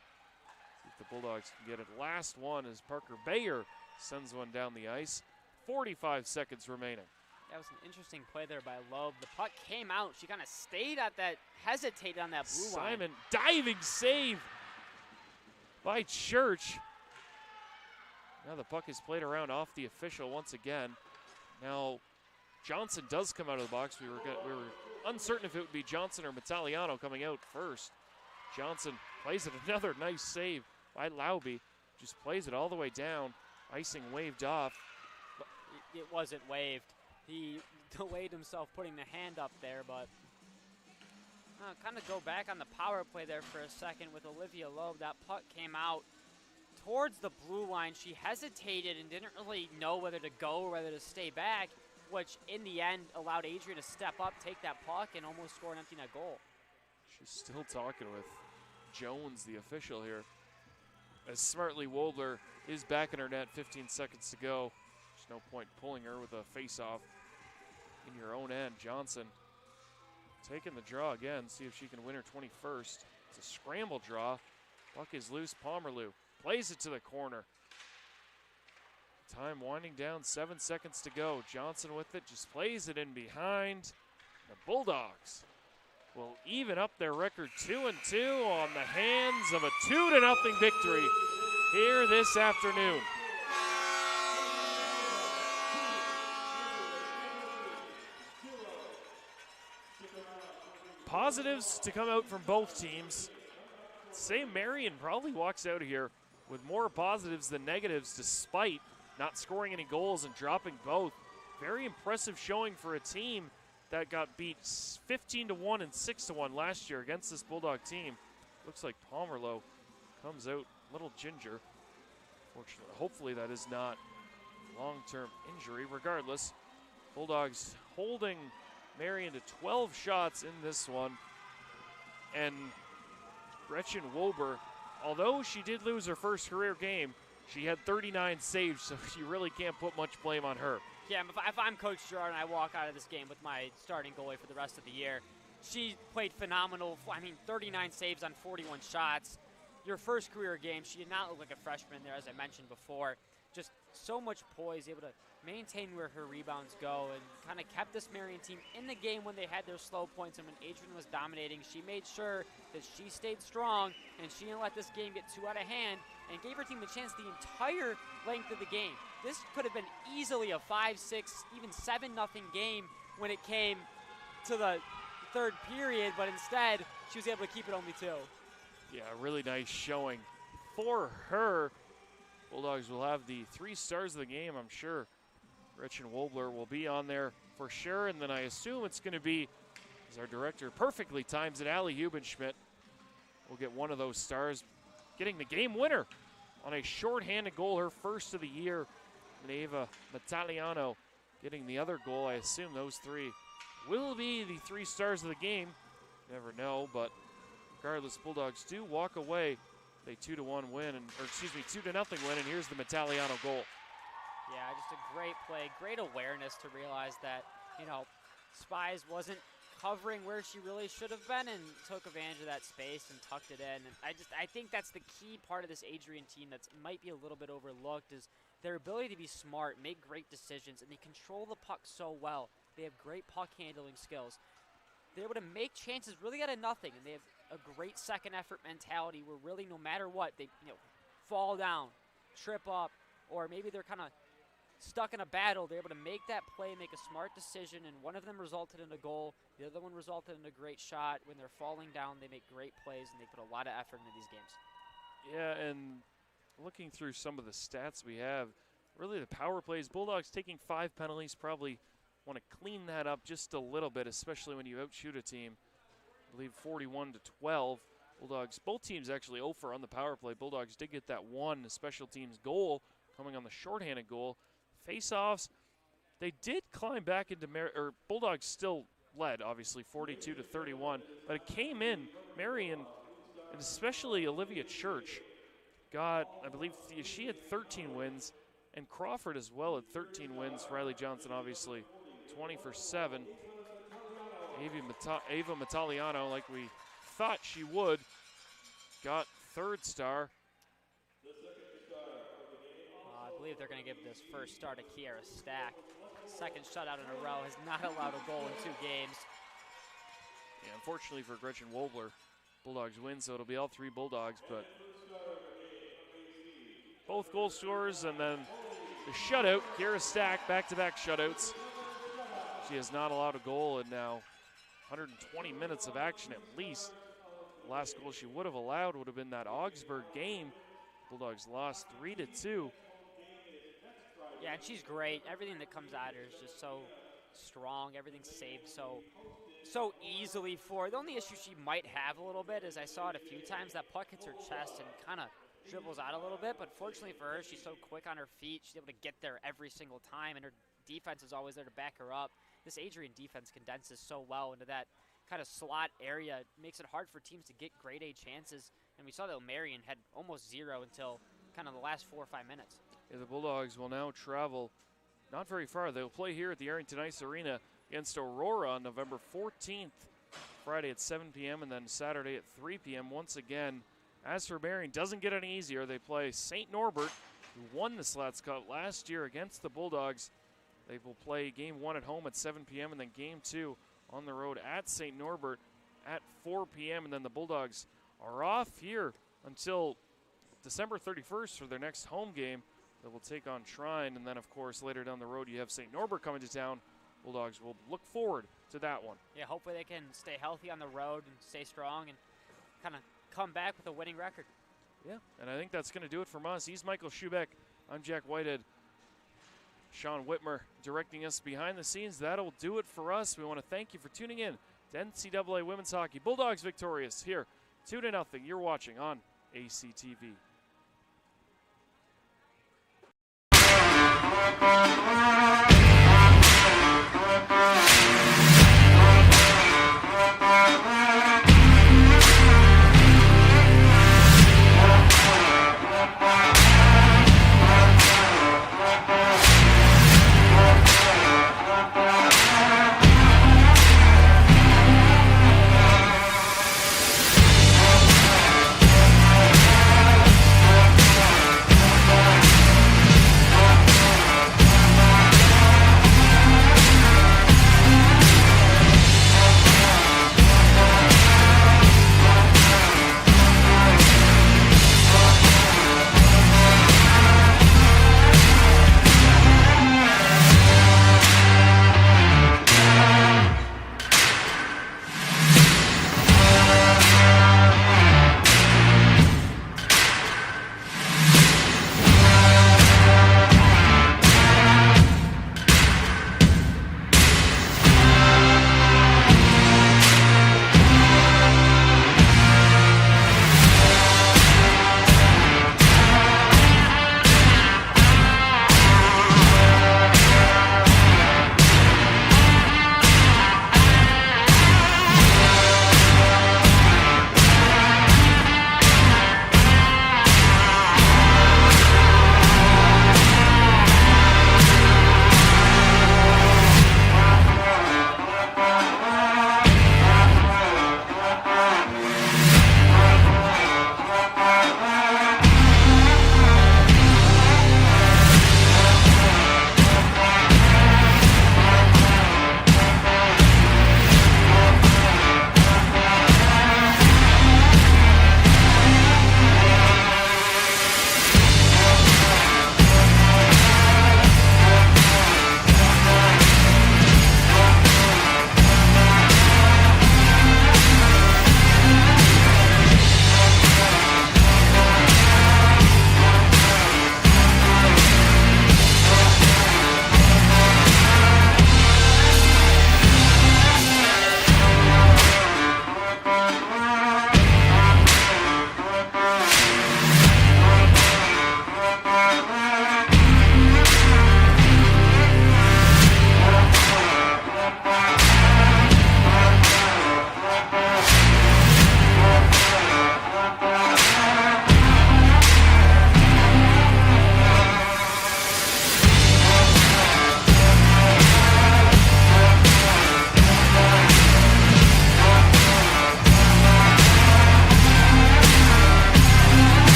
See if the Bulldogs can get it. Last one as Parker Bayer sends one down the ice. 45 seconds remaining. That was an interesting play there by Loeb. The puck came out. She kind of stayed at that, hesitated on that blue line. Simon, diving save by Church. Now the puck is played around off the official once again. Now Johnson does come out of the box. We were uncertain if it would be Johnson or Metaliano coming out first. Johnson plays it, another nice save by Lauby. Just plays it all the way down. Icing waved off. It wasn't waved. He delayed himself putting the hand up there, but kind of go back on the power play there for a second with Olivia Loeb. That puck came out towards the blue line. She hesitated and didn't really know whether to go or whether to stay back, which in the end allowed Adrian to step up, take that puck, and almost score an empty net goal. She's still talking with Jones, the official here. As smartly Wobler is back in her net, 15 seconds to go. There's no point pulling her with a face-off in your own end. Johnson taking the draw again, see if she can win her 21st. It's a scramble draw. Puck is loose. Pomerleau plays it to the corner. Time winding down, 7 seconds to go. Johnson with it, just plays it in behind. The Bulldogs will even up their record 2-2 on the hands of a 2-0 victory here this afternoon. Positives to come out from both teams. Say Marian probably walks out of here with more positives than negatives despite not scoring any goals and dropping both. Very impressive showing for a team that got beat 15-1 and 6-1 last year against this Bulldog team. Looks like Pomerleau comes out a little ginger. Fortunately, hopefully that is not long-term injury. Regardless, Bulldogs holding Marian to 12 shots in this one. And Gretchen Wober, although she did lose her first career game, she had 39 saves, so you really can't put much blame on her. Yeah, if I'm Coach Gerard and I walk out of this game with my starting goalie for the rest of the year, she played phenomenal. 39 saves on 41 shots. Your first career game, she did not look like a freshman there, as I mentioned before. Just so much poise, able to maintain where her rebounds go, and kind of kept this Marian team in the game when they had their slow points, and when Adrian was dominating, she made sure that she stayed strong and she didn't let this game get too out of hand, and gave her team the chance the entire length of the game. This could have been easily a 5-6, even 7-0 game when it came to the third period, but instead she was able to keep it only 2. Yeah, really nice showing for her. Bulldogs will have the 3 stars of the game, I'm sure. Gretchen Wobler will be on there for sure, and then I assume it's going to be, as our director perfectly times it, Allie Hubenschmidt will get one of those stars, getting the game winner on a shorthanded goal, her first of the year. And Ava Mataliano getting the other goal. I assume those 3 will be the 3 stars of the game. Never know, but regardless, Bulldogs do walk away. They 2-1 win, or excuse me, 2-0 win, and here's the Mataliano goal. Yeah, just a great play, great awareness to realize that, you know, Spies wasn't covering where she really should have been and took advantage of that space and tucked it in. And I think that's the key part of this Adrian team that might be a little bit overlooked is their ability to be smart, make great decisions, and they control the puck so well. They have great puck handling skills. They're able to make chances really out of nothing, and they have a great second effort mentality where really no matter what, they fall down, trip up, or maybe they're kind of stuck in a battle. They're able to make that play, make a smart decision, and one of them resulted in a goal. The other one resulted in a great shot. When they're falling down, they make great plays, and they put a lot of effort into these games. Yeah, and looking through some of the stats we have, really the power plays, Bulldogs taking 5 penalties, probably want to clean that up just a little bit, especially when you outshoot a team. I believe 41-12. Bulldogs, both teams actually 0 for on the power play. Bulldogs did get that one special teams goal coming on the shorthanded goal. Face-offs, they did climb back into Bulldogs still led, obviously, 42-31, but it came in. Marian, and especially Olivia Church, got, I believe, she had 13 wins, and Crawford as well had 13 wins. Riley Johnson, obviously, 20 for 7. Ava Mataliano, like we thought she would, got 3rd star. I believe they're going to give this first star to Kiara Stack. Second shutout in a row, has not allowed a goal in 2 games. Yeah, unfortunately for Gretchen Wobler, Bulldogs win, so it'll be all 3 Bulldogs, but both goal scorers, and then the shutout, Kiara Stack, back-to-back shutouts. She has not allowed a goal in now 120 minutes of action at least. The last goal she would have allowed would have been that Augsburg game. Bulldogs lost 3-2. Yeah, and she's great. Everything that comes at her is just so strong. Everything's saved so easily for her. The only issue she might have a little bit is I saw it a few times, that puck hits her chest and kind of dribbles out a little bit, but fortunately for her, she's so quick on her feet. She's able to get there every single time, and her defense is always there to back her up. This Adrian defense condenses so well into that kind of slot area. It makes it hard for teams to get grade A chances, and we saw that Marian had almost 0 until kind of the last 4 or 5 minutes. Yeah, the Bulldogs will now travel not very far. They'll play here at the Arrington Ice Arena against Aurora on November 14th, Friday at 7 p.m. and then Saturday at 3 p.m. Once again, as for Marian, doesn't get any easier. They play St. Norbert, who won the Slats Cup last year against the Bulldogs. They will play game 1 at home at 7 p.m. and then game 2 on the road at St. Norbert at 4 p.m. And then the Bulldogs are off here until December 31st for their next home game. They will take on Trine, and then, of course, later down the road, you have St. Norbert coming to town. Bulldogs will look forward to that one. Yeah, hopefully they can stay healthy on the road and stay strong and kind of come back with a winning record. Yeah, and I think that's going to do it from us. He's Michael Schubeck. I'm Jack Whitehead. Sean Whitmer directing us behind the scenes. That'll do it for us. We want to thank you for tuning in to NCAA Women's Hockey. Bulldogs victorious here, 2-0. You're watching on ACTV.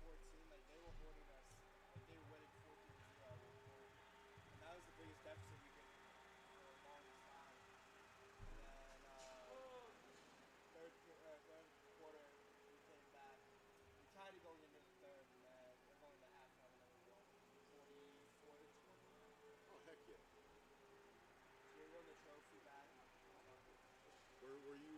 14, like they were holding us, like they were winning 14-0 at one point. And that was the biggest deficit we could for the longest time. And then third quarter we came back. We tied it going into the third, and then we're going to halftime and then we won 44-20. Oh, heck yeah. So we won the trophy back. Were you